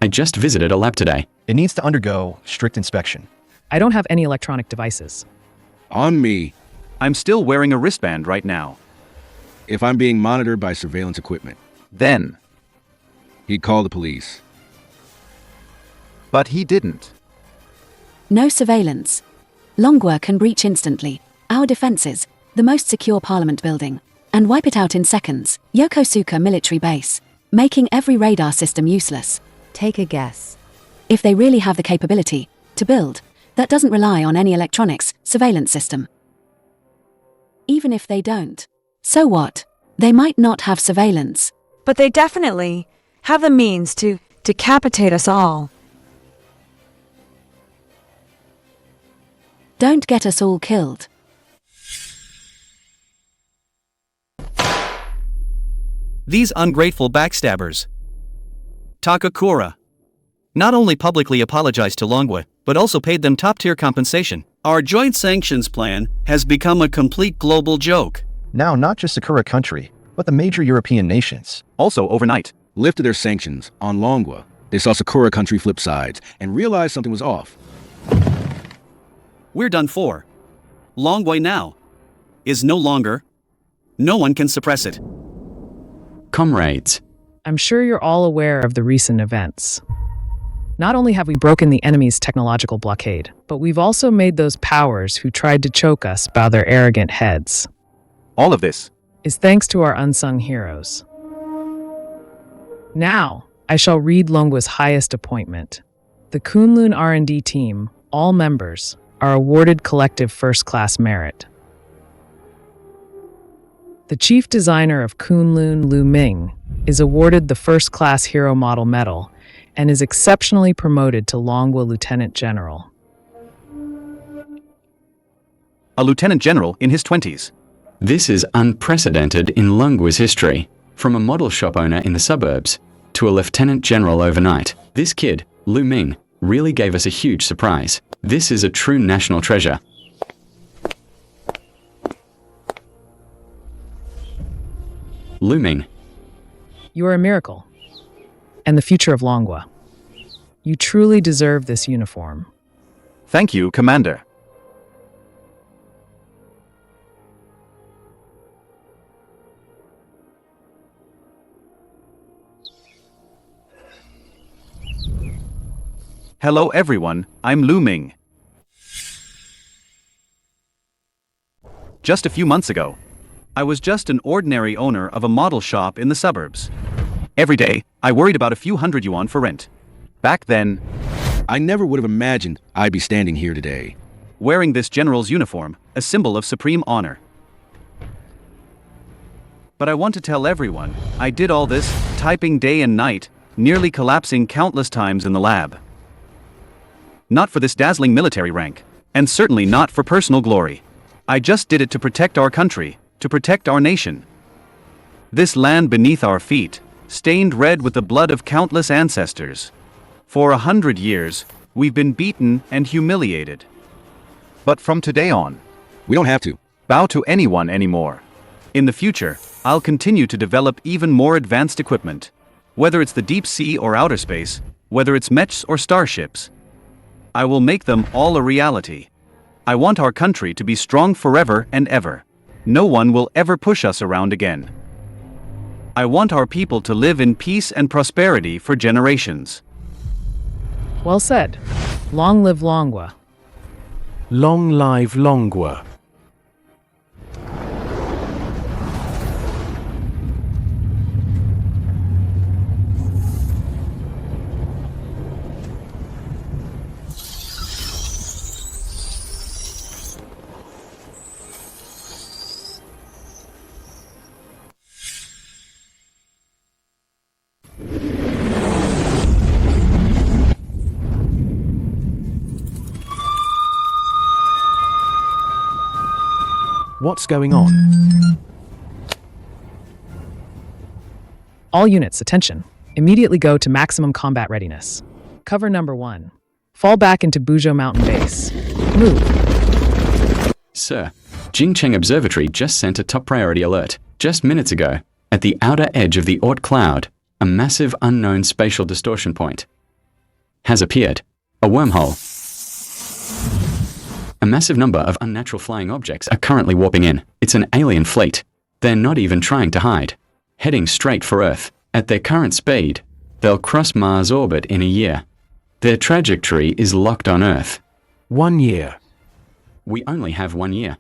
I just visited a lab today. It needs to undergo strict inspection. I don't have any electronic devices. On me. I'm still wearing a wristband right now. If I'm being monitored by surveillance equipment, Then. he'd call the police. But he didn't. No surveillance. Longwa can breach instantly our defenses, the most secure parliament building, and wipe it out in seconds. Yokosuka military base, making every radar system useless. Take a guess. If they really have the capability to build, that doesn't rely on any electronics, surveillance system. Even if they don't, so what? They might not have surveillance. But they definitely have the means to decapitate us all. Don't get us all killed. These ungrateful backstabbers. Takakura not only publicly apologized to Longwa, but also paid them top-tier compensation. Our joint sanctions plan has become a complete global joke. Now, not just Sakura Country, but the major European nations. Also overnight. Lifted their sanctions on Longwa. They saw Sakura Country flip sides and realized something was off. We're done for. Longwa now is no longer. No one can suppress it. Comrades. I'm sure you're all aware of the recent events. Not only have we broken the enemy's technological blockade, but we've also made those powers who tried to choke us bow their arrogant heads. All of this is thanks to our unsung heroes. Now, I shall read Longwa's highest appointment. The Kunlun R&D team, all members, are awarded collective first-class merit. The chief designer of Kunlun, Ming, is awarded the first-class hero model medal and is exceptionally promoted to Longwa Lieutenant General. A lieutenant general in his 20s. This is unprecedented in Longwa's history. From a model shop owner in the suburbs to a lieutenant general overnight, this kid, Ming, really gave us a huge surprise. This is a true national treasure. Ming. You are a miracle, and the future of Longwa. You truly deserve this uniform. Thank you, Commander. Hello everyone, I'm Ming. Just a few months ago, I was just an ordinary owner of a model shop in the suburbs. Every day, I worried about a few hundred yuan for rent. Back then, I never would have imagined I'd be standing here today, wearing this general's uniform, a symbol of supreme honor. But I want to tell everyone, I did all this, typing day and night, nearly collapsing countless times in the lab. Not for this dazzling military rank, and certainly not for personal glory. I just did it to protect our country, to protect our nation. This land beneath our feet, stained red with the blood of countless ancestors. For 100 years, we've been beaten and humiliated. But from today on, we don't have to bow to anyone anymore. In the future, I'll continue to develop even more advanced equipment. Whether it's the deep sea or outer space, whether it's mechs or starships, I will make them all a reality. I want our country to be strong forever and ever. No one will ever push us around again. I want our people to live in peace and prosperity for generations. Well said. Long live Longwa. Long live Longwa. What's going on? All units, attention. Immediately go to maximum combat readiness. Cover number 1. Fall back into Buzhou Mountain Base. Move. Sir, Jingcheng Observatory just sent a top priority alert. Just minutes ago, at the outer edge of the Oort cloud, a massive unknown spatial distortion point has appeared. A wormhole. A massive number of unnatural flying objects are currently warping in. It's an alien fleet. They're not even trying to hide. Heading straight for Earth. At their current speed, they'll cross Mars' orbit in a year. Their trajectory is locked on Earth. 1 year. We only have 1 year.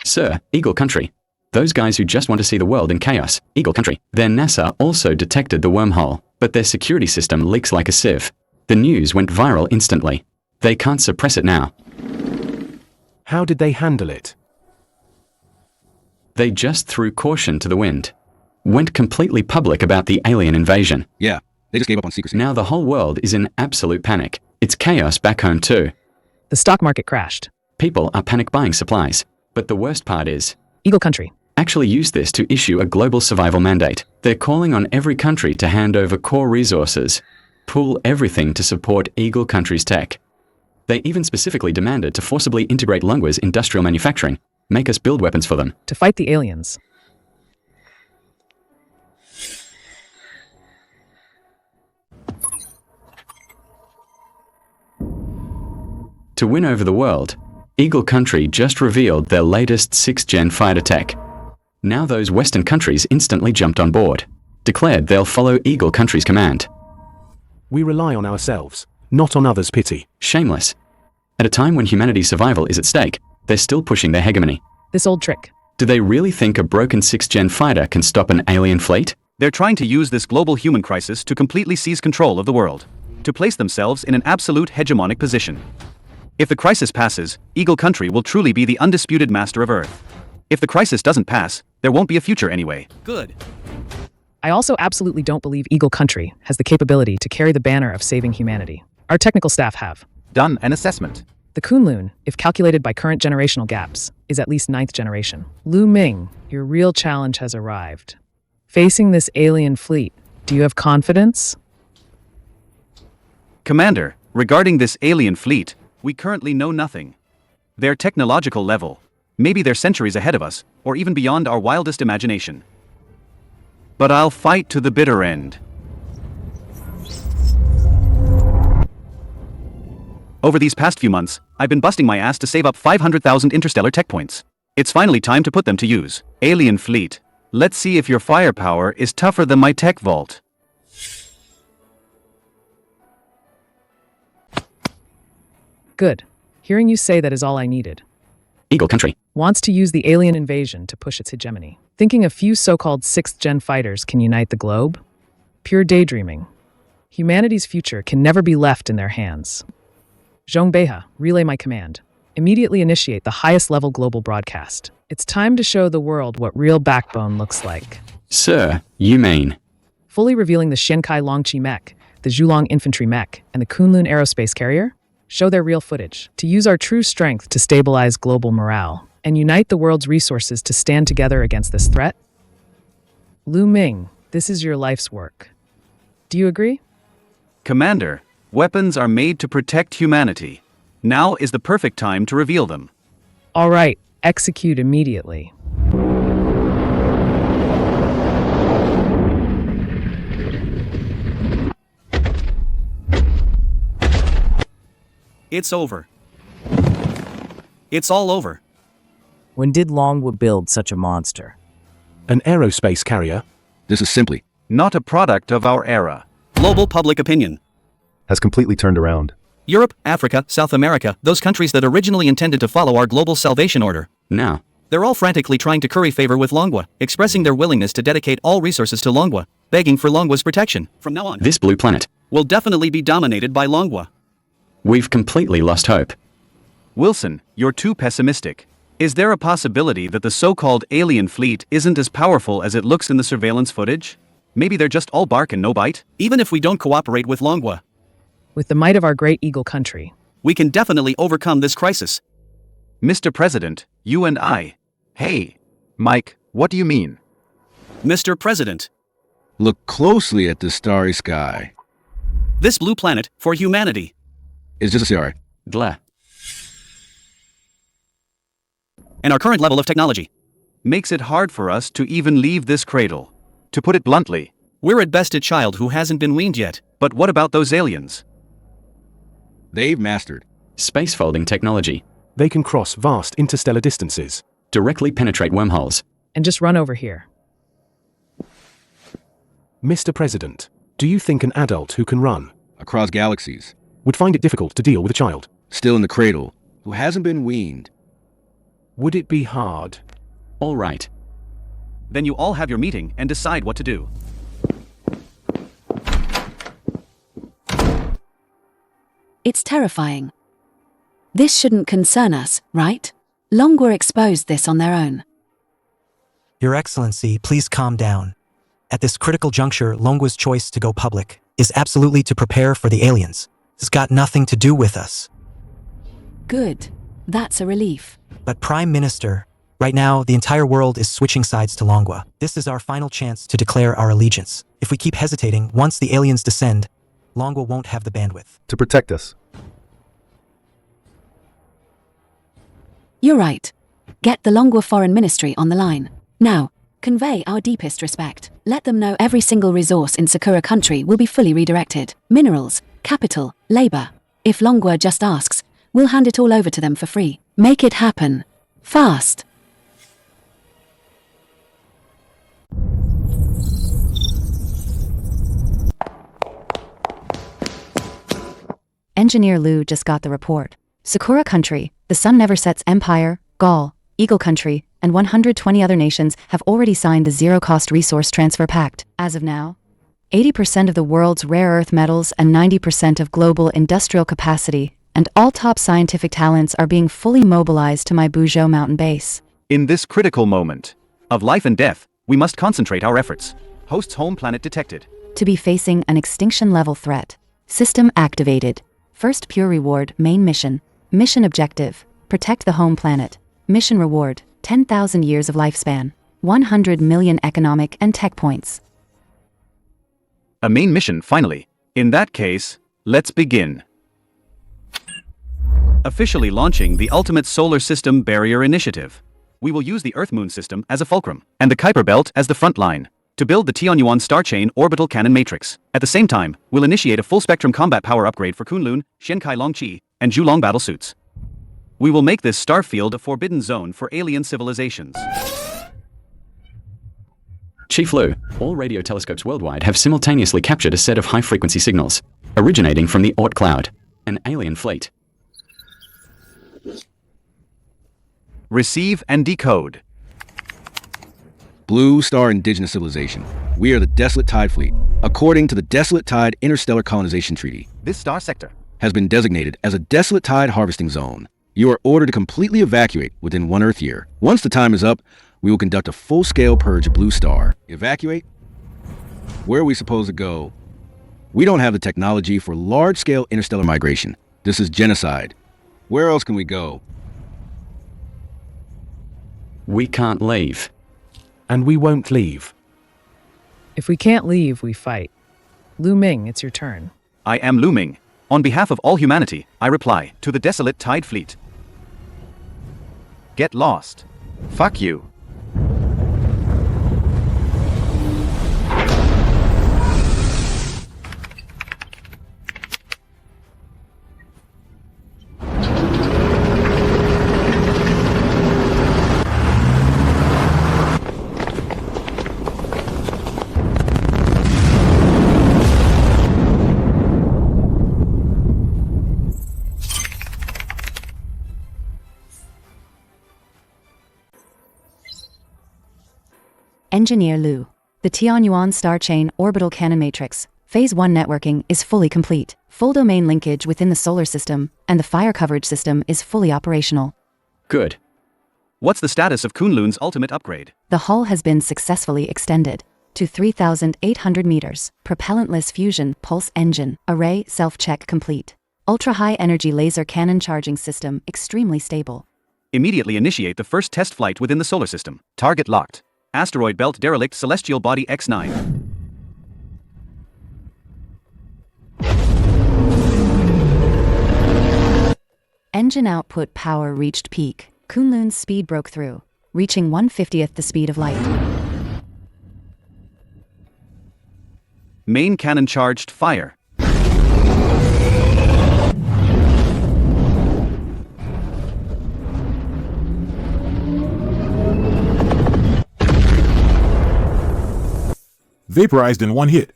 Sir, Eagle Country. Those guys who just want to see the world in chaos. Eagle Country. Their NASA also detected the wormhole, but their security system leaks like a sieve. The news went viral instantly. They can't suppress it now. How did they handle it? They just threw caution to the wind. Went completely public about the alien invasion. Yeah, they just gave up on secrecy. Now the whole world is in absolute panic. It's chaos back home too. The stock market crashed. People are panic buying supplies. But the worst part is, Eagle Country actually use this to issue a global survival mandate. They're calling on every country to hand over core resources. Pool everything to support Eagle Country's tech. They even specifically demanded to forcibly integrate Longwa's industrial manufacturing, make us build weapons for them. To fight the aliens. To win over the world, Eagle Country just revealed their latest 6th-gen fighter tech. Now those Western countries instantly jumped on board, declared they'll follow Eagle Country's command. We rely on ourselves, not on others' pity. Shameless. At a time when humanity's survival is at stake, they're still pushing their hegemony. This old trick. Do they really think a broken 6th-gen fighter can stop an alien fleet? They're trying to use this global human crisis to completely seize control of the world, to place themselves in an absolute hegemonic position. If the crisis passes, Eagle Country will truly be the undisputed master of Earth. If the crisis doesn't pass, there won't be a future anyway. Good. I also absolutely don't believe Eagle Country has the capability to carry the banner of saving humanity. Our technical staff have done an assessment. The Kunlun, if calculated by current generational gaps, is at least 9th generation. Lu Ming, your real challenge has arrived. Facing this alien fleet, do you have confidence? Commander, regarding this alien fleet, we currently know nothing. Their technological level, maybe they're centuries ahead of us, or even beyond our wildest imagination. But I'll fight to the bitter end. Over these past few months, I've been busting my ass to save up 500,000 interstellar tech points. It's finally time to put them to use. Alien fleet, let's see if your firepower is tougher than my tech vault. Good. Hearing you say that is all I needed. Eagle Country wants to use the alien invasion to push its hegemony. Thinking a few so-called 6th-gen fighters can unite the globe? Pure daydreaming. Humanity's future can never be left in their hands. Zhongbeha, relay my command. Immediately initiate the highest level global broadcast. It's time to show the world what real backbone looks like. Sir, you mean? Fully revealing the Shenkai Longqi mech, the Zhulong infantry mech, and the Kunlun aerospace carrier? Show their real footage. To use our true strength to stabilize global morale and unite the world's resources to stand together against this threat? Lu Ming, this is your life's work. Do you agree? Commander, weapons are made to protect humanity. Now is the perfect time to reveal them. All right, execute immediately. It's over. It's all over. When did Longwa build such a monster? An aerospace carrier? This is simply not a product of our era. Global public opinion has completely turned around. Europe, Africa, South America, those countries that originally intended to follow our global salvation order. Now, they're all frantically trying to curry favor with Longwa, expressing their willingness to dedicate all resources to Longwa, begging for Longwa's protection. From now on, this blue planet will definitely be dominated by Longwa. We've completely lost hope. Wilson, you're too pessimistic. Is there a possibility that the so-called alien fleet isn't as powerful as it looks in the surveillance footage? Maybe they're just all bark and no bite? Even if we don't cooperate with Longwa, with the might of our great Eagle Country, we can definitely overcome this crisis. Mr. President, you and I. Hey, Mike, what do you mean? Mr. President, look closely at the starry sky. This blue planet, for humanity, is just a star. Dla. And our current level of technology makes it hard for us to even leave this cradle. To put it bluntly, we're at best a child who hasn't been weaned yet. But what about those aliens? They've mastered space folding technology. They can cross vast interstellar distances, directly penetrate wormholes, and just run over here. Mr. President, do you think an adult who can run across galaxies would find it difficult to deal with a child still in the cradle who hasn't been weaned? Would it be hard? All right. Then you all have your meeting and decide what to do. It's terrifying. This shouldn't concern us, right? Longwa exposed this on their own. Your Excellency, please calm down. At this critical juncture, Longwa's choice to go public is absolutely to prepare for the aliens. It's got nothing to do with us. Good. That's a relief. But Prime Minister, right now the entire world is switching sides to Longwa. This is our final chance to declare our allegiance. If we keep hesitating, once the aliens descend, Longwa won't have the bandwidth to protect us. You're right. Get the Longwa Foreign Ministry on the line. Now, convey our deepest respect. Let them know every single resource in Sakura country will be fully redirected. Minerals, capital, labor. If Longwa just asks, we'll hand it all over to them for free. Make it happen. Fast. Engineer Lu just got the report. Sakura country, the sun never sets empire, Gaul, Eagle Country, and 120 other nations have already signed the Zero-Cost Resource Transfer Pact. As of now, 80% of the world's rare earth metals and 90% of global industrial capacity and all top scientific talents are being fully mobilized to my Buzhou mountain base. In this critical moment of life and death, we must concentrate our efforts. Host's home planet detected. To be facing an extinction-level threat. System activated. First pure reward, main mission. Mission objective, protect the home planet. Mission reward, 10,000 years of lifespan. 100 million economic and tech points. A main mission, finally. In that case, let's begin. Officially launching the Ultimate Solar System Barrier Initiative. We will use the Earth-Moon system as a fulcrum, and the Kuiper Belt as the front line, to build the Tianyuan Star Chain Orbital Cannon Matrix. At the same time, we'll initiate a full-spectrum combat power upgrade for Kunlun, Xiankai Longqi, and Zhulong battlesuits. We will make this star field a forbidden zone for alien civilizations. Chief Lu, all radio telescopes worldwide have simultaneously captured a set of high-frequency signals, originating from the Oort cloud, an alien fleet. Receive and decode. Blue Star Indigenous Civilization. We are the Desolate Tide Fleet. According to the Desolate Tide Interstellar Colonization Treaty, this star sector has been designated as a Desolate Tide Harvesting Zone. You are ordered to completely evacuate within 1 Earth year. Once the time is up, we will conduct a full-scale purge of Blue Star. Evacuate? Where are we supposed to go? We don't have the technology for large-scale interstellar migration. This is genocide. Where else can we go? We can't leave. And we won't leave. If we can't leave, we fight. Lu Ming, it's your turn. I am Lu Ming. On behalf of all humanity, I reply to the Desolate Tide Fleet. Get lost. Fuck you. Engineer Lu. The Tianyuan Star Chain Orbital Cannon Matrix, Phase 1 networking is fully complete. Full domain linkage within the solar system, and the fire coverage system is fully operational. Good. What's the status of Kunlun's ultimate upgrade? The hull has been successfully extended to 3,800 meters. Propellantless fusion pulse engine array self-check complete. Ultra-high energy laser cannon charging system extremely stable. Immediately initiate the first test flight within the solar system. Target locked. Asteroid belt derelict celestial body X9. Engine output power reached peak. Kunlun's speed broke through, reaching 1/50th the speed of light. Main cannon charged, fire. Vaporized in 1 hit.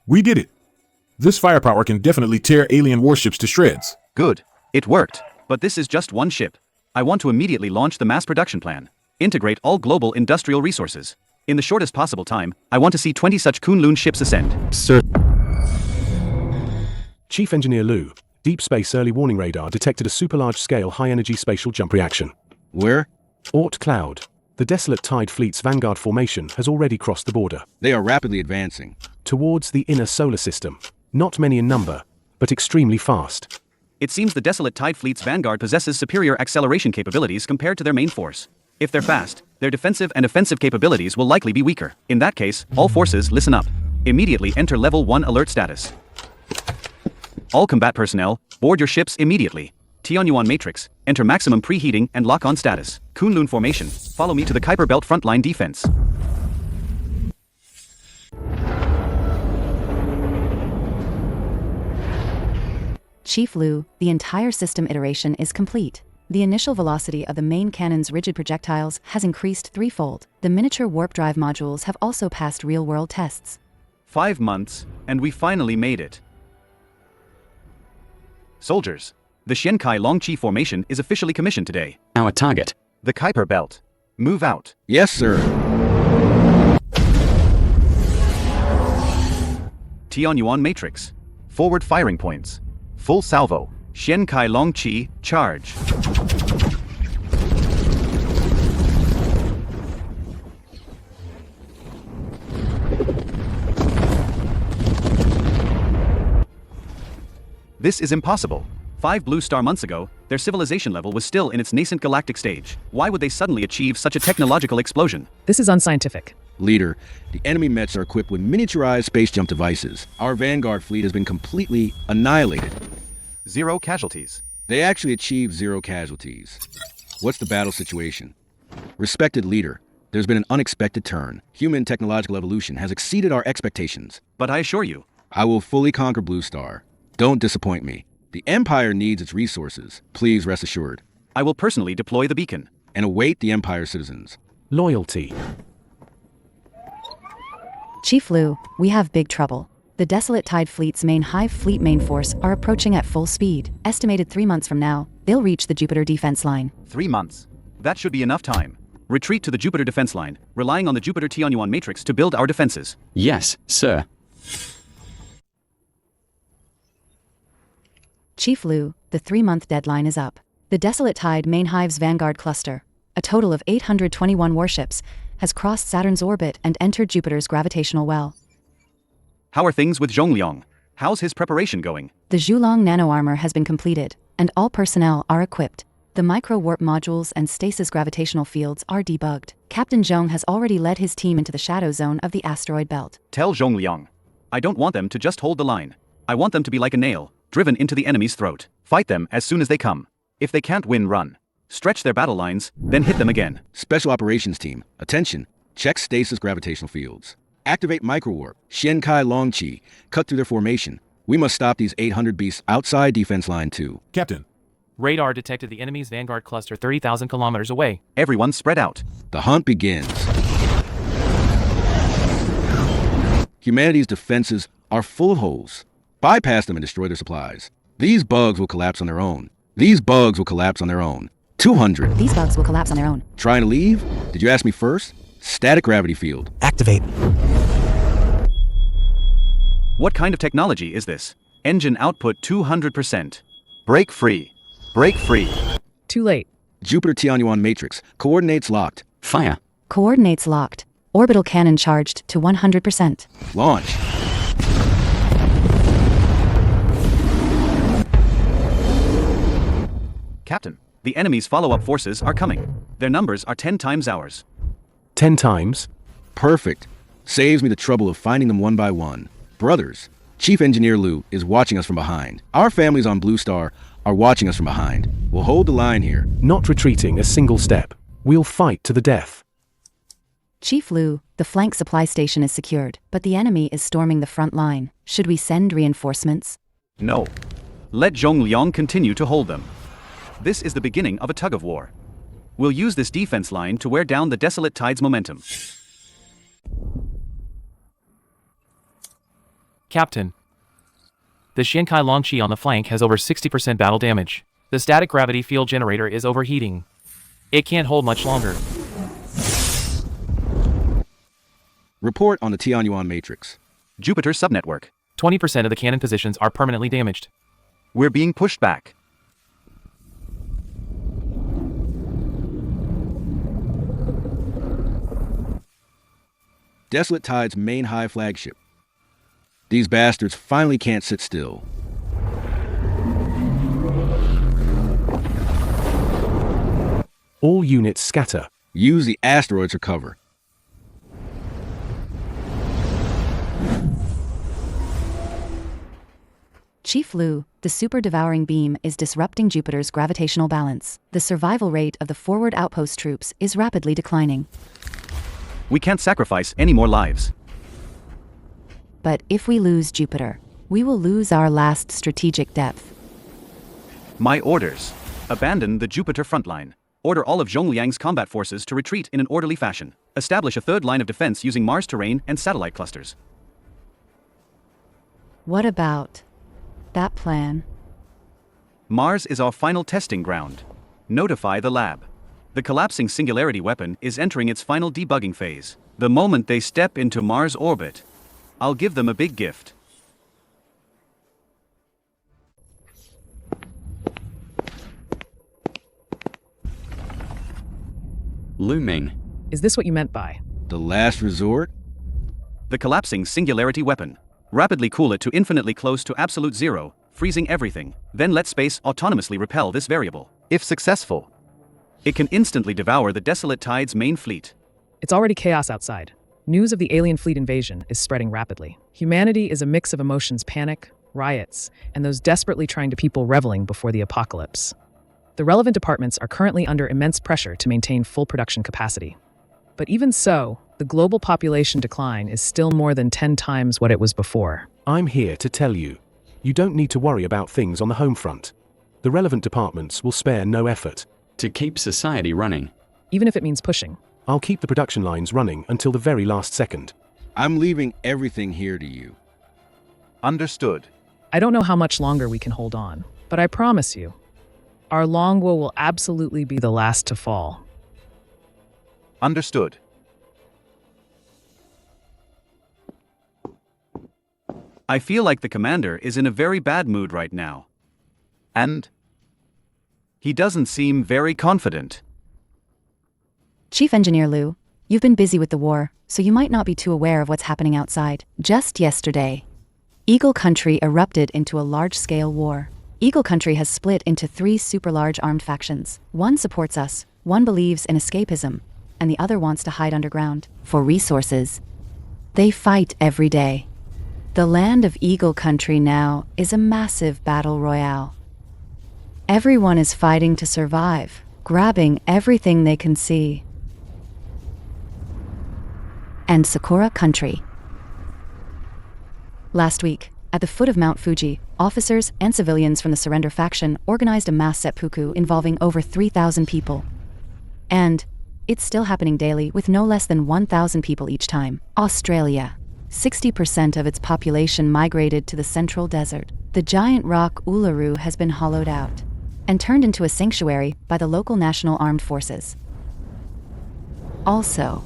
We did it. This firepower can definitely tear alien warships to shreds. Good. It worked. But this is just one ship. I want to immediately launch the mass production plan. Integrate all global industrial resources. In the shortest possible time, I want to see 20 such Kunlun ships ascend. Sir. Chief Engineer Lu, Deep Space Early Warning Radar detected a super-large-scale high-energy spatial jump reaction. Where? Oort Cloud. The Desolate Tide Fleet's Vanguard formation has already crossed the border. They are rapidly advancing. Towards the inner solar system. Not many in number, but extremely fast. It seems the Desolate Tide Fleet's Vanguard possesses superior acceleration capabilities compared to their main force. If they're fast, their defensive and offensive capabilities will likely be weaker. In that case, all forces listen up. Immediately enter Level 1 alert status. All combat personnel, board your ships immediately. Tianyuan Matrix, enter maximum preheating and lock-on status. Kunlun formation, follow me to the Kuiper Belt frontline defense. Chief Lu, the entire system iteration is complete. The initial velocity of the main cannon's rigid projectiles has increased threefold. The miniature warp drive modules have also passed real-world tests. 5 months, and we finally made it. Soldiers, the Xiankai Longqi formation is officially commissioned today. Our target, The Kuiper Belt. Move out. Yes, sir. Tianyuan Matrix. Forward firing points. Full salvo. Xian Kai Long Chi, charge. This is impossible. 5 blue star months ago, their civilization level was still in its nascent galactic stage. Why would they suddenly achieve such a technological explosion? This is unscientific. Leader, the enemy Mets are equipped with miniaturized space jump devices. Our Vanguard fleet has been completely annihilated. 0 casualties. They actually achieved 0 casualties. What's the battle situation? Respected leader, there's been an unexpected turn. Human technological evolution has exceeded our expectations. But I assure you, I will fully conquer Blue Star. Don't disappoint me. The Empire needs its resources. Please rest assured. I will personally deploy the beacon. And await the Empire citizens. Loyalty. Chief Lu, we have big trouble. The Desolate Tide Fleet's main Hive Fleet main force are approaching at full speed. Estimated 3 months from now, they'll reach the Jupiter defense line. 3 months. That should be enough time. Retreat to the Jupiter defense line, relying on the Jupiter Tianyuan matrix to build our defenses. Yes, sir. Chief Lu, the 3-month deadline is up. The Desolate Tide main Hive's Vanguard cluster, a total of 821 warships, has crossed Saturn's orbit and entered Jupiter's gravitational well. How are things with Zhongliang? How's his preparation going? The Zhulong nano-armor has been completed, and all personnel are equipped. The micro-warp modules and stasis gravitational fields are debugged. Captain Zhong has already led his team into the shadow zone of the asteroid belt. Tell Zhongliang. I don't want them to just hold the line. I want them to be like a nail, driven into the enemy's throat. Fight them as soon as they come. If they can't win, run. Stretch their battle lines, then hit them again. Special Operations Team, attention. Check stasis gravitational fields. Activate microwarp. Xian Kai Long Chi. Cut through their formation. We must stop these 800 beasts outside defense line 2. Captain. Radar detected the enemy's Vanguard cluster 30,000 kilometers away. Everyone spread out. The hunt begins. Humanity's defenses are full of holes. Bypass them and destroy their supplies. These bugs will collapse on their own. These bugs will collapse on their own. 200. These bugs will collapse on their own. Trying to leave? Did you ask me first? Static gravity field. Activate. What kind of technology is this? Engine output 200%. Break free. Break free. Too late. Jupiter Tianyuan matrix. Coordinates locked. Fire. Coordinates locked. Orbital cannon charged to 100%. Launch. Captain, the enemy's follow-up forces are coming. Their numbers are 10 times ours. 10 times? Perfect. Saves me the trouble of finding them one by one. Brothers, Chief Engineer Lu is watching us from behind. Our families on Blue Star are watching us from behind. We'll hold the line here. Not retreating a single step. We'll fight to the death. Chief Lu, the flank supply station is secured, but the enemy is storming the front line. Should we send reinforcements? No. Let Zhongliang continue to hold them. This is the beginning of a tug-of-war. We'll use this defense line to wear down the Desolate Tide's momentum. Captain. The Shinkai Longqi on the flank has over 60% battle damage. The static gravity field generator is overheating. It can't hold much longer. Report on the Tianyuan matrix. Jupiter subnetwork. 20% of the cannon positions are permanently damaged. We're being pushed back. Desolate Tide's main high flagship. These bastards finally can't sit still. All units scatter. Use the asteroids for cover. Chief Lu, the super-devouring beam is disrupting Jupiter's gravitational balance. The survival rate of the forward outpost troops is rapidly declining. We can't sacrifice any more lives. But if we lose Jupiter, we will lose our last strategic depth. My orders. Abandon the Jupiter frontline. Order all of Zhongliang's combat forces to retreat in an orderly fashion. Establish a third line of defense using Mars terrain and satellite clusters. What about that plan? Mars is our final testing ground. Notify the lab. The collapsing singularity weapon is entering its final debugging phase. The moment they step into Mars orbit, I'll give them a big gift. Ming. Is this what you meant by? The last resort? The collapsing singularity weapon. Rapidly cool it to infinitely close to absolute zero, freezing everything. Then let space autonomously repel this variable. If successful, it can instantly devour the desolate tide's main fleet. It's already chaos outside. News of the alien fleet invasion is spreading rapidly. Humanity is a mix of emotions: panic, riots, and those desperately trying to people reveling before the apocalypse. The relevant departments are currently under immense pressure to maintain full production capacity. But even so, the global population decline is still more than 10 times what it was before. I'm here to tell you, you don't need to worry about things on the home front. The relevant departments will spare no effort. To keep society running. Even if it means pushing. I'll keep the production lines running until the very last second. I'm leaving everything here to you. Understood. I don't know how much longer we can hold on, but I promise you, our Longwa will absolutely be the last to fall. Understood. I feel like the commander is in a very bad mood right now. And he doesn't seem very confident. Chief Engineer Liu, you've been busy with the war, so you might not be too aware of what's happening outside. Just yesterday, Eagle Country erupted into a large-scale war. Eagle Country has split into 3 super large armed factions. One supports us, one believes in escapism, and the other wants to hide underground for resources. They fight every day. The land of Eagle Country now is a massive battle royale. Everyone is fighting to survive, grabbing everything they can see. And Sakura Country. Last week, at the foot of Mount Fuji, officers and civilians from the surrender faction organized a mass seppuku involving over 3,000 people. And it's still happening daily with no less than 1,000 people each time. Australia. 60% of its population migrated to the central desert. The giant rock Uluru has been hollowed out and turned into a sanctuary by the local National Armed Forces. Also,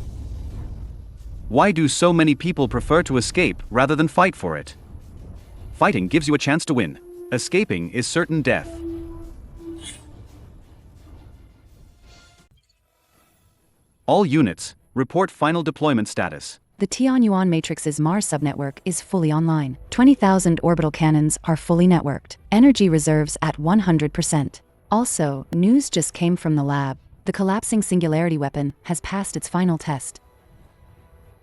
why do so many people prefer to escape rather than fight for it? Fighting gives you a chance to win. Escaping is certain death. All units, report final deployment status. the Tianyuan Matrix's Mars subnetwork is fully online. 20,000 orbital cannons are fully networked. Energy reserves at 100%. Also, news just came from the lab. The collapsing singularity weapon has passed its final test.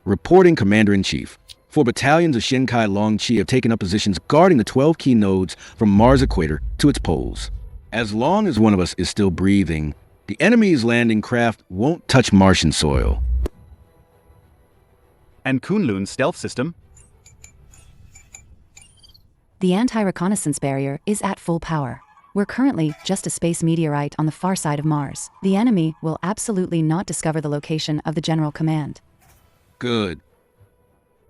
Reporting Commander-in-Chief. 4 battalions of Shinkai Longqi have taken up positions guarding the 12 key nodes from Mars equator to its poles. As long as one of us is still breathing, the enemy's landing craft won't touch Martian soil. And Kunlun's stealth system? The anti-reconnaissance barrier is at full power. We're currently just a space meteorite on the far side of Mars. The enemy will absolutely not discover the location of the General Command. Good.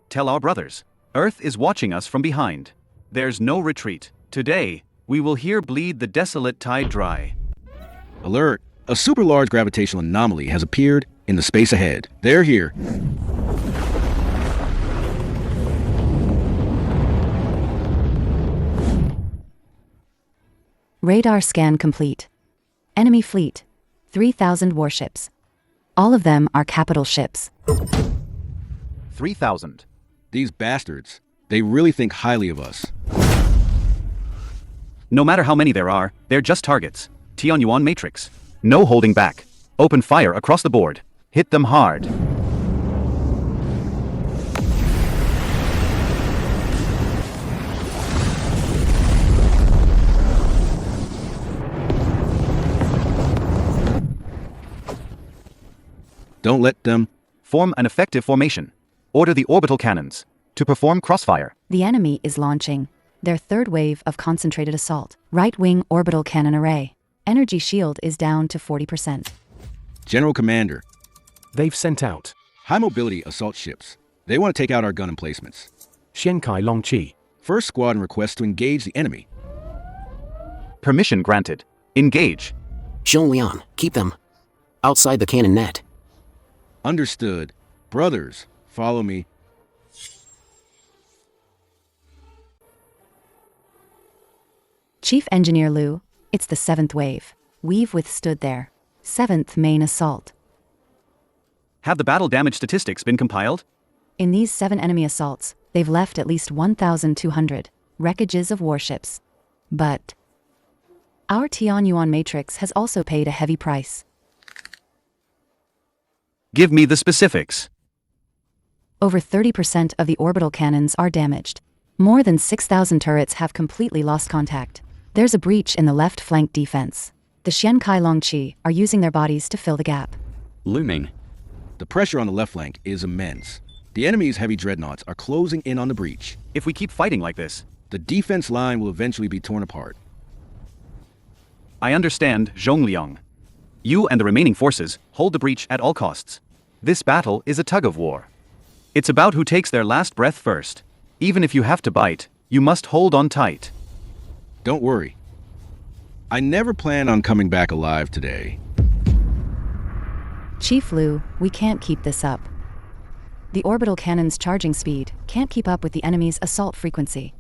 Tell our brothers. Earth is watching us from behind. There's no retreat. Today, we will here bleed the desolate tide dry. Alert! A super large gravitational anomaly has appeared in the space ahead. They're here. Radar scan complete. Enemy fleet. 3,000 warships. All of them are capital ships. 3,000. These bastards, they really think highly of us. No matter how many there are, they're just targets. Tianyuan Matrix. No holding back. Open fire across the board. Hit them hard. Don't let them form an effective formation. Order the orbital cannons to perform crossfire. The enemy is launching their third wave of concentrated assault. Right-wing orbital cannon array. Energy shield is down to 40%. General Commander. They've sent out high-mobility assault ships. They want to take out our gun emplacements. Shinkai Longqi. First squadron requests to engage the enemy. Permission granted. Engage. Zhonglian, keep them. outside the cannon net. Understood. Brothers, follow me. Chief Engineer Liu, it's the 7th wave. We've withstood their 7th main assault. Have the battle damage statistics been compiled? In these 7 enemy assaults, they've left at least 1,200 wreckages of warships. But our Tianyuan matrix has also paid a heavy price. Give me the specifics. Over 30% of the orbital cannons are damaged. More than 6,000 turrets have completely lost contact. There's a breach in the left flank defense. The Xiankai Longqi are using their bodies to fill the gap. Looming. The pressure on the left flank is immense. The enemy's heavy dreadnoughts are closing in on the breach. If we keep fighting like this, the defense line will eventually be torn apart. I understand, Zhongliang. You and the remaining forces hold the breach at all costs. This battle is a tug of war. It's about who takes their last breath first. Even if you have to bite, you must hold on tight. Don't worry. I never plan on coming back alive today. Chief Liu, we can't keep this up. The orbital cannon's charging speed can't keep up with the enemy's assault frequency.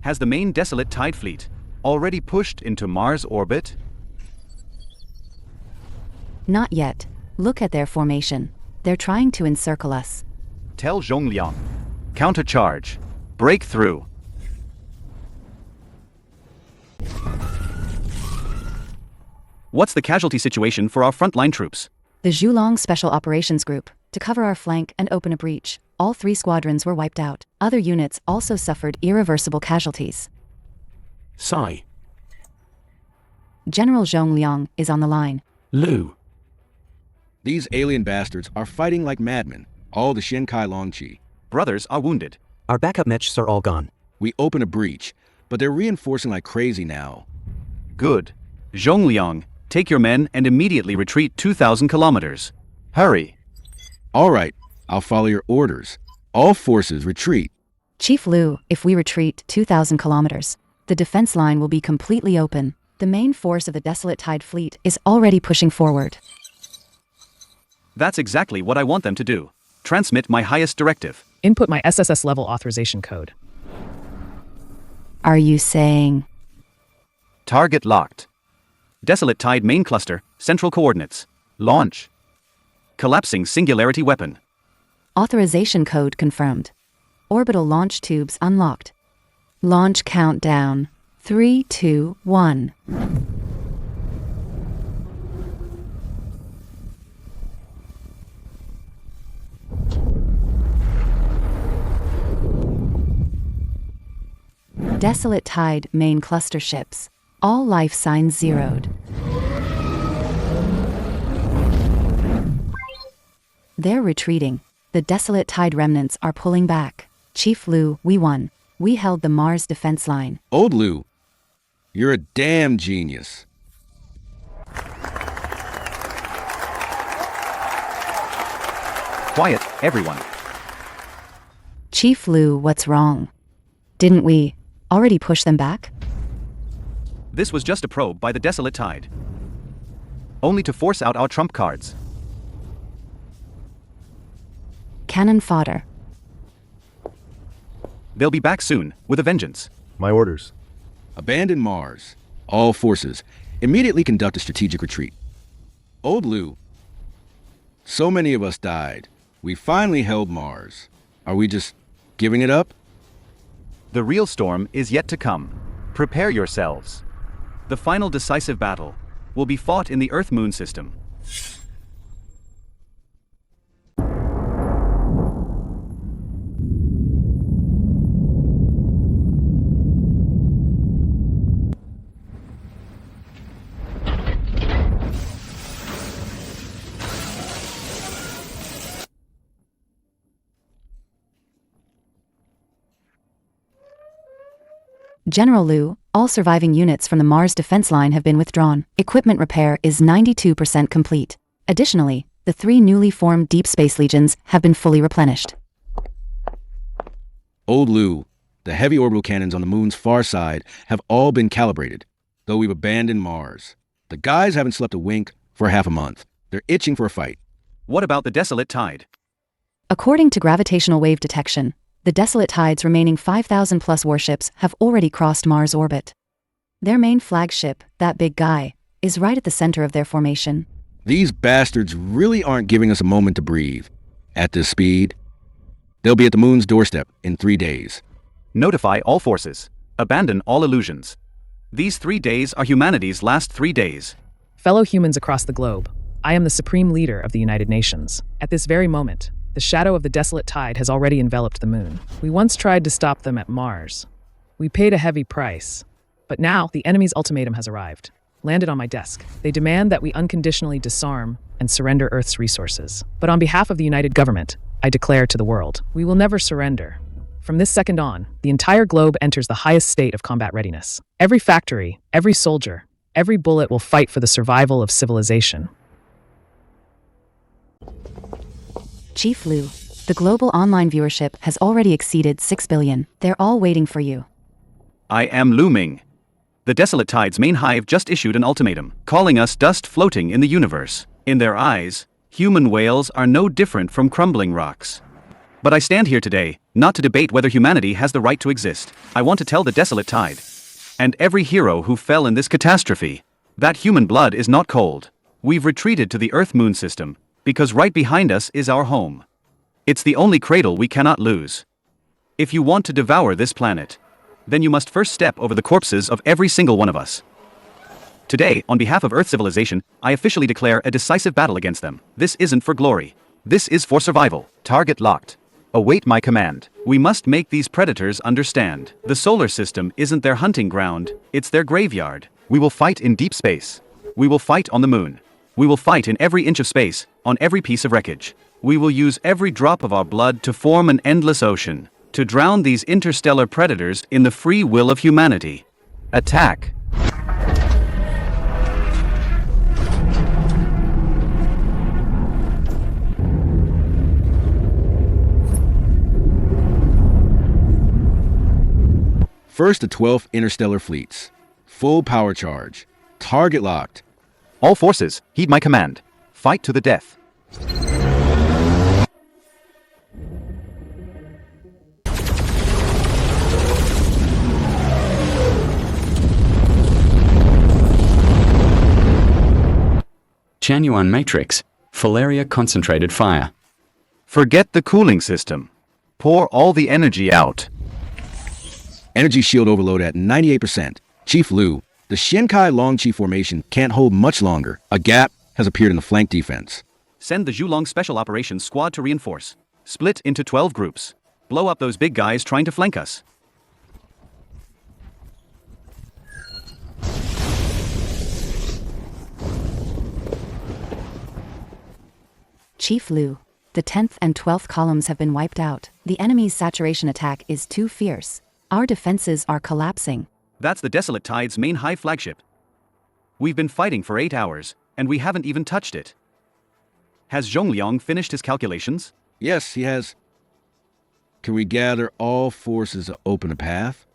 Has the main desolate tide fleet already pushed into Mars orbit? Not yet. Look at their formation. They're trying to encircle us. Tell Zhongliang. Countercharge. Break through. What's the casualty situation for our frontline troops? The Zhulong Special Operations Group, to cover our flank and open a breach, all 3 squadrons were wiped out. Other units also suffered irreversible casualties. Sai. General Zhong Liang is on the line. Liu. These alien bastards are fighting like madmen. All the Xiankai Longqi. Brothers are wounded. Our backup mechs are all gone. We open a breach, but they're reinforcing like crazy now. Good. Zhongliang, take your men and immediately retreat 2,000 kilometers. Hurry. All right, I'll follow your orders. All forces retreat. Chief Liu, if we retreat 2,000 kilometers, the defense line will be completely open. The main force of the Desolate Tide fleet is already pushing forward. That's exactly what I want them to do. Transmit my highest directive. Input my SSS level authorization code. Are you saying? Target locked. Desolate Tide main cluster, central coordinates. Launch. Collapsing singularity weapon. Authorization code confirmed. Orbital launch tubes unlocked. Launch countdown. 3, 2, 1. Desolate Tide main cluster ships. All life signs zeroed. They're retreating. The Desolate Tide remnants are pulling back. Chief Liu, we won. We held the Mars defense line. Old Liu, you're a damn genius. Quiet, everyone. Chief Liu, what's wrong? Didn't we already push them back? This was just a probe by the Desolate Tide. Only to force out our trump cards. Cannon fodder. They'll be back soon, with a vengeance. My orders. Abandon Mars. All forces. Immediately conduct a strategic retreat. Old Liu. So many of us died. We finally held Mars. Are we just giving it up? The real storm is yet to come. Prepare yourselves. The final decisive battle will be fought in the Earth-Moon system. General Liu, all surviving units from the Mars defense line have been withdrawn. Equipment repair is 92% complete. Additionally, the 3 newly formed Deep Space Legions have been fully replenished. Old Liu, the heavy orbital cannons on the moon's far side have all been calibrated, though we've abandoned Mars. The guys haven't slept a wink for half a month. They're itching for a fight. What about the desolate tide? According to gravitational wave detection, the desolate tide's remaining 5,000 plus warships have already crossed Mars' orbit. Their main flagship, that big guy, is right at the center of their formation. These bastards really aren't giving us a moment to breathe. At this speed, they'll be at the moon's doorstep in 3 days. Notify all forces. Abandon all illusions. These 3 days are humanity's last 3 days. Fellow humans across the globe, I am the supreme leader of the United Nations. At this very moment, the shadow of the desolate tide has already enveloped the moon. We once tried to stop them at Mars. We paid a heavy price. But now, the enemy's ultimatum has arrived. Landed on my desk. They demand that we unconditionally disarm and surrender Earth's resources. But on behalf of the United Government, I declare to the world, we will never surrender. From this second on, the entire globe enters the highest state of combat readiness. Every factory, every soldier, every bullet will fight for the survival of civilization. Chief Lu, the global online viewership has already exceeded 6 billion. They're all waiting for you. I am Lu Ming. The desolate tide's main hive just issued an ultimatum, calling us dust floating in the universe. In their eyes, human whales are no different from crumbling rocks. But I stand here today, not to debate whether humanity has the right to exist. I want to tell the desolate tide, and every hero who fell in this catastrophe, that human blood is not cold. We've retreated to the Earth-Moon system, because right behind us is our home. It's the only cradle we cannot lose. If you want to devour this planet, then you must first step over the corpses of every single one of us. Today, on behalf of Earth civilization, I officially declare a decisive battle against them. This isn't for glory. This is for survival. Target locked. Await my command. We must make these predators understand. The solar system isn't their hunting ground, it's their graveyard. We will fight in deep space. We will fight on the moon. We will fight in every inch of space, on every piece of wreckage. We will use every drop of our blood to form an endless ocean, to drown these interstellar predators in the free will of humanity. Attack. First the 12th Interstellar Fleets. Full power charge. Target locked. All forces, heed my command. Fight to the death. Chanyuan Matrix, Filaria Concentrated Fire. Forget the cooling system. Pour all the energy out. Energy shield overload at 98%. Chief Lu, the Shinkai Longqi formation can't hold much longer. A gap has appeared in the flank defense. Send the Zhulong Special Operations Squad to reinforce. Split into 12 groups. Blow up those big guys trying to flank us. Chief Lu, the 10th and 12th columns have been wiped out. The enemy's saturation attack is too fierce. Our defenses are collapsing. That's the Desolate Tide's main high flagship. We've been fighting for 8 hours, and we haven't even touched it. Has Zhongliang finished his calculations? Yes, he has. Can we gather all forces to open a path?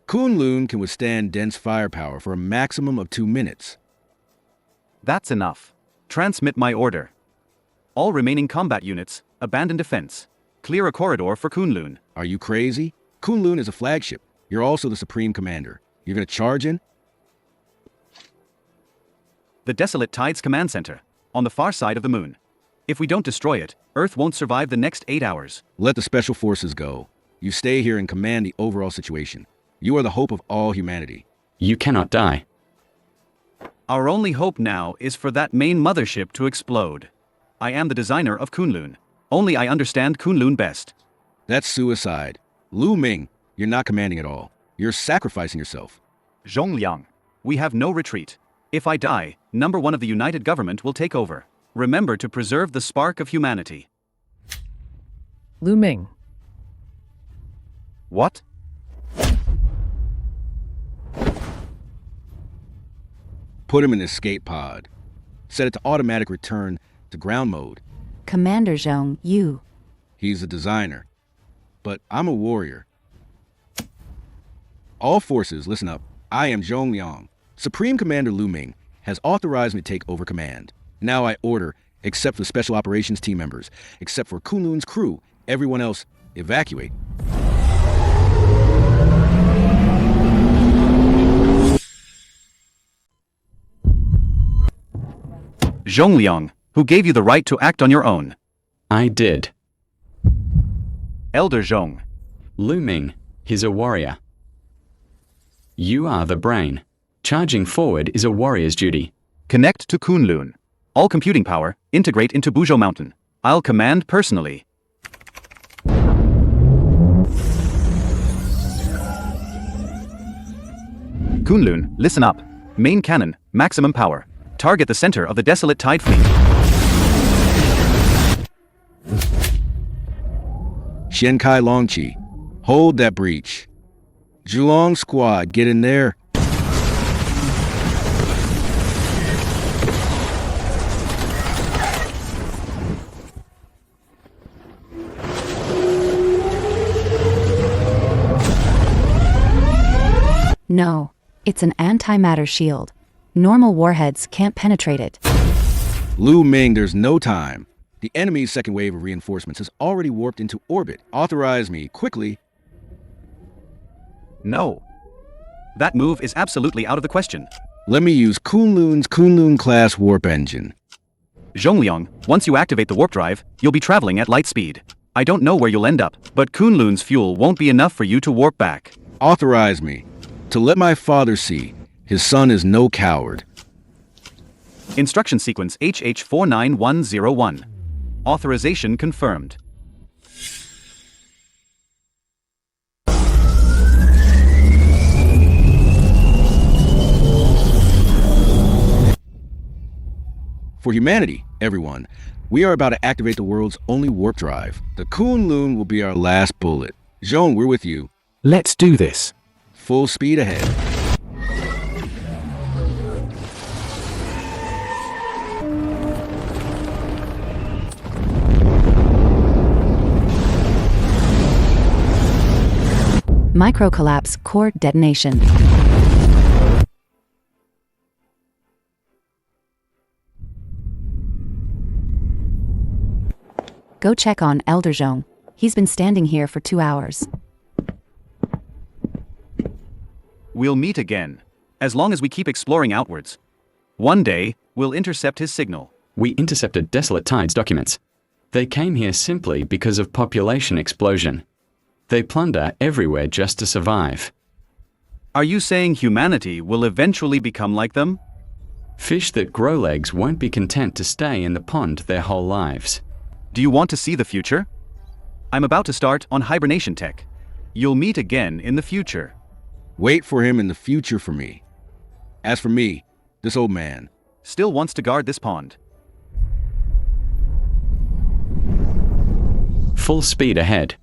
Kunlun can withstand dense firepower for a maximum of 2 minutes. That's enough. Transmit my order. All remaining combat units, abandon defense. Clear a corridor for Kunlun. Are you crazy? Kunlun is a flagship. You're also the supreme commander. You're gonna charge in? The Desolate Tide's command center, on the far side of the moon. If we don't destroy it, Earth won't survive the next 8 hours. Let the special forces go. You stay here and command the overall situation. You are the hope of all humanity. You cannot die. Our only hope now is for that main mothership to explode. I am the designer of Kunlun. Only I understand Kunlun best. That's suicide. Lu Ming, you're not commanding at all. You're sacrificing yourself. Zhongliang, we have no retreat. If I die, number 1 of the United Government will take over. Remember to preserve the spark of humanity. Lu Ming. What? Put him in the escape pod. Set it to automatic return to ground mode. Commander Zhong, you. He's a designer. But I'm a warrior. All forces, listen up. I am Zhongliang. Supreme Commander Lu Ming has authorized me to take over command. Now I order, except for the special operations team members, except for Kunlun's crew, everyone else, evacuate. Zhongliang, who gave you the right to act on your own? I did. Elder Zhong. Lu Ming, he's a warrior. You are the brain. Charging forward is a warrior's duty. Connect to Kunlun. All computing power, integrate into Buzhou Mountain. I'll command personally. Kunlun, listen up. Main cannon, maximum power. Target the center of the desolate tide fleet. Shenkai Longqi, hold that breach. Zhulong squad, get in there. No, it's an antimatter shield. Normal warheads can't penetrate it. Lu Ming, there's no time. The enemy's second wave of reinforcements has already warped into orbit. Authorize me, quickly. No. That move is absolutely out of the question. Let me use Kunlun's Kunlun-class warp engine. Zhongliang, once you activate the warp drive, you'll be traveling at light speed. I don't know where you'll end up, but Kunlun's fuel won't be enough for you to warp back. Authorize me to let my father see his son is no coward. Instruction sequence HH49101. Authorization confirmed. For humanity, everyone, we are about to activate the world's only warp drive. The Kunlun will be our last bullet. Zhong, we're with you. Let's do this. Full speed ahead. Microcollapse core detonation. Go check on Elder Zhong. He's been standing here for 2 hours. We'll meet again, as long as we keep exploring outwards. One day, we'll intercept his signal. We intercepted Desolate Tide's documents. They came here simply because of population explosion. They plunder everywhere just to survive. Are you saying humanity will eventually become like them? Fish that grow legs won't be content to stay in the pond their whole lives. Do you want to see the future? I'm about to start on hibernation tech. You'll meet again in the future. Wait for him in the future for me. As for me, this old man still wants to guard this pond. Full speed ahead.